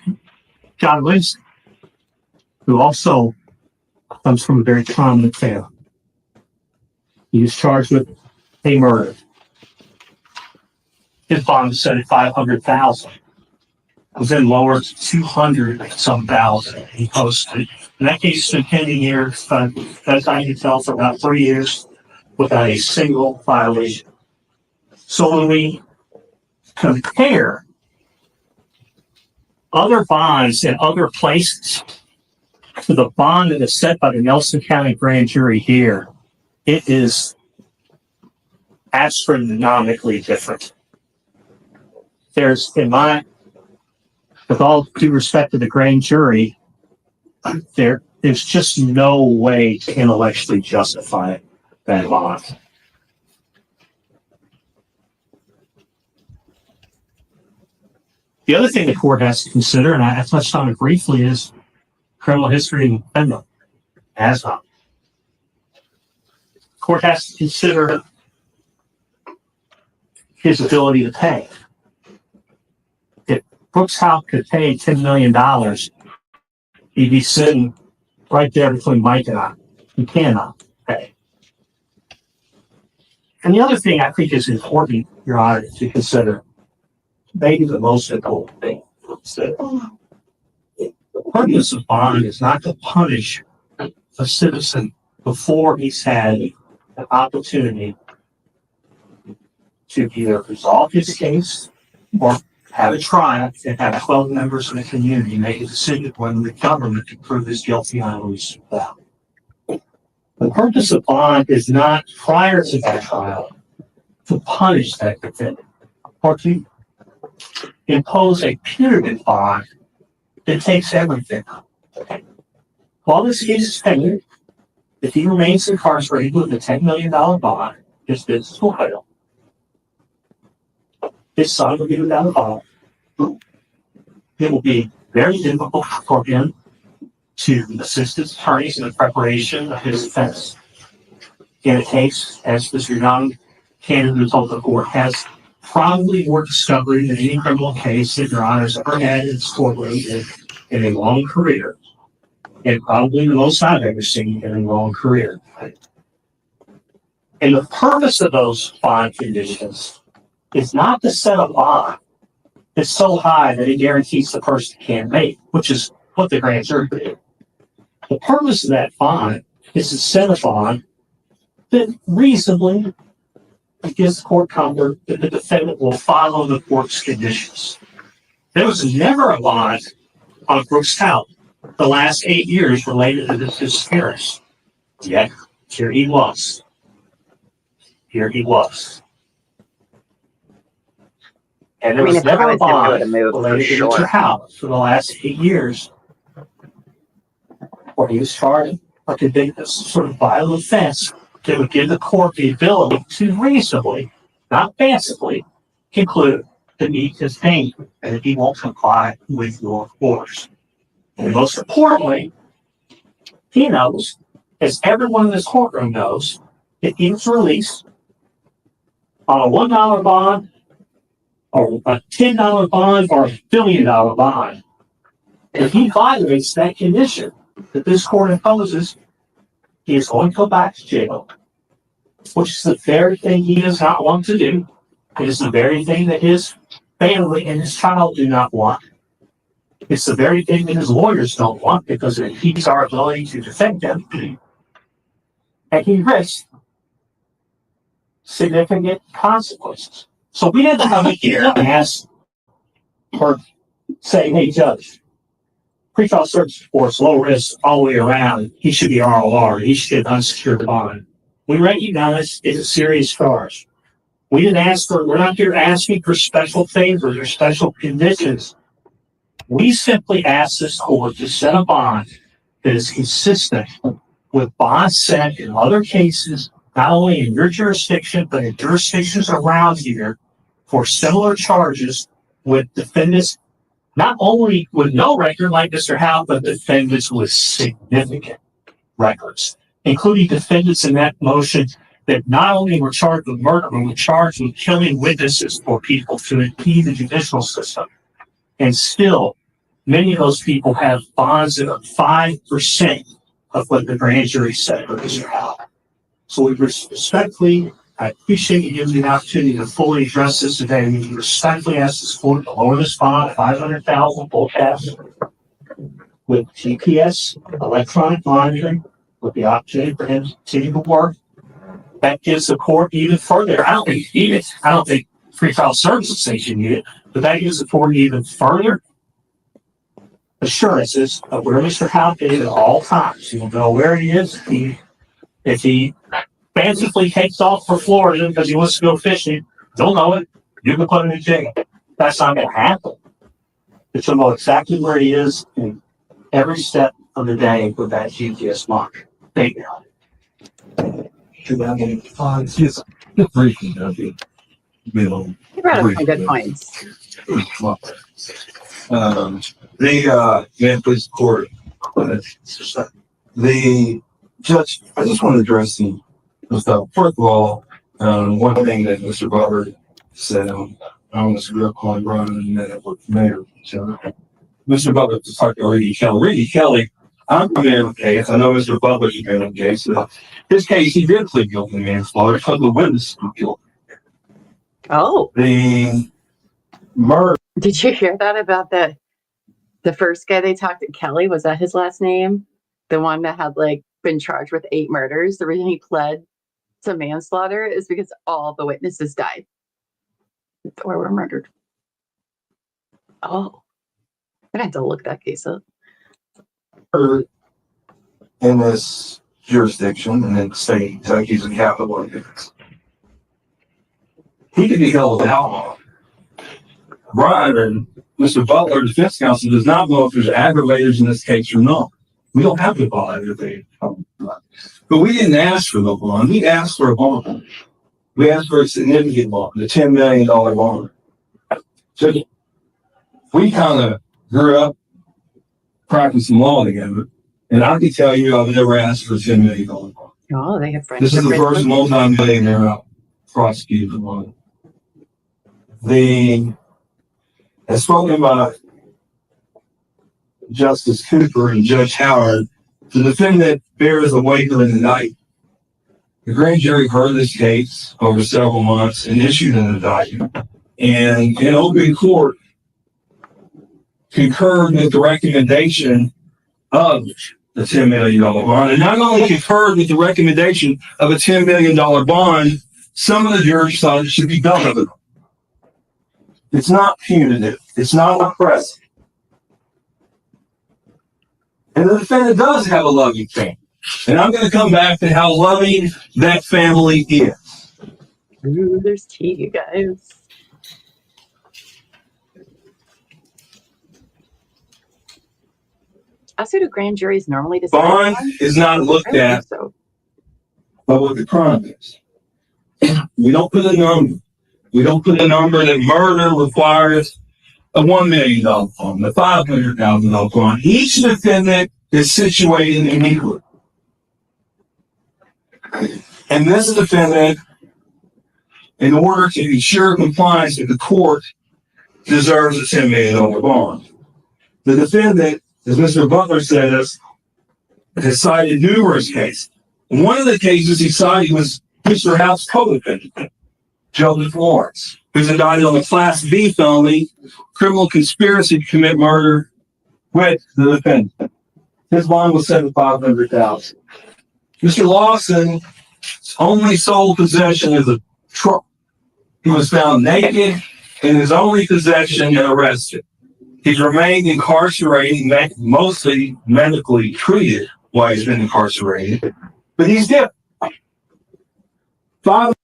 John Winston, who also comes from a very prominent family. He was charged with a murder. His bond was set at $500,000. It was then lowered to 200-some thousand. He posted. And that case has been pending here, as I can tell, for about 3 years without a single violation. So when we compare other bonds in other places to the bond that is set by the Nelson County Grand Jury here, it is astronomically different. There's, with all due respect to the grand jury, there's just no way to intellectually justify that bond. The other thing the court has to consider, and I touched on it briefly, is criminal history of the defendant. As well. The court has to consider his ability to pay. If Brooks Houck could pay $10 million, he'd be sitting right there between Mike and I. He cannot pay. And the other thing I think is important, Your Honor, to consider, maybe the most important thing, is that the purpose of bond is not to punish a citizen before he's had an opportunity to either resolve his case or have a trial and have 12 members of the community make a decision when the government can prove his guilty on a reasonable doubt. The purpose of bond is not prior to that trial to punish that defendant or to impose a punitive bond that takes everything. While this case is pending, if he remains incarcerated with a $10 million bond, his business will fail. His son will be without a bond. It will be very difficult for him to assist his attorneys in the preparation of his defense. And it takes, as Mr. Young candidate told the court, has probably more discovery than any criminal case that Your Honor's ever had in this courtroom in a long career. And probably the most I've ever seen in a long career. And the purpose of those bond conditions is not to set a bond that's so high that it guarantees the person can't make, which is what the grand jury did. The purpose of that bond is to set a bond that reasonably gives the court comfort that the defendant will follow the court's conditions. There was never a bond on Brooks Houck the last 8 years related to this disappearance. Yet, here he was. Here he was. And there was never a bond related to Mr. Houck for the last 8 years where he was charged or convicted of some sort of violent offense that would give the court the ability to reasonably, not fancifully, conclude that he is dangerous and that he won't comply with your orders. And most importantly, he knows, as everyone in this courtroom knows, that he was released on a $1 bond or a $10 bond or a $1 billion bond. And if he violates that condition that this court imposes, he is going to go back to jail, which is the very thing he does not want to do. It is the very thing that his family and his child do not want. It's the very thing that his lawyers don't want because it impedes our ability to defend him. And he risks significant consequences. So we had to come in here and ask for saying, hey, judge, pretrial service force, low risk all the way around. He should be ROR. He should get unsecured bond. We recognize it's a serious charge. We didn't ask for, we're not here asking for special favors or special conditions. We simply asked this court to set a bond that is consistent with bonds set in other cases, not only in your jurisdiction, but in jurisdictions around here for similar charges with defendants, not only with no record like Mr. Houck, but defendants with significant records, including defendants in that motion that not only were charged with murder, but were charged with killing witnesses for people to impede the judicial system. And still, many of those people have bonds that are 5% of what the grand jury said for Mr. Houck. So we respectfully, I appreciate you giving me the opportunity to fully address this today. We respectfully ask this court to lower this bond, $500,000 full cash, with GPS, electronic monitoring, with the opportunity for him to continue to work. That gives the court even further. I don't think pretrial services they should need it, but that gives the court even further assurances of where Mr. Houck is at all times. You'll know where he is. If he fancifully takes off for Florida because he wants to go fishing, they'll know it. You can put him in jail. That's not going to happen. But you'll know exactly where he is in every step of the day with that GPS mark. Thank you. Yes, briefly, You brought up some good points. The Memphis court, the judge, I just want to address the stuff. First of all, one thing that Mr. Butler said, I almost grew up calling Brian and then it was mayor. So Mr. Butler was talking to Ricky Kelly. Ricky Kelly, I'm familiar with the case. I know Mr. Butler's familiar with the case. His case, he did plead guilty to manslaughter because the witness was guilty. Oh. The murder. Did you hear that about the first guy they talked to, Kelly? Was that his last name? The one that had like been charged with 8 murders. The reason he pled to manslaughter is because all the witnesses died or were murdered. Oh, I'm gonna have to look that case up. In this jurisdiction and then state Kentucky's a capital offense. He could be held without law. Brian and Mr. Butler, defense counsel, does not know if there's aggravators in this case or not. We don't have to call aggravated. But we didn't ask for the bond. We asked for a bond. We asked for a significant bond, the $10 million bond. So we kind of grew up practicing law together. And I can tell you I've never asked for a $10 million bond. Oh, they have friends. This is the first multi-millionaire out prosecuted bond. As spoken by Justice Cooper and Judge Howard, the defendant bears the weight of the night. The grand jury heard this case over several months and issued an indictment. And in open court, concurred with the recommendation of the $10 million bond. And not only concurred with the recommendation of a $10 million bond, some of the jurors thought it should be doubled. It's not punitive. It's not oppressive. And the defendant does have a loving family. And I'm going to come back to how loving that family is. Ooh, there's tea, you guys. Also, do grand juries normally decide? Bond is not looked at, but what the crime is. We don't put a number. We don't put a number that murder requires a $1 million bond, a $500,000 bond. Each defendant is situated in equal. And this defendant, in order to ensure compliance with the court, deserves a $10 million bond. The defendant, as Mr. Butler says, has cited numerous cases. One of the cases he cited was Mr. Houck's co-defendant, Joseph Lawrence, who's indicted on a Class B felony, criminal conspiracy to commit murder, with the defendant. His bond was set at $500,000. Mr. Lawson's only sole possession is a truck. He was found naked in his only possession and arrested. He's remained incarcerated, mostly medically treated while he's been incarcerated, but he's dead. By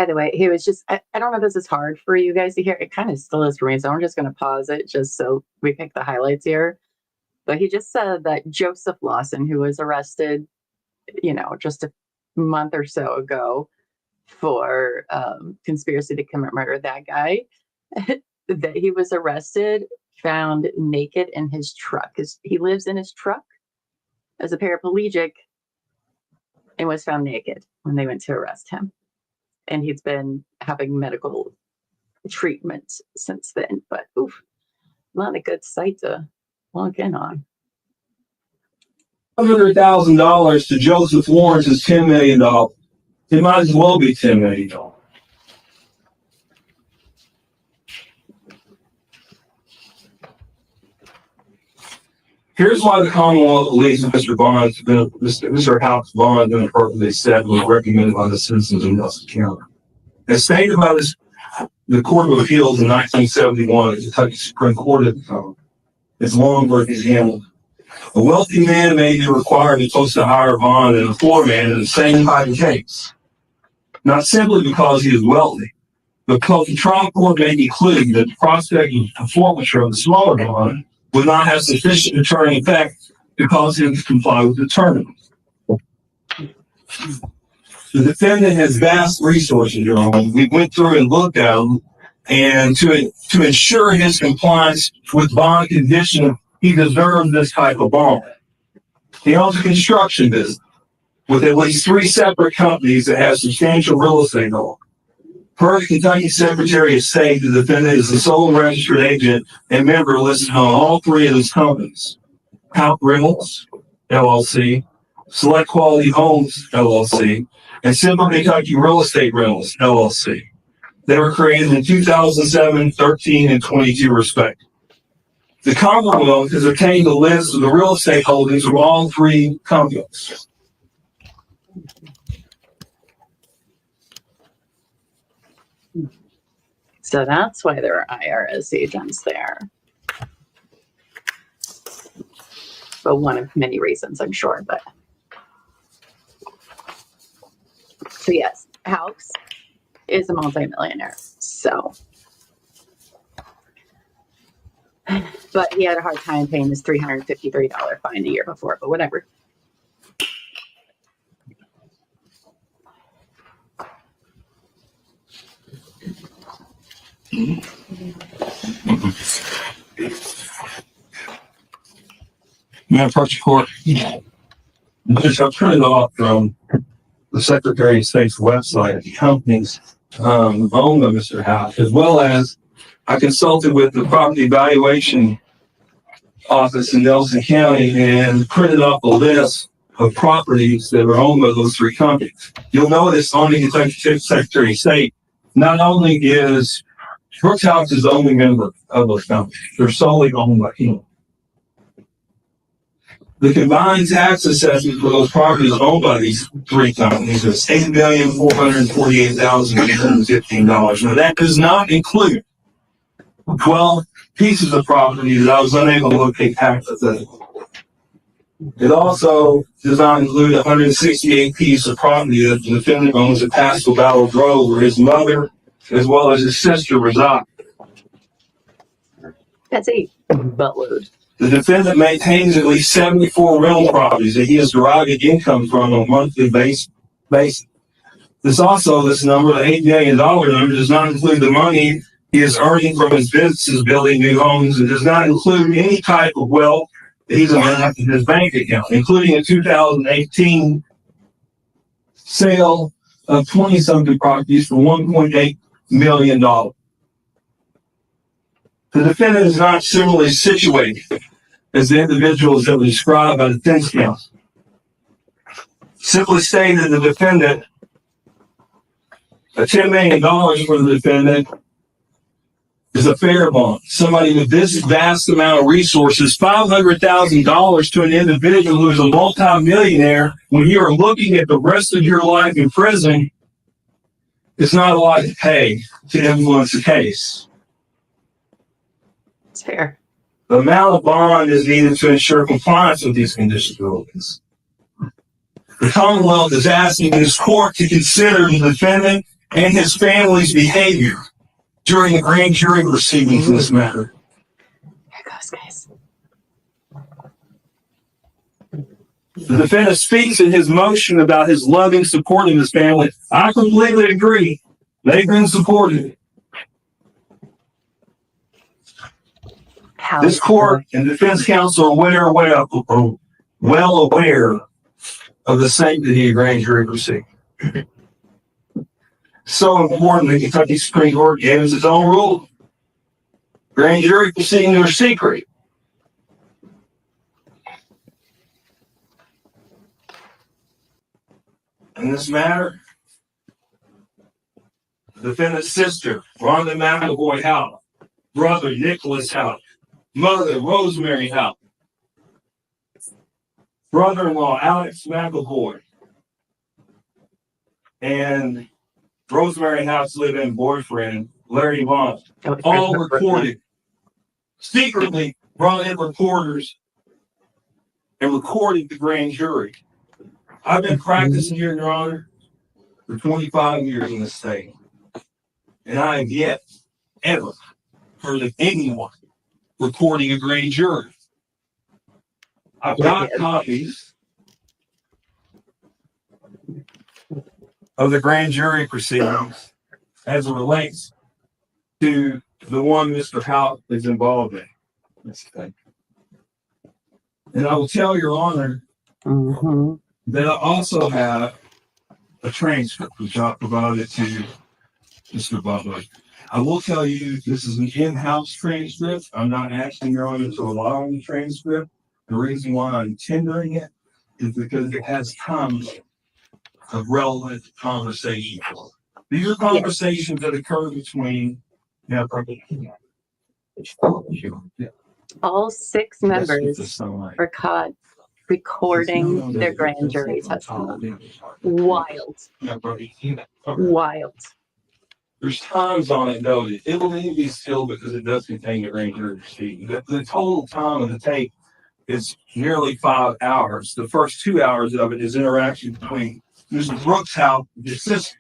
the way, he was just, I don't know if this is hard for you guys to hear. It kind of still is for me, so I'm just going to pause it just so we pick the highlights here. But he just said that Joseph Lawson, who was arrested, just a month or so ago for conspiracy to commit murder, that guy, that he was arrested, found naked in his truck. He lives in his truck as a paraplegic and was found naked when they went to arrest him. And he's been having medical treatment since then. But oof, not a good sight to log in on. $100,000 to Joseph Lawrence is $10 million. It might as well be $10 million. Here's why the Commonwealth believes Mr. Houck's bond has been appropriately set and was recommended by the citizens of Nelson County. As stated by the Court of Appeals in 1971, the Kentucky Supreme Court at the time, it's Long versus Hamilton. A wealthy man may be required to post a higher bond than a poor man in the same type of case. Not simply because he is wealthy, but because the trial court may conclude that the prospect of forfeiture of the smaller bond would not have sufficient deterrent effect to cause him to comply with the terms. The defendant has vast resources, Your Honor. We went through and looked at them, and to ensure his compliance with bond condition, he deserves this type of bond. He owns a construction business with at least 3 separate companies that have substantial real estate on. Per the Kentucky Secretary of State, the defendant is the sole registered agent and member listed on all 3 of those companies. Houck Reynolds, LLC, Select Quality Homes, LLC, and Simple Kentucky Real Estate Rentals, LLC. They were created in 2007, 13, and 22 respectively. The Commonwealth has obtained a list of the real estate holdings of all 3 companies. So that's why there are IRS agents there. But one of many reasons, I'm sure. But so yes, Houck's is a multimillionaire. So, but he had a hard time paying his $353 fine the year before. But whatever. May I approach the court? Just I've turned it off from the Secretary of State's website, the companies owned by Mr. Houck, as well as I consulted with the property valuation office in Nelson County and printed up a list of properties that are owned by those 3 companies. You'll notice on the Kentucky Secretary of State, not only is Brooks House is the only member of those companies. They're solely owned by him. The combined tax assessment for those properties owned by these 3 companies is $8,448,815. Now that does not include 12 pieces of property that I was unable to locate tax assessment. It also does not include 168 pieces of property that the defendant owns at Pascal Battle Grove, where his mother as well as his sister reside. That's a buttload. The defendant maintains at least 74 rental properties that he is deriving income from on a monthly basis. This number, the $8 million number, does not include the money he is earning from his businesses building new homes. It does not include any type of wealth that he's amassed in his bank account, including a 2018 sale of 20-something properties for $1.8 million. The defendant is not similarly situated as the individuals that were described by the defense counsel. Simply stated, the defendant, $10 million for the defendant is a fair bond. Somebody with this vast amount of resources, $500,000 to an individual who is a multimillionaire, when you are looking at the rest of your life in prison, it's not a lot to pay to influence the case. It's fair. The amount of bond is needed to ensure compliance with these conditions of release. The Commonwealth is asking this court to consider the defendant and his family's behavior during the grand jury proceedings in this matter. Here it goes, guys. The defendant speaks in his motion about his loving support of his family. I completely agree. They've been supported. This court and defense counsel are well aware of the sanctity of grand jury proceedings. So important that Kentucky Supreme Court gave us its own rule. Grand jury proceedings are secret. In this matter, the defendant's sister, Rhonda McElroy Houck, brother Nicholas Houck, mother Rosemary Houck, brother-in-law Alex McElroy, and Rosemary Houck's live-in boyfriend, Larry Vaughn, all recorded, secretly brought in reporters and recorded the grand jury. I've been practicing here, Your Honor, for 25 years in this state. And I have yet, ever, heard of anyone recording a grand jury. I've got copies of the grand jury proceedings as it relates to the one Mr. Houck is involved in. And I will tell Your Honor that I also have a transcript which I provided to Mr. Butler. I will tell you this is an in-house transcript. I'm not asking Your Honor to rely on the transcript. The reason why I'm tendering it is because it has tons of relevant conversations. These are conversations that occur between all 6 members were caught recording their grand jury testimony. Wild. Wild. There's times on it though that it will need to be still because it does contain a grand jury proceeding. The total time of the tape is nearly 5 hours. The first 2 hours of it is interaction between Mr. Brooks' house and his sister,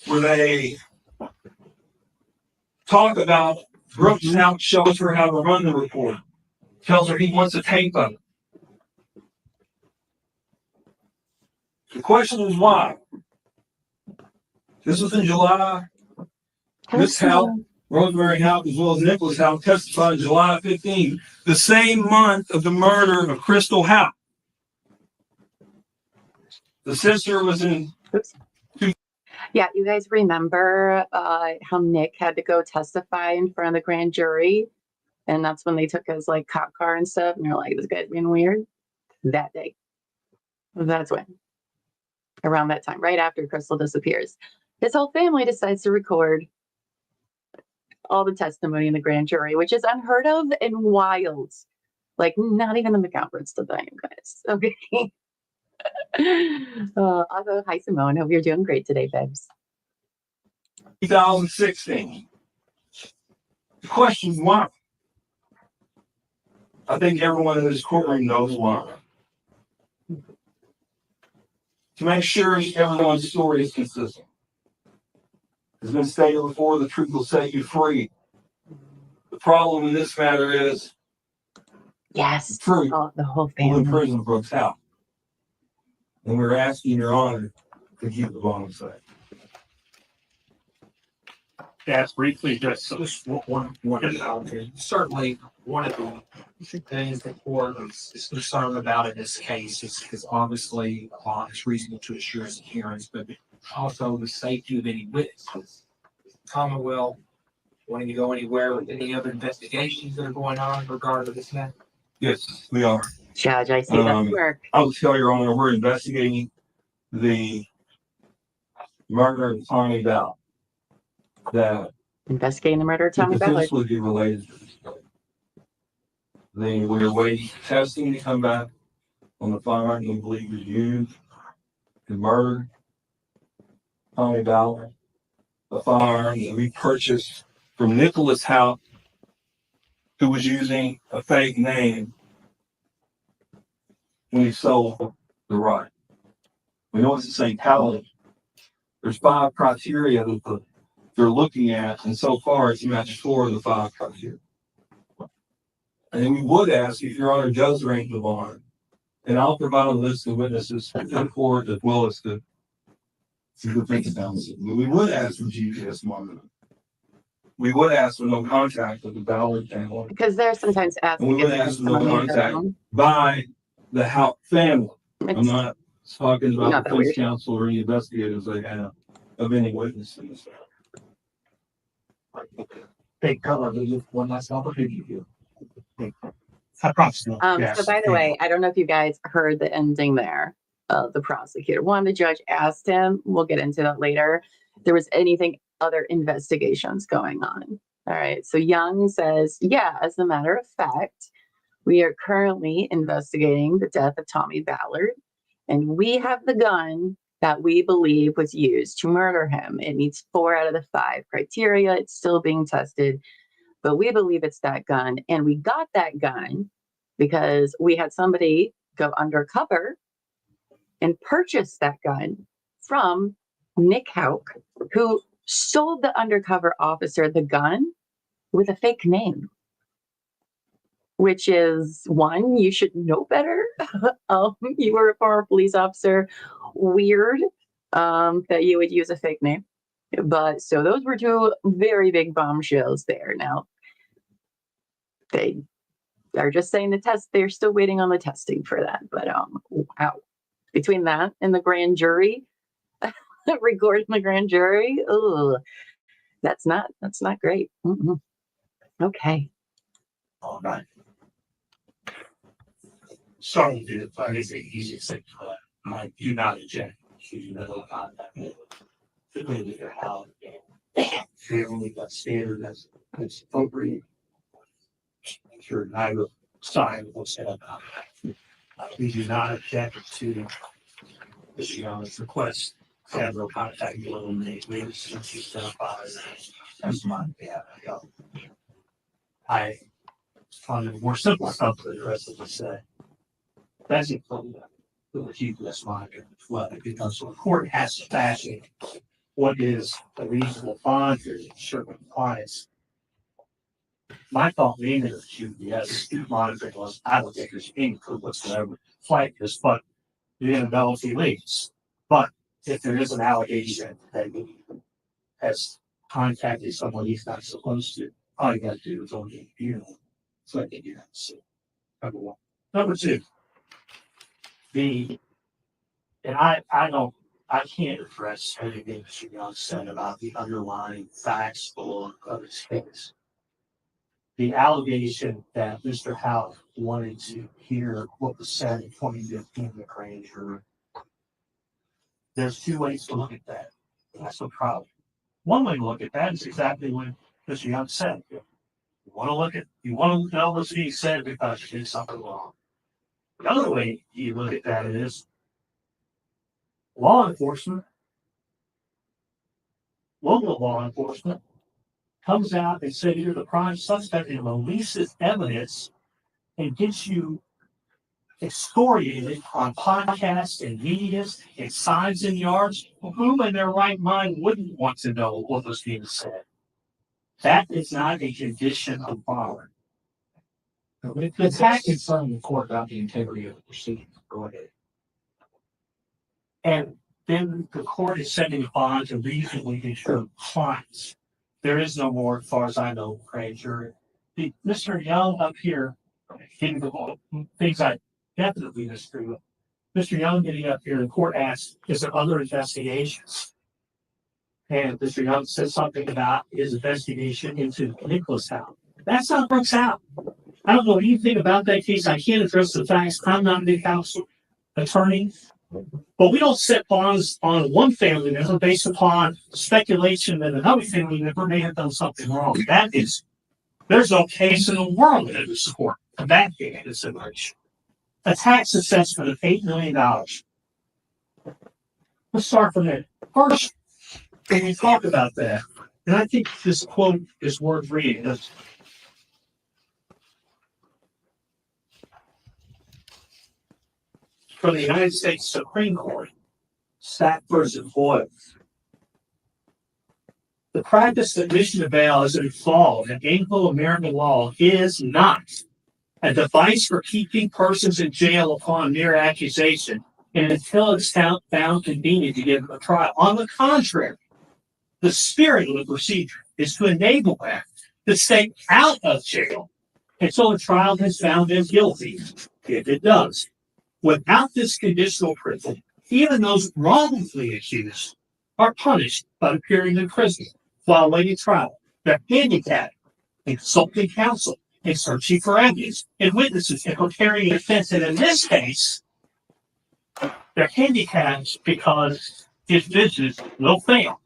where they talk about Brooks' house, shows her how to run the report, tells her he wants a tape of it. The question is why? This was in July. Miss Houck, Rosemary Houck, as well as Nicholas Houck, testified July 15, the same month of the murder of Crystal Houck. The sister was in. Yeah, you guys remember how Nick had to go testify in front of the grand jury? And that's when they took his like cop car and stuff. And you're like, this guy's being weird. That day. That's when. Around that time, right after Crystal disappears. His whole family decides to record all the testimony in the grand jury, which is unheard of and wild. Like, not even in the conference today, you guys. Okay. Also, hi, Simone. Hope you're doing great today, babes. 2016. The question is why? I think everyone in this courtroom knows why. To make sure everyone's story is consistent. As been stated before, the truth will set you free. The problem in this matter is yes, the truth the whole will family. imprison Brooks Houck. And we're asking Your Honor to keep the bottom safe. Ask briefly, just One out here. Certainly, one of the things the court is concerned about in this case is obviously it's reasonable to assure its adherence, but also the safety of any witnesses. Commonwealth wanting to go anywhere with any other investigations that are going on in regard to this matter? Yes, we are. Judge, I see that work. I will tell Your Honor, we're investigating the murder of Tommy Bell that investigating the murder of Could Tommy Ballard. potentially be related to this. Then we're waiting for testing to come back on the firearm we believe was used to murder Tommy Ballard. A firearm that we purchased from Nicholas Houck, who was using a fake name when he sold the right. We know it's the same caliber. There's 5 criteria that they're looking at, and so far it's matched 4 of the 5 criteria. And we would ask if Your Honor does rank the bond, and I'll provide a list of witnesses to the court as well as to defense counsel. We would ask for GPS monitoring. We would ask for no contact with the Ballard family. Because they're sometimes asking. And we would if ask for no someone knows contact them. by the Houck family. I'm It's not talking not about that defense weird. counsel or any investigators they have of any witnesses. Big color, there's just one last opportunity. I promise you. So by the way, I don't know if you guys heard the ending there of the prosecutor. One, the judge asked him, we'll get into that later, if there was anything other investigations going on. All right. So Young says, yeah, as a matter of fact, we are currently investigating the death of Tommy Ballard, and we have the gun that we believe was used to murder him. It meets 4 out of the 5 criteria. It's still being tested, but we believe it's that gun. And we got that gun because we had somebody go undercover and purchase that gun from Nick Houck, who sold the undercover officer the gun with a fake name, which is, one, you should know better. You were a former police officer. Weird that you would use a fake name. But so those were 2 very big bombshells there. Now, they are just saying the test, they're still waiting on the testing for that. But wow. Between that and the grand jury, recording the grand jury, that's not great. Mm-mm. Okay. All right. Sorry, dude, but it's the easiest thing for that. I do not object to you know about that. Particularly how family got standard that's appropriate. I'm sure neither side will say about that. We do not object to this young's request. Have no contact with them. They since you identify as mine. Yeah, I found it more simple stuff than the rest of the say. That's it for the GPS monitor flood because the court has to fashion what is a reasonable bond for certain compliance. My thought being that GPS monitoring was I don't think there's any proof whatsoever flight is, but you didn't know if he leaves. But if there is an allegation that he has contacted someone he's not supposed to, all you gotta do is on the computer. So I think you have to see. Number 1. Number 2. I can't address anything Mr. Young said about the underlying facts or of his case. The allegation that Mr. Houck wanted to hear what was said in 2015 in the grand jury. There's 2 ways to look at that. That's the problem. One way to look at that is exactly what Mr. Young said. You want to know what's being said because you did something wrong. The other way you look at that is law enforcement, local law enforcement, comes out and says you're the prime suspect and releases evidence and gets you excoriated on podcasts and medias and signs in yards. Whom in their right mind wouldn't want to know what was being said? That is not a condition of bond. The fact concern the court about the integrity of the proceedings. Go ahead. And then the court is setting a bond to reasonably ensure compliance. There is no more, as far as I know, grand jury. Mr. Young up here, getting the things I definitely disagree with. Mr. Young getting up here, the court asks, is there other investigations? And Mr. Young says something about his investigation into Nicholas Houck. That's how it works out. I don't know anything about that case. I can't address the facts. I'm not the counsel attorney. But we don't set bonds on one family member based upon speculation that another family member may have done something wrong. There's no case in the world that would support that consideration. A tax assessment of $8 million. Let's start from there. First, when you talk about that, and I think this quote is worth reading. It's from the United States Supreme Court, Sack versus Boyle. The practice that admission to bail is involved in Anglo-American law is not a device for keeping persons in jail upon mere accusation and until it's found convenient to give them a trial. On the contrary, the spirit of the procedure is to enable them to stay out of jail until a trial has found them guilty, if it does. Without this conditional prison, even those wrongfully accused are punished by appearing in prison while awaiting trial. They're handicapped in consulting counsel, in searching for evidence and witnesses, and preparing a defense. And in this case, they're handicapped because his business will fail.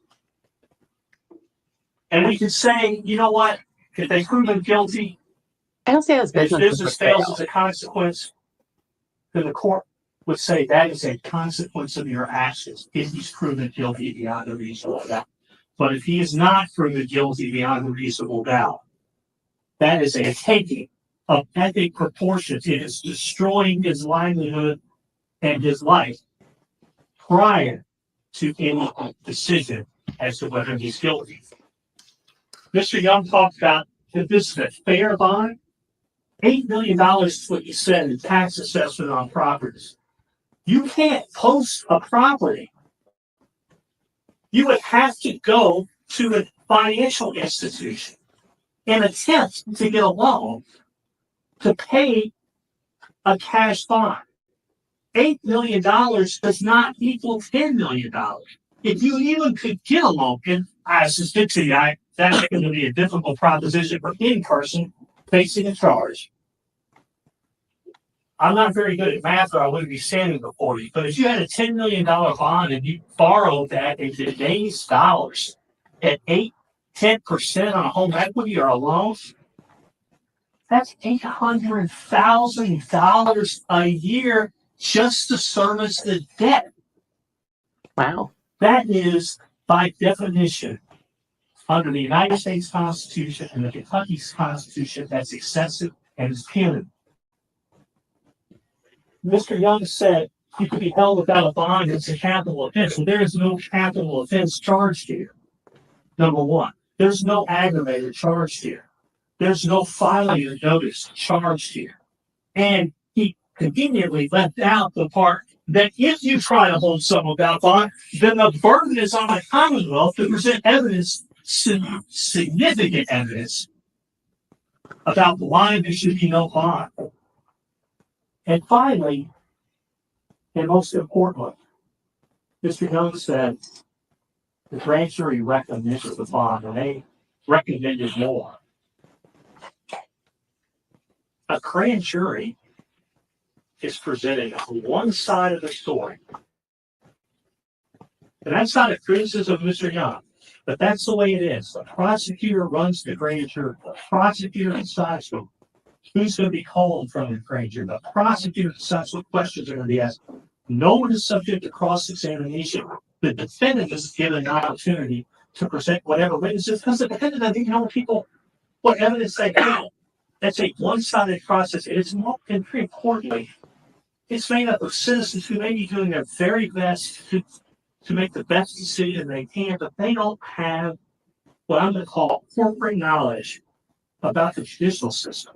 And we can say, you know what? If they prove him guilty, I don't see how his his business business fails as a consequence, then the court would say that is a consequence of your actions if he's proven guilty beyond a reasonable doubt. But if he is not proven guilty beyond a reasonable doubt, that is a taking of epic proportions. It is destroying his livelihood and his life prior to any decision as to whether he's guilty. Mr. Young talked about if this is a fair bond. $8 million is what you said in tax assessment on properties. You can't post a property. You would have to go to a financial institution and attempt to get a loan to pay a cash bond. $8 million does not equal $10 million. If you even could get a loan, and I suspect to you, that's going to be a difficult proposition for any person facing a charge. I'm not very good at math, or I wouldn't be standing before you. But if you had a $10 million bond and you borrowed that in today's dollars at 10% on a home equity or a loan, that's $800,000 a year just to service the debt. Wow. That is, by definition, under the United States Constitution and the Kentucky Constitution, that's excessive and is punitive. Mr. Young said you could be held without a bond. It's a capital offense. Well, there is no capital offense charged here. Number one, there's no aggravated charged here. There's no filing of notice charged here. And he conveniently left out the part that if you try to hold someone without bond, then the burden is on the Commonwealth to present evidence, significant evidence, about why there should be no bond. And finally, and most importantly, Mr. Young said the grand jury recommended the bond, and they recommended more. A grand jury is presenting one side of the story. And that's not a criticism of Mr. Young, but that's the way it is. The prosecutor runs the grand jury. The prosecutor decides who's going to be called from the grand jury. The prosecutor decides what questions are going to be asked. No one is subject to cross-examination. The defendant is given an opportunity to present whatever witnesses, because the defendant doesn't know people what evidence they have. That's a one-sided process. And it's more, and very importantly, it's made up of citizens who may be doing their very best to make the best decision they can, but they don't have what I'm going to call corporate knowledge about the judicial system.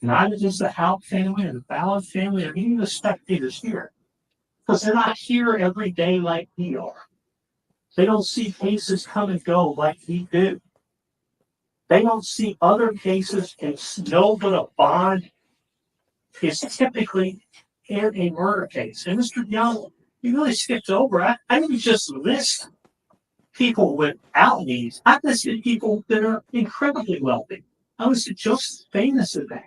Neither does the Houck family or the Ballard family or even the spectators here, because they're not here every day like we are. They don't see cases come and go like we do. They don't see other cases and know that a bond is typically in a murder case. And Mr. Young, you really skipped over. I didn't just list people without needs. I listed people that are incredibly wealthy. I listed Joseph Famous in that.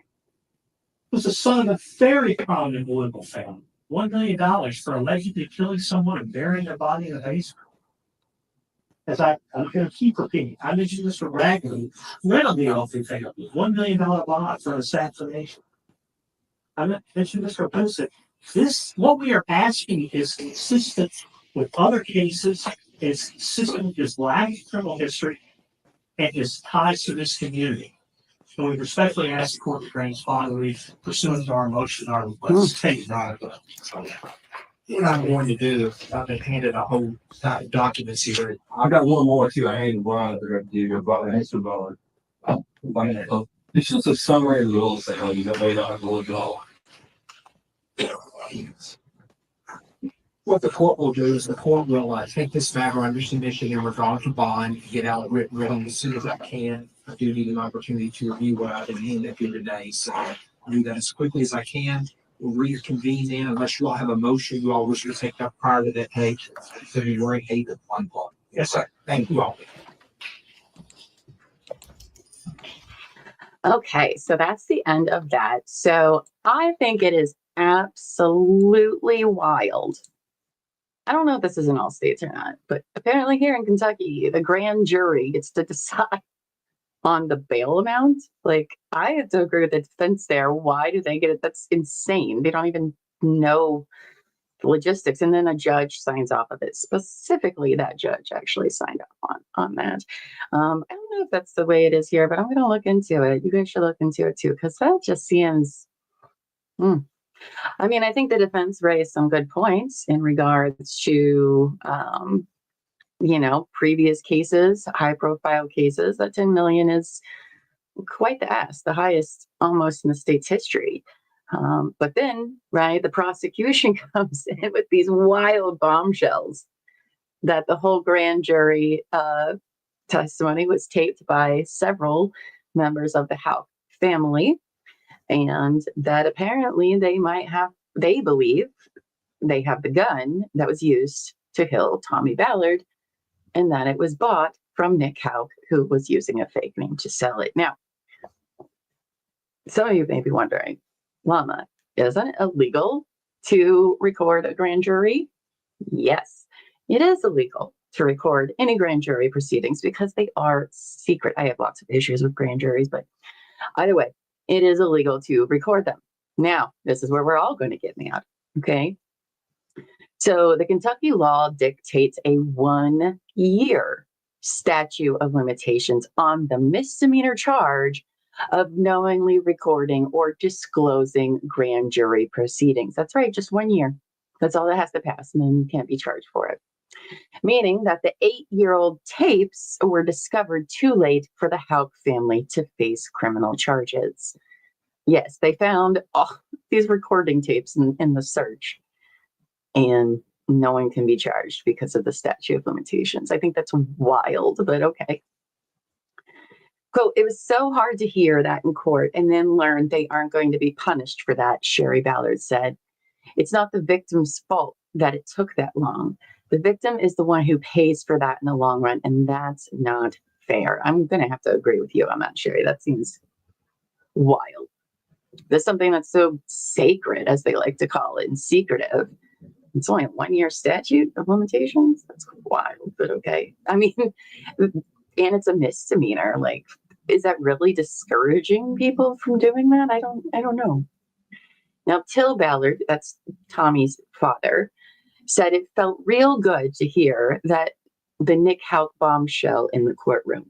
Was the son of a very prominent political family. $1 million for allegedly killing someone and burying their body in a basement. As I'm going to keep repeating, I mentioned this for Raggedy. Read on the awful thing, $1 million bond for assassination. I mentioned this for Posey. What we are asking is consistent with other cases. It's consistent with his lack of criminal history and his ties to this community. So we respectfully ask the court to grant fondly pursuant to our motion, our request. Take What I'm going to do, I've been handed a whole stack of documents here. I got one more too. I ain't blind. I got to give you about an answer about it. It's just a summary of the rules. You may not have to look at all. What the court will do is the court will take this matter under submission and withdraw to bond, get out written as soon as I can. I do need an opportunity to review what I've been handed up here today, so I'll do that as quickly as I can. We'll reconvene then, unless you all have a motion you all wish to take up prior to that date. February 8th at 1 o'clock. Yes, sir. Thank you all. Okay, so that's the end of that. So I think it is absolutely wild. I don't know if this is in all states or not, but apparently here in Kentucky, the grand jury gets to decide on the bail amount. Like, I have to agree with the defense there. Why do they get it? That's insane. They don't even know the logistics. And then a judge signs off of it. Specifically, that judge actually signed off on that. I don't know if that's the way it is here, but I'm going to look into it. You guys should look into it too, because that just seems... I mean, I think the defense raised some good points in regards to, previous cases, high profile cases. That 10 million is quite the ask, the highest almost in the state's history. But then, right, the prosecution comes in with these wild bombshells that the whole grand jury testimony was taped by several members of the Houck family. And that apparently they believe they have the gun that was used to kill Tommy Ballard, and that it was bought from Nick Houck, who was using a fake name to sell it. Now, some of you may be wondering, Llama, isn't it illegal to record a grand jury? Yes, it is illegal to record any grand jury proceedings because they are secret. I have lots of issues with grand juries, but either way, it is illegal to record them. Now, this is where we're all going to get mad, okay? So the Kentucky law dictates a 1-year statute of limitations on the misdemeanor charge of knowingly recording or disclosing grand jury proceedings. That's right, just 1 year. That's all that has to pass, and then you can't be charged for it. Meaning that the 8-year-old tapes were discovered too late for the Houck family to face criminal charges. Yes, they found these recording tapes in the search, and no one can be charged because of the statute of limitations. I think that's wild, but okay. Quote, it was so hard to hear that in court and then learn they aren't going to be punished for that, Sherry Ballard said. It's not the victim's fault that it took that long. The victim is the one who pays for that in the long run, and that's not fair. I'm going to have to agree with you on that, Sherry. That seems wild. There's something that's so sacred, as they like to call it, and secretive. It's only a 1-year statute of limitations. That's wild, but okay. I mean, and it's a misdemeanor. Like, is that really discouraging people from doing that? I don't know. Now, Till Ballard, that's Tommy's father, said it felt real good to hear that the Nick Houck bombshell in the courtroom.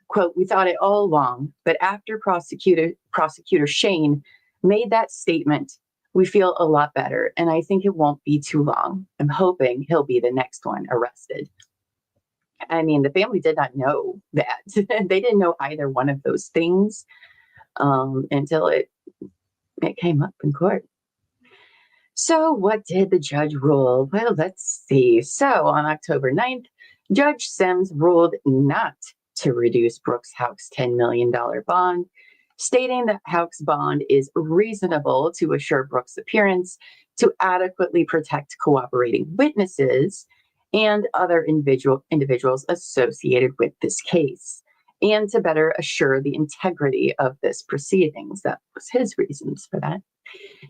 Quote, we thought it all along, but after Prosecutor Shane made that statement, we feel a lot better, and I think it won't be too long. I'm hoping he'll be the next one arrested. I mean, the family did not know that. They didn't know either one of those things until it came up in court. So what did the judge rule? Well, let's see. So on October 9th, Judge Sims ruled not to reduce Brooks Houck's $10 million bond, stating that Houck's bond is reasonable to assure Brooks' appearance, to adequately protect cooperating witnesses and other individuals associated with this case, and to better assure the integrity of this proceedings. That was his reasons for that.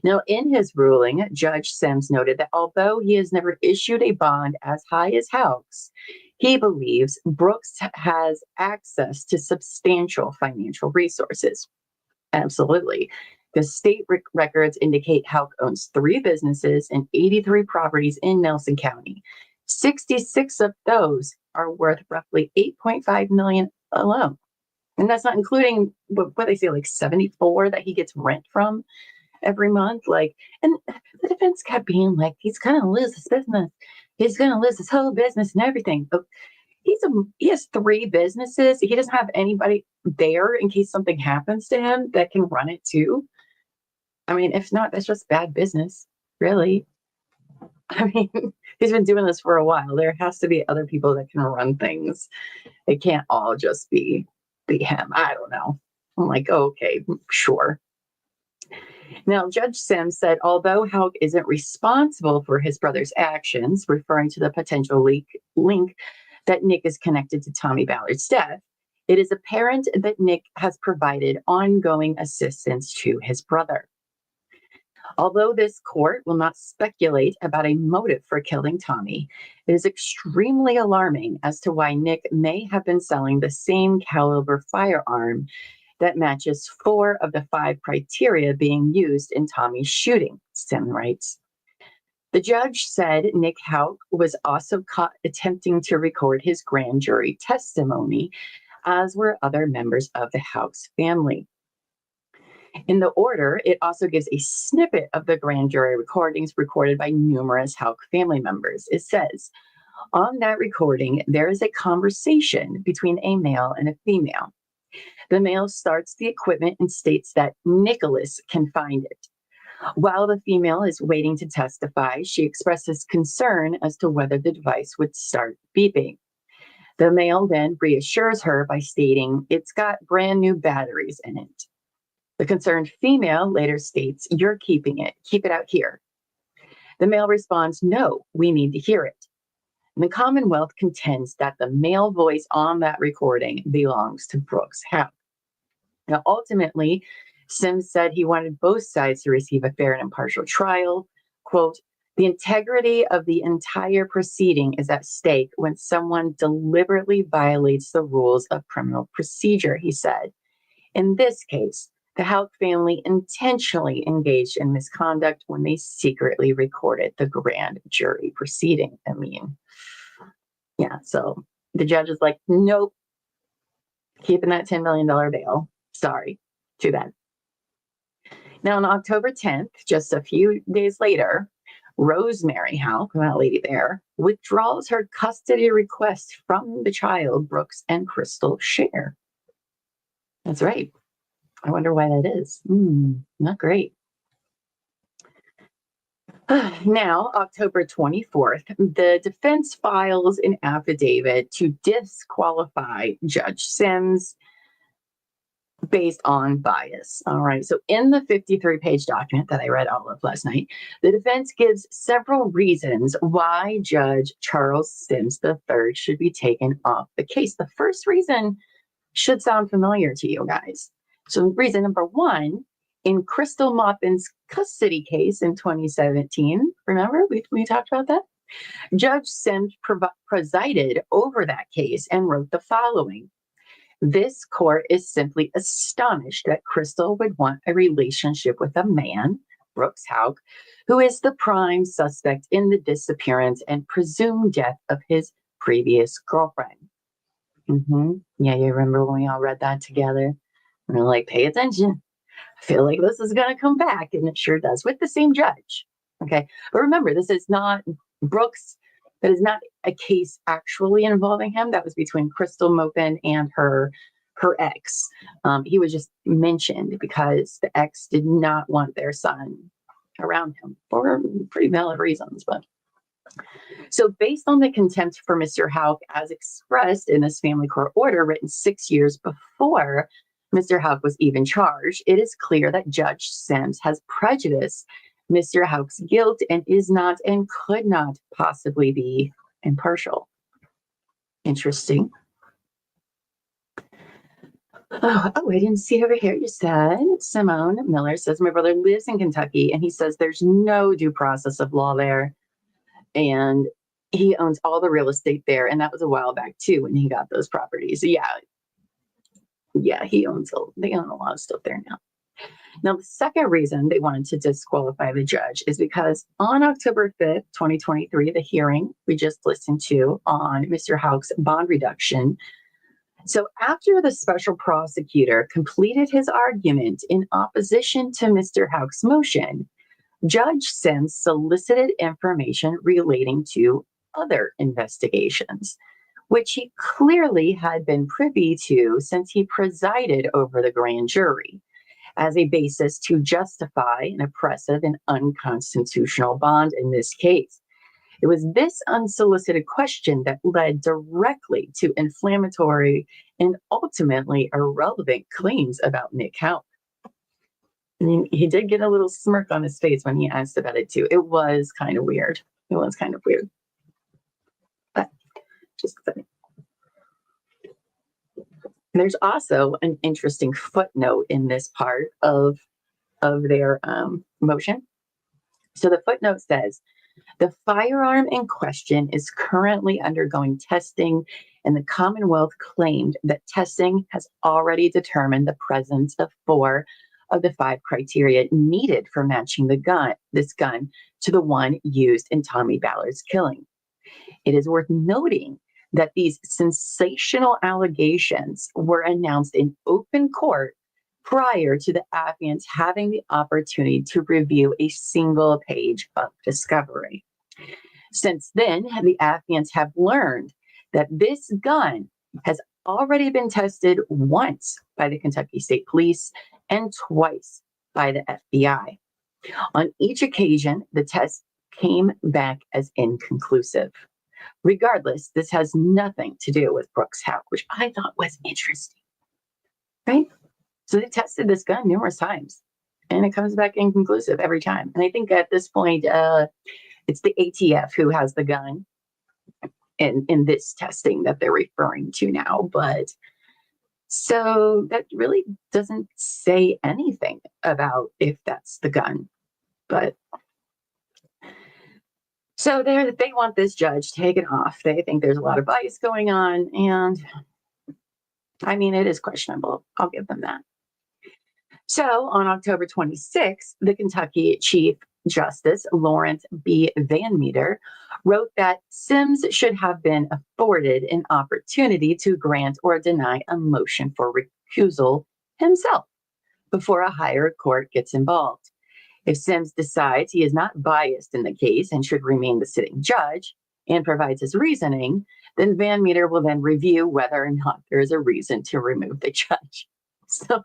Now, in his ruling, Judge Sims noted that although he has never issued a bond as high as Houck's, he believes Brooks has access to substantial financial resources. Absolutely. The state records indicate Houck owns 3 businesses and 83 properties in Nelson County. 66 of those are worth roughly $8.5 million alone. And that's not including what they say, like 74 that he gets rent from every month. Like, and the defense kept being like, he's gonna lose his business. He's gonna lose his whole business and everything. But he has 3 businesses. He doesn't have anybody there in case something happens to him that can run it too. I mean, if not, that's just bad business, really. I mean, he's been doing this for a while. There has to be other people that can run things. It can't all just be him. I don't know. I'm like, oh, okay, sure. Now, Judge Sims said, although Houck isn't responsible for his brother's actions, referring to the potential link that Nick is connected to Tommy Ballard's death, it is apparent that Nick has provided ongoing assistance to his brother. Although this court will not speculate about a motive for killing Tommy, it is extremely alarming as to why Nick may have been selling the same caliber firearm that matches 4 of the 5 criteria being used in Tommy's shooting, Sim writes. The judge said Nick Houck was also caught attempting to record his grand jury testimony, as were other members of the Houck's family. In the order, it also gives a snippet of the grand jury recordings recorded by numerous Houck family members. It says, on that recording, there is a conversation between a male and a female. The male starts the equipment and states that Nicholas can find it. While the female is waiting to testify, she expresses concern as to whether the device would start beeping. The male then reassures her by stating it's got brand new batteries in it. The concerned female later states, you're keeping it. Keep it out here. The male responds, no, we need to hear it. And the Commonwealth contends that the male voice on that recording belongs to Brooks Houck. Now, ultimately, Sims said he wanted both sides to receive a fair and impartial trial. Quote, the integrity of the entire proceeding is at stake when someone deliberately violates the rules of criminal procedure, he said. In this case, the Houck family intentionally engaged in misconduct when they secretly recorded the grand jury proceeding. I mean, yeah, so the judge is like, nope, keeping that $10 million bail. Sorry, too bad. Now, on October 10th, just a few days later, Rosemary Houck, that lady there, withdraws her custody request from the child Brooks and Crystal share. That's right. I wonder why that is. Not great. Now, October 24th, the defense files an affidavit to disqualify Judge Sims based on bias. All right. So in the 53-page document that I read all of last night, the defense gives several reasons why Judge Charles Sims III should be taken off the case. The first reason should sound familiar to you guys. So reason number 1, in Crystal Maupin's custody case in 2017, remember we talked about that? Judge Sims presided over that case and wrote the following. This court is simply astonished that Crystal would want a relationship with a man, Brooks Houck, who is the prime suspect in the disappearance and presumed death of his previous girlfriend. Yeah, you remember when we all read that together? And we're like, pay attention. I feel like this is going to come back, and it sure does, with the same judge. Okay, but remember, this is not Brooks. That is not a case actually involving him. That was between Crystal Maupin and her ex. He was just mentioned because the ex did not want their son around him for pretty valid reasons. But so based on the contempt for Mr. Houck as expressed in this family court order written 6 years before Mr. Houck was even charged, it is clear that Judge Sims has prejudiced Mr. Houck's guilt and is not and could not possibly be impartial. Interesting. Oh, I didn't see over here. You said Simone Miller says, my brother lives in Kentucky and he says there's no due process of law there. And he owns all the real estate there. And that was a while back too when he got those properties. So yeah, they own a lot of stuff there now. Now, the second reason they wanted to disqualify the judge is because on October 5th, 2023, the hearing we just listened to on Mr. Houck's bond reduction. So after the special prosecutor completed his argument in opposition to Mr. Houck's motion, Judge Sims solicited information relating to other investigations, which he clearly had been privy to since he presided over the grand jury, as a basis to justify an oppressive and unconstitutional bond in this case. It was this unsolicited question that led directly to inflammatory and ultimately irrelevant claims about Nick Houck. I mean, he did get a little smirk on his face when he asked about it too. It was kind of weird. But just funny. There's also an interesting footnote in this part of their motion. So the footnote says, the firearm in question is currently undergoing testing, and the Commonwealth claimed that testing has already determined the presence of 4 of the 5 criteria needed for matching this gun to the one used in Tommy Ballard's killing. It is worth noting that these sensational allegations were announced in open court prior to the affiants having the opportunity to review a single page of discovery. Since then, the affiants have learned that this gun has already been tested once by the Kentucky State Police and twice by the FBI. On each occasion, the test came back as inconclusive. Regardless, this has nothing to do with Brooks Houck, which I thought was interesting, right? So they tested this gun numerous times and it comes back inconclusive every time. And I think at this point, it's the ATF who has the gun in this testing that they're referring to now. But so that really doesn't say anything about if that's the gun. But so they want this judge taken off. They think there's a lot of bias going on. And I mean, it is questionable. I'll give them that. So on October 26th, the Kentucky Chief Justice Lawrence B. Van Meter wrote that Sims should have been afforded an opportunity to grant or deny a motion for recusal himself before a higher court gets involved. If Sims decides he is not biased in the case and should remain the sitting judge and provides his reasoning, then Van Meter will then review whether or not there is a reason to remove the judge. So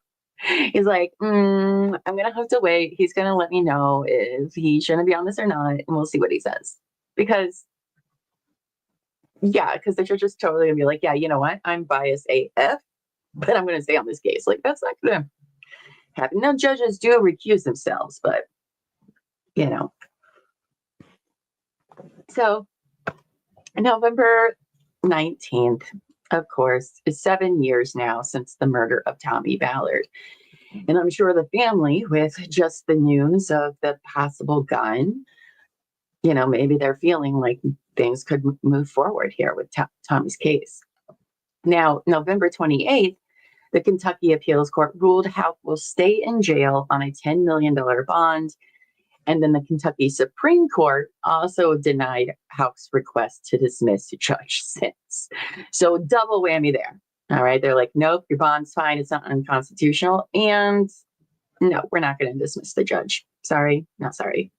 he's like, I'm going to have to wait. He's going to let me know if he shouldn't be on this or not, and we'll see what he says. Because the judge is totally going to be like, yeah, you know what? I'm biased AF, but I'm going to stay on this case. Like, that's not going to happen. Now, judges do recuse themselves, but, So November 19th, of course, is 7 years now since the murder of Tommy Ballard. And I'm sure the family, with just the news of the possible gun, maybe they're feeling like things could move forward here with Tommy's case. Now, November 28th, the Kentucky Appeals Court ruled Houck will stay in jail on a $10 million bond. And then the Kentucky Supreme Court also denied Houck's request to dismiss Judge Sims. So double whammy there. All right. They're like, nope, your bond's fine. It's not unconstitutional. And no, we're not going to dismiss the judge. Sorry, not sorry.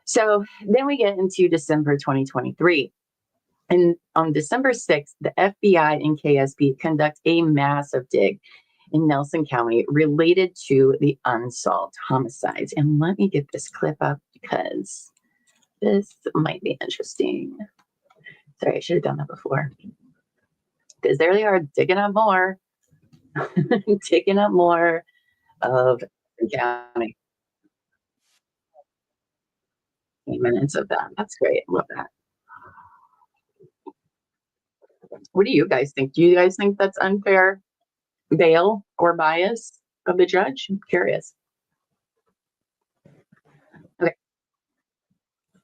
So then we get into December 2023. And on December 6th, the FBI and KSP conduct a massive dig in Nelson County related to the unsolved homicides. And let me get this clip up because this might be interesting. Sorry, I should have done that before. Because there they are digging up more, digging up more of the county. 8 minutes of that. That's great. I love that. What do you guys think? Do you guys think that's unfair? bail or bias of the judge? I'm curious. Okay,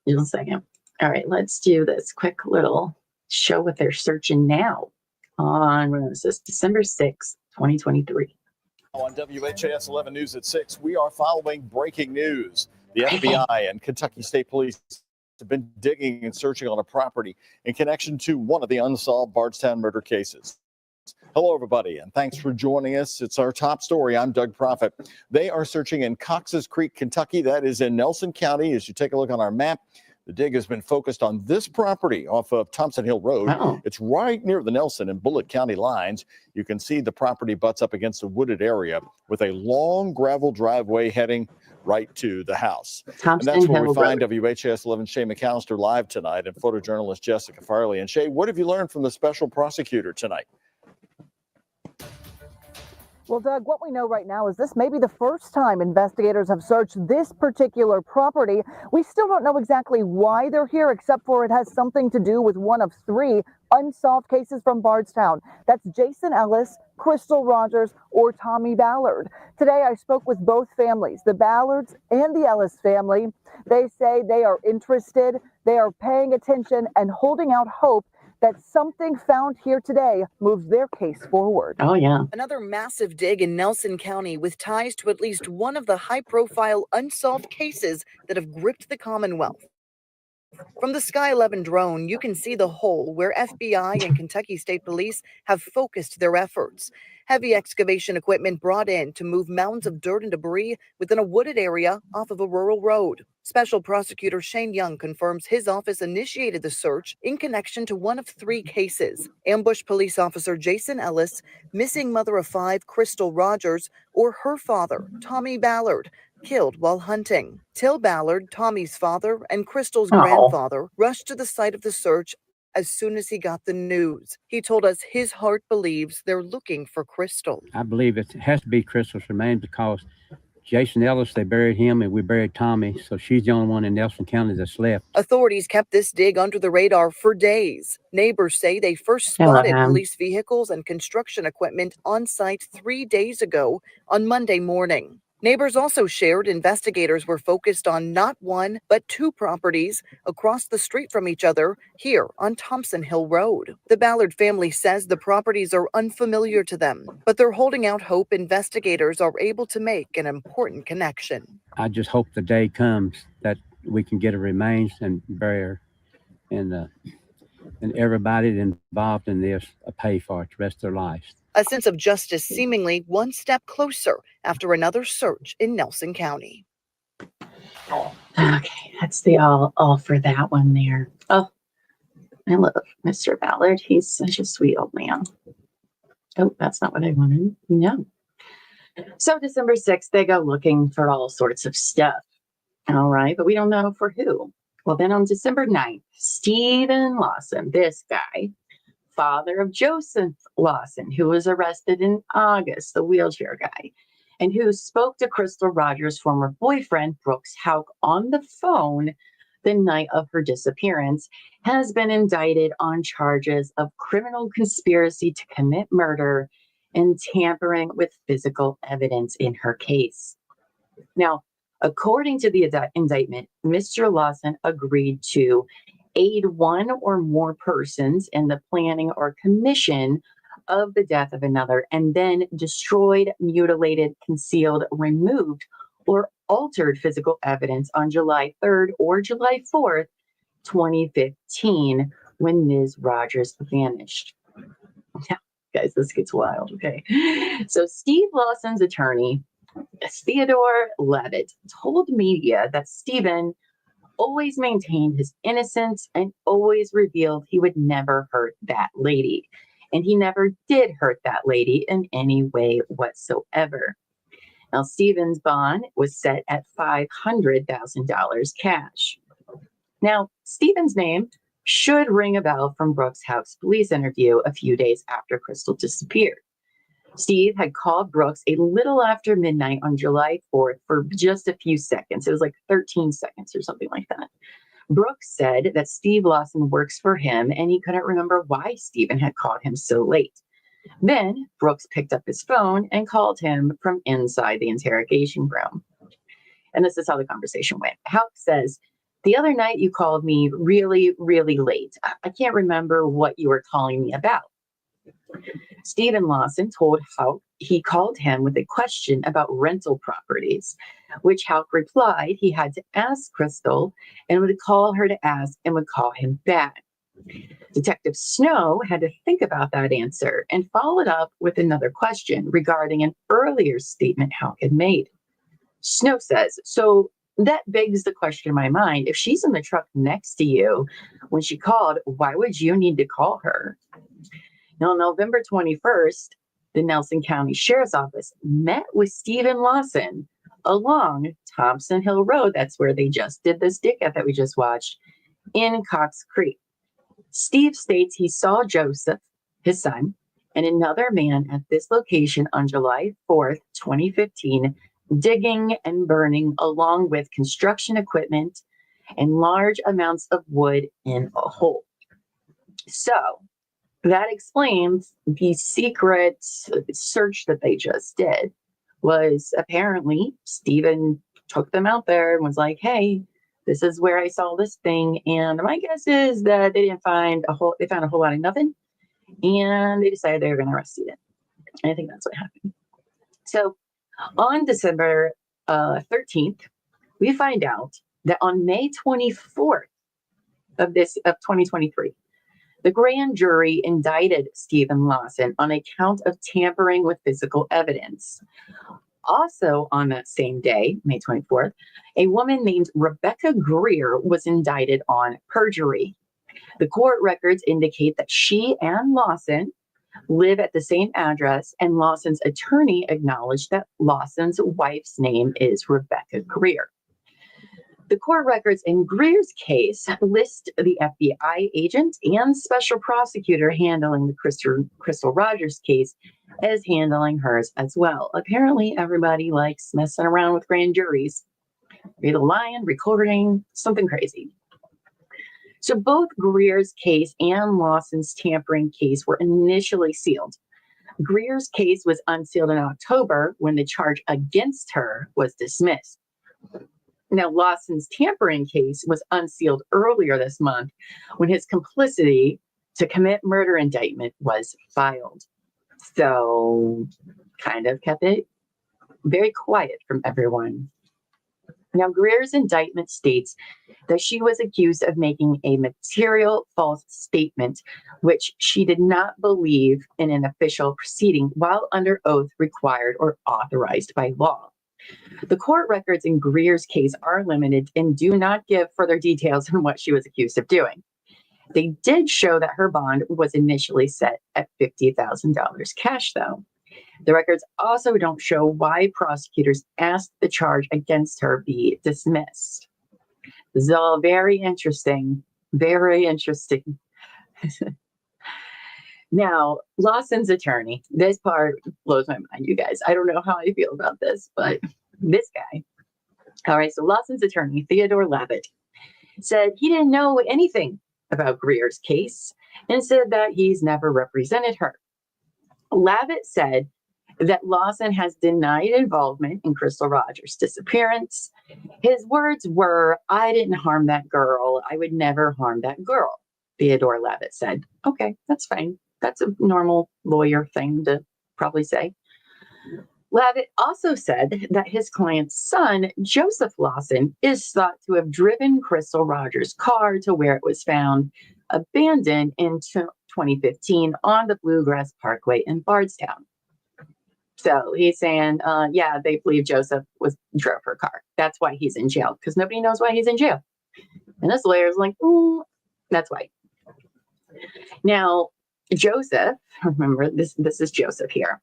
just a second. All right, let's do this quick little show what they're searching now on, when is this? December 6th, 2023. On WHAS 11 News at 6, we are following breaking news. The FBI and Kentucky State Police have been digging and searching on a property in connection to one of the unsolved Bardstown murder cases. Hello, everybody, and thanks for joining us. It's our top story. I'm Doug Proffitt. They are searching in Cox's Creek, Kentucky. That is in Nelson County. As you take a look on our map, the dig has been focused on this property off of Thompson Hill Road. Wow. It's right near the Nelson and Bullitt County lines. You can see the property butts up against a wooded area with a long gravel driveway heading right to the house. Thompson And that's where Hill we find Road. WHAS 11 Shay McAllister live tonight and photojournalist Jessica Farley. And Shay, what have you learned from the special prosecutor tonight? Well, Doug, what we know right now is this may be the first time investigators have searched this particular property. We still don't know exactly why they're here, except for it has something to do with one of 3 unsolved cases from Bardstown. That's Jason Ellis, Crystal Rogers, or Tommy Ballard. Today, I spoke with both families, the Ballards and the Ellis family. They say they are interested, they are paying attention, and holding out hope that something found here today moves their case forward. Oh, yeah. Another massive dig in Nelson County with ties to at least one of the high-profile unsolved cases that have gripped the Commonwealth. From the Sky 11 drone, you can see the hole where FBI and Kentucky State Police have focused their efforts. Heavy excavation equipment brought in to move mounds of dirt and debris within a wooded area off of a rural road. Special Prosecutor Shane Young confirms his office initiated the search in connection to one of 3 cases. Ambush police officer Jason Ellis, missing mother of 5 Crystal Rogers, or her father, Tommy Ballard, killed while hunting. Till Ballard, Tommy's father, and Crystal's grandfather rushed to the site of the search as soon as he got the news. He told us his heart believes they're looking for Crystal. I believe it has to be Crystal's remains because Jason Ellis, they buried him and we buried Tommy, so she's the only one in Nelson County that's left. Authorities kept this dig under the radar for days. Neighbors say they first spotted police vehicles and construction equipment on site 3 days ago on Monday morning. Neighbors also shared investigators were focused on not 1, but 2 properties across the street from each other here on Thompson Hill Road. The Ballard family says the properties are unfamiliar to them, but they're holding out hope investigators are able to make an important connection. I just hope the day comes that we can get her remains and bury her, and everybody involved in this pay for it the rest of their lives. A sense of justice seemingly one step closer after another search in Nelson County. Okay, that's the all for that one there. Oh, I love Mr. Ballard. He's such a sweet old man. Oh, that's not what I wanted. No. So December 6th, they go looking for all sorts of stuff. All right, but we don't know for who. Well, then on December 9th, Steven Lawson, this guy, father of Joseph Lawson, who was arrested in August, the wheelchair guy, and who spoke to Crystal Rogers' former boyfriend, Brooks Houck, on the phone the night of her disappearance, has been indicted on charges of criminal conspiracy to commit murder and tampering with physical evidence in her case. Now, according to the indictment, Mr. Lawson agreed to aid 1 or more persons in the planning or commission of the death of another, and then destroyed, mutilated, concealed, removed, or altered physical evidence on July 3rd or July 4th, 2015, when Ms. Rogers vanished. Now, guys, this gets wild, okay? So Steve Lawson's attorney, Theodore Levitt, told media that Stephen always maintained his innocence and always revealed he would never hurt that lady. And he never did hurt that lady in any way whatsoever. Now, Stephen's bond was set at $500,000 cash. Now, Stephen's name should ring a bell from Brooks Houck's police interview a few days after Crystal disappeared. Steve had called Brooks a little after midnight on July 4th for just a few seconds. It was like 13 seconds or something like that. Brooks said that Steve Lawson works for him and he couldn't remember why Stephen had called him so late. Then Brooks picked up his phone and called him from inside the interrogation room. And this is how the conversation went. Houck says, "The other night you called me really, really late. I can't remember what you were calling me about." Steven Lawson told Houck he called him with a question about rental properties, which Houck replied he had to ask Crystal and would call her to ask and would call him back. Detective Snow had to think about that answer and followed up with another question regarding an earlier statement Houck had made. Snow says, "So that begs the question in my mind, if she's in the truck next to you when she called, why would you need to call her?" Now, on November 21st, the Nelson County Sheriff's Office met with Steven Lawson along Thompson Hill Road. That's where they just did this dig-out that we just watched in Cox Creek. Steve states he saw Joseph, his son, and another man at this location on July 4th, 2015, digging and burning along with construction equipment and large amounts of wood in a hole. So that explains the secret search that they just did. Was apparently Steven took them out there and was like, "Hey, this is where I saw this thing." And my guess is that they found a whole lot of nothing. And they decided they were going to arrest Steven. And I think that's what happened. So on December 13th, we find out that on May 24th of 2023, the grand jury indicted Steven Lawson on a count of tampering with physical evidence. Also on that same day, May 24th, a woman named Rebecca Greer was indicted on perjury. The court records indicate that she and Lawson live at the same address, and Lawson's attorney acknowledged that Lawson's wife's name is Rebecca Greer. The court records in Greer's case list the FBI agent and special prosecutor handling the Crystal Rogers case as handling hers as well. Apparently, everybody likes messing around with grand juries. Either lying, recording, something crazy. So both Greer's case and Lawson's tampering case were initially sealed. Greer's case was unsealed in October when the charge against her was dismissed. Now, Lawson's tampering case was unsealed earlier this month when his complicity to commit murder indictment was filed. So, kind of kept it very quiet from everyone. Now, Greer's indictment states that she was accused of making a material false statement, which she did not believe in an official proceeding while under oath required or authorized by law. The court records in Greer's case are limited and do not give further details on what she was accused of doing. They did show that her bond was initially set at $50,000 cash, though. The records also don't show why prosecutors asked the charge against her be dismissed. This is all very interesting, very interesting. Now, Lawson's attorney, this part blows my mind, you guys. I don't know how I feel about this, but this guy. All right, so Lawson's attorney, Theodore Lavitt, said he didn't know anything about Greer's case and said that he's never represented her. Lavitt said that Lawson has denied involvement in Crystal Rogers' disappearance. His words were, "I didn't harm that girl. I would never harm that girl," Theodore Lavitt said. Okay, that's fine. That's a normal lawyer thing to probably say. Lavitt also said that his client's son, Joseph Lawson, is thought to have driven Crystal Rogers' car to where it was found abandoned in 2015 on the Bluegrass Parkway in Bardstown. So he's saying, yeah, they believe Joseph drove her car. That's why he's in jail, because nobody knows why he's in jail. And this lawyer's like, that's why. Now, Joseph, remember this is Joseph here,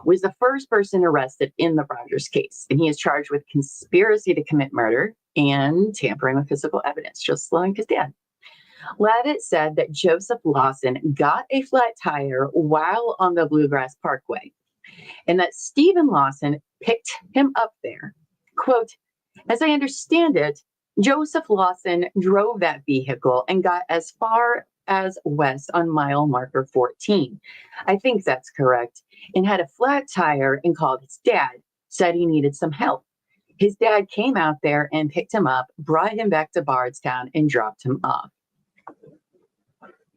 was the first person arrested in the Rogers case, and he is charged with conspiracy to commit murder and tampering with physical evidence, just like his dad. Lavitt said that Joseph Lawson got a flat tire while on the Bluegrass Parkway, and that Steven Lawson picked him up there. Quote, "As I understand it, Joseph Lawson drove that vehicle and got as far as west on mile marker 14. I think that's correct. And had a flat tire and called his dad, said he needed some help. His dad came out there and picked him up, brought him back to Bardstown, and dropped him off.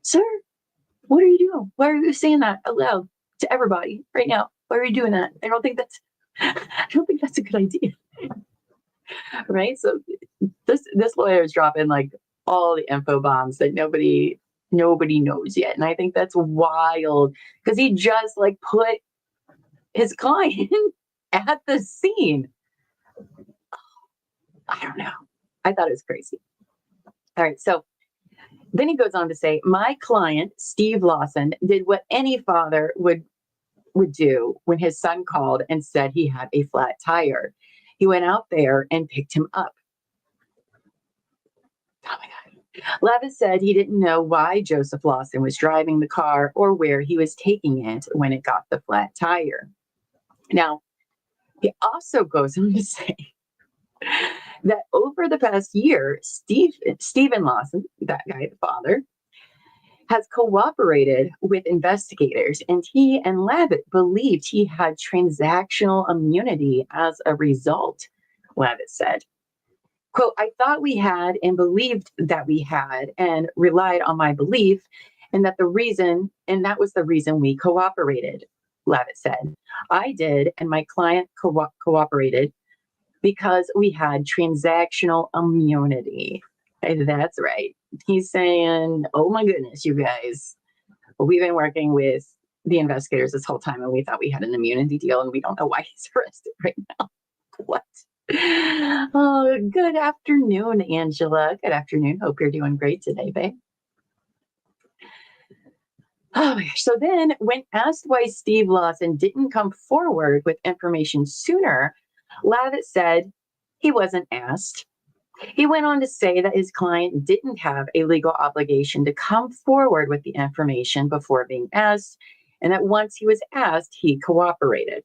Sir, what are you doing? Why are you saying that aloud to everybody right now? Why are you doing that? I don't think that's a good idea. Right? So this lawyer is dropping like all the info bombs that nobody knows yet. And I think that's wild because he just like put his client at the scene. I don't know. I thought it was crazy. All right. So then he goes on to say, my client, Steve Lawson, did what any father would do when his son called and said he had a flat tire. He went out there and picked him up. Oh my God. Levis said he didn't know why Joseph Lawson was driving the car or where he was taking it when it got the flat tire. Now, he also goes on to say that over the past year, Steven Lawson, that guy, the father, has cooperated with investigators, and he and Lavitt believed he had transactional immunity as a result, Lavitt said. Quote, I thought we had and believed that we had and relied on my belief, and that was the reason we cooperated, Lavitt said. I did, and my client cooperated because we had transactional immunity. And that's right. He's saying, oh my goodness, you guys, we've been working with the investigators this whole time and we thought we had an immunity deal and we don't know why he's arrested right now. What? Oh, good afternoon, Angela. Good afternoon. Hope you're doing great today, babe. Oh my gosh. So then when asked why Steve Lawson didn't come forward with information sooner, Lavitt said he wasn't asked. He went on to say that his client didn't have a legal obligation to come forward with the information before being asked, and that once he was asked, he cooperated.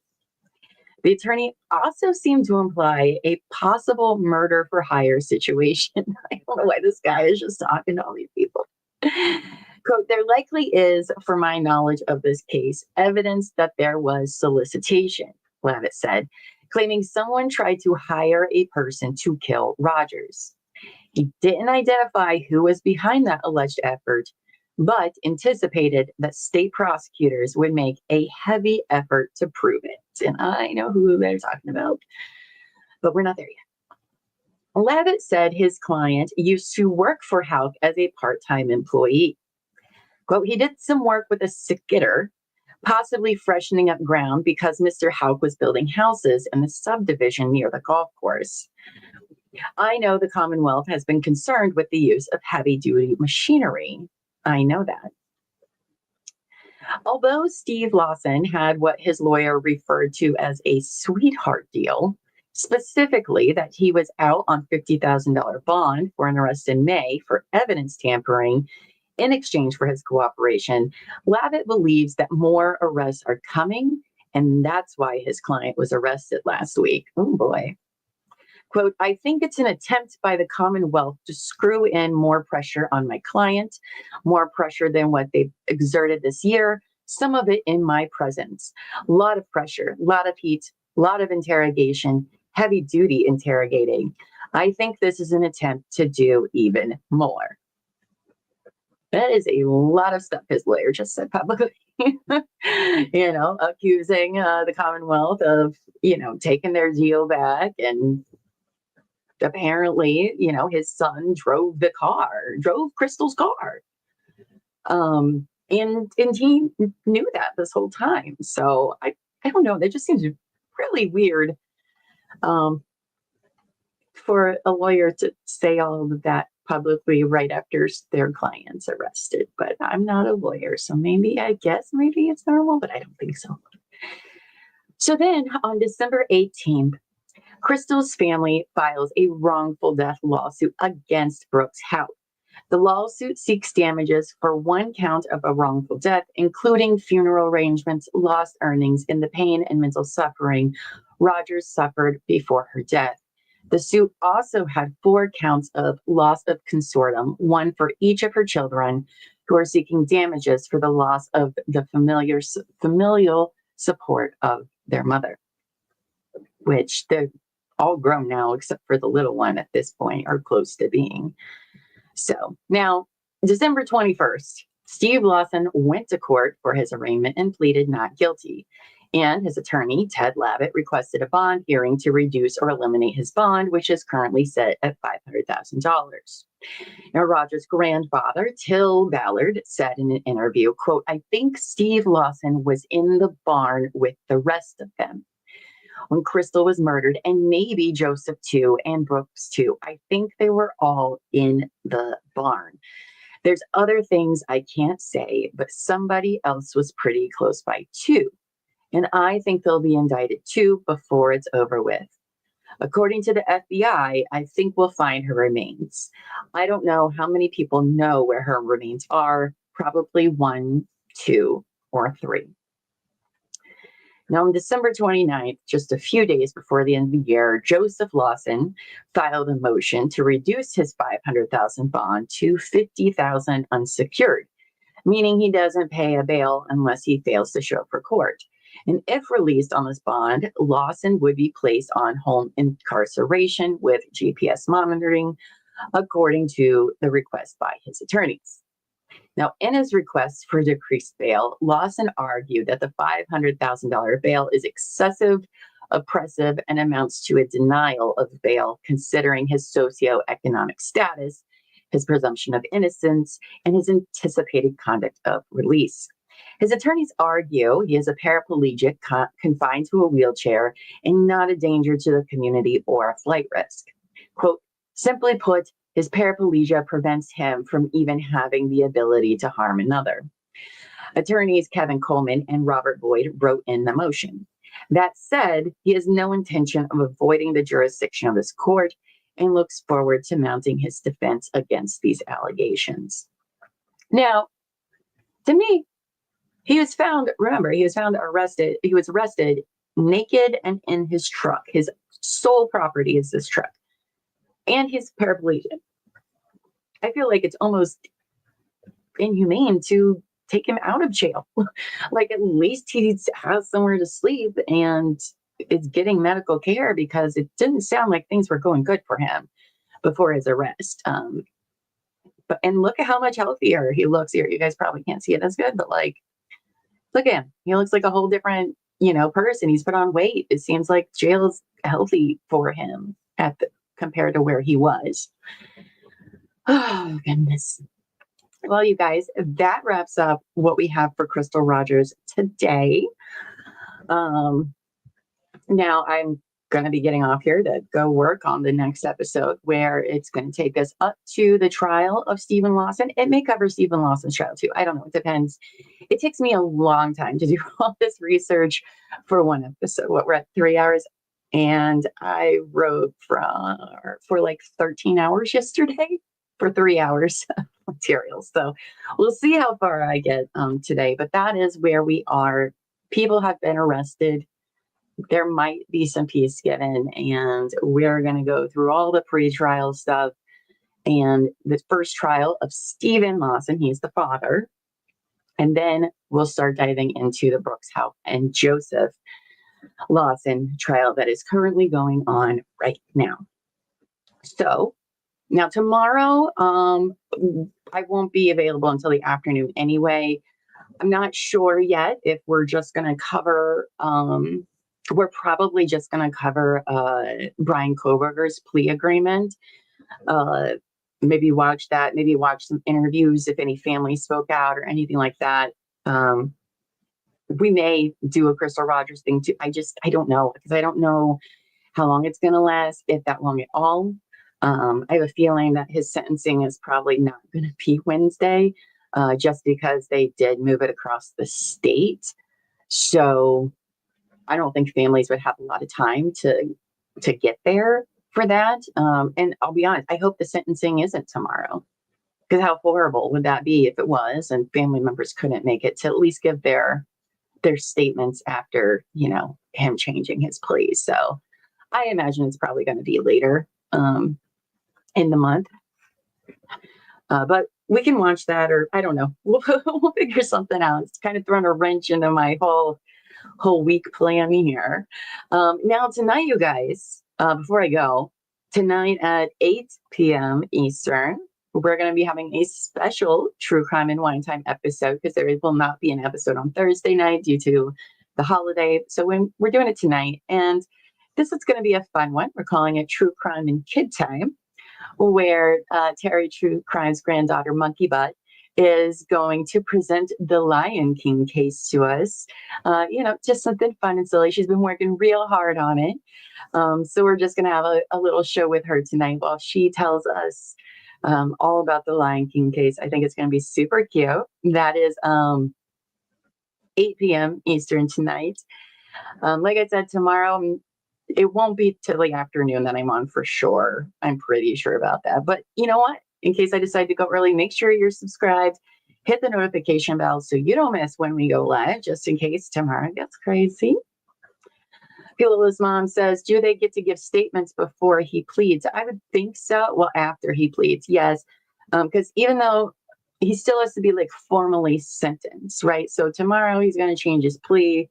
The attorney also seemed to imply a possible murder for hire situation. I don't know why this guy is just talking to all these people. Quote, there likely is, for my knowledge of this case, evidence that there was solicitation, Lavitt said, claiming someone tried to hire a person to kill Rogers. He didn't identify who was behind that alleged effort, but anticipated that state prosecutors would make a heavy effort to prove it. And I know who they're talking about, but we're not there yet. Lavitt said his client used to work for Houck as a part-time employee. Quote, he did some work with a skidder, possibly freshening up ground because Mr. Houck was building houses in the subdivision near the golf course. I know the Commonwealth has been concerned with the use of heavy-duty machinery. I know that. Although Steve Lawson had what his lawyer referred to as a sweetheart deal, specifically that he was out on $50,000 bond for an arrest in May for evidence tampering in exchange for his cooperation, Lavitt believes that more arrests are coming, and that's why his client was arrested last week. Oh boy. Quote, I think it's an attempt by the Commonwealth to screw in more pressure on my client, more pressure than what they've exerted this year, some of it in my presence. A lot of pressure, a lot of heat, a lot of interrogation, heavy duty interrogating. I think this is an attempt to do even more. That is a lot of stuff his lawyer just said publicly, accusing the Commonwealth of, taking their deal back. And apparently, his son drove Crystal's car. And he knew that this whole time. So I don't know. That just seems really weird for a lawyer to say all of that publicly right after their client's arrested. But I'm not a lawyer, so maybe it's normal, but I don't think so. So then on December 18th, Crystal's family files a wrongful death lawsuit against Brooks Houck. The lawsuit seeks damages for one count of a wrongful death, including funeral arrangements, lost earnings, and the pain and mental suffering Rogers suffered before her death. The suit also had 4 counts of loss of consortium, one for each of her children, who are seeking damages for the loss of the familial support of their mother, which they're all grown now except for the little one at this point, or close to being. So now, December 21st, Steve Lawson went to court for his arraignment and pleaded not guilty. And his attorney, Ted Lavitt, requested a bond hearing to reduce or eliminate his bond, which is currently set at $500,000. Now, Roger's grandfather, Till Ballard, said in an interview, quote, "I think Steve Lawson was in the barn with the rest of them when Crystal was murdered, and maybe Joseph too, and Brooks too. I think they were all in the barn. There's other things I can't say, but somebody else was pretty close by too. And I think they'll be indicted too before it's over with. According to the FBI, I think we'll find her remains. I don't know how many people know where her remains are, probably 1, 2, or 3. Now, on December 29th, just a few days before the end of the year, Joseph Lawson filed a motion to reduce his $500,000 bond to $50,000 unsecured, meaning he doesn't pay a bail unless he fails to show up for court. And if released on this bond, Lawson would be placed on home incarceration with GPS monitoring, according to the request by his attorneys. Now, in his request for decreased bail, Lawson argued that the $500,000 bail is excessive, oppressive, and amounts to a denial of bail considering his socioeconomic status, his presumption of innocence, and his anticipated conduct of release. His attorneys argue he is a paraplegic confined to a wheelchair and not a danger to the community or a flight risk. Quote, simply put, his paraplegia prevents him from even having the ability to harm another. Attorneys Kevin Coleman and Robert Boyd wrote in the motion. That said, he has no intention of avoiding the jurisdiction of this court and looks forward to mounting his defense against these allegations. Now, to me, he was found arrested naked and in his truck. His sole property is this truck. And he's paraplegic. I feel like it's almost inhumane to take him out of jail. Like, at least he has somewhere to sleep and is getting medical care, because it didn't sound like things were going good for him before his arrest. And look at how much healthier he looks here. You guys probably can't see it as good, but like, look at him. He looks like a whole different, person. He's put on weight. It seems like jail is healthy for him compared to where he was. Oh, goodness. Well, you guys, that wraps up what we have for Crystal Rogers today. Now I'm going to be getting off here to go work on the next episode, where it's going to take us up to the trial of Steven Lawson. It may cover Steven Lawson's trial too. I don't know. It depends. It takes me a long time to do all this research for one episode. We're at 3 hours. And I wrote for like 13 hours yesterday for 3 hours of material. So we'll see how far I get today. But that is where we are. People have been arrested. There might be some peace given. And we're going to go through all the pre-trial stuff. And the first trial of Steven Lawson, he's the father. And then we'll start diving into the Brooks, Houck, and Joseph Lawson trial that is currently going on right now. So now tomorrow, I won't be available until the afternoon anyway. I'm not sure yet if we're just going to cover, we're probably just going to cover Brian Koberger's plea agreement. Maybe watch that, maybe watch some interviews if any families spoke out or anything like that. We may do a Crystal Rogers thing too. I don't know, because I don't know how long it's going to last, if that long at all. I have a feeling that his sentencing is probably not going to be Wednesday, just because they did move it across the state. So I don't think families would have a lot of time to get there for that. And I'll be honest, I hope the sentencing isn't tomorrow, because how horrible would that be if it was and family members couldn't make it to at least give their statements after, him changing his plea. So I imagine it's probably going to be later in the month. But we can watch that, or I don't know. We'll figure something out. It's kind of thrown a wrench into my whole week plan here. Now tonight, you guys, before I go, tonight at 8 p.m. Eastern, we're going to be having a special True Crime and Wine Time episode because there will not be an episode on Thursday night due to the holiday. So we're doing it tonight. And this is going to be a fun one. We're calling it True Crime and Kid Time, where Terry True Crime's granddaughter, Monkey Butt, is going to present the Lion King case to us. Just something fun and silly. She's been working real hard on it. So we're just going to have a little show with her tonight while she tells us all about the Lion King case. I think it's going to be super cute. That is 8 p.m. Eastern tonight. Like I said, tomorrow, it won't be till the afternoon that I'm on for sure. I'm pretty sure about that. But you know what? In case I decide to go early, make sure you're subscribed. Hit the notification bell so you don't miss when we go live, just in case tomorrow gets crazy. Phila's mom says, do they get to give statements before he pleads? I would think so. Well, after he pleads, yes. Because even though he still has to be like formally sentenced, right? So tomorrow he's going to change his plea.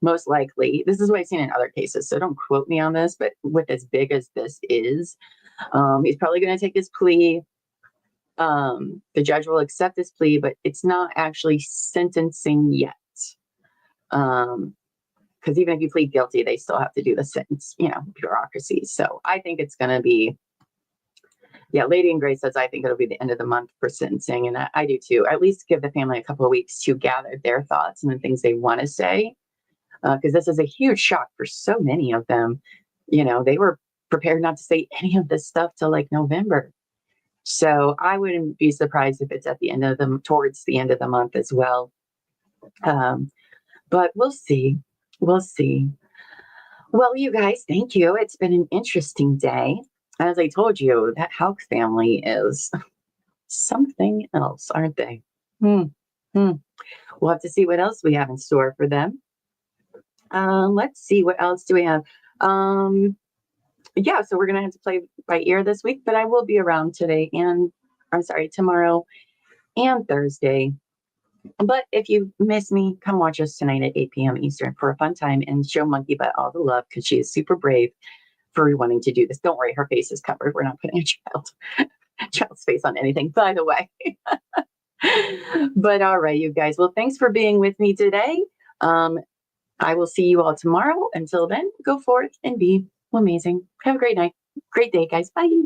Most likely. This is what I've seen in other cases, so don't quote me on this, but with as big as this is, he's probably going to take his plea. The judge will accept his plea, but it's not actually sentencing yet. Because even if you plead guilty, they still have to do the sentence, bureaucracy. So I think it's going to be, Lady in Gray says, I think it'll be the end of the month for sentencing. And I do too. At least give the family a couple of weeks to gather their thoughts and the things they want to say. Because this is a huge shock for so many of them. They were prepared not to say any of this stuff till like November. So I wouldn't be surprised if it's towards the end of the month as well. But we'll see. We'll see. Well, you guys, thank you. It's been an interesting day. As I told you, that Houck family is something else, aren't they? We'll have to see what else we have in store for them. Let's see, what else do we have? So we're gonna have to play by ear this week, but I will be around tomorrow and Thursday. But if you miss me, come watch us tonight at 8 p.m. Eastern for a fun time and show Monkey Butt all the love because she is super brave for wanting to do this. Don't worry, her face is covered. We're not putting a child's face on anything, by the way. But all right, you guys. Well, thanks for being with me today. I will see you all tomorrow. Until then, go forth and be amazing. Have a great night. Great day, guys. Bye.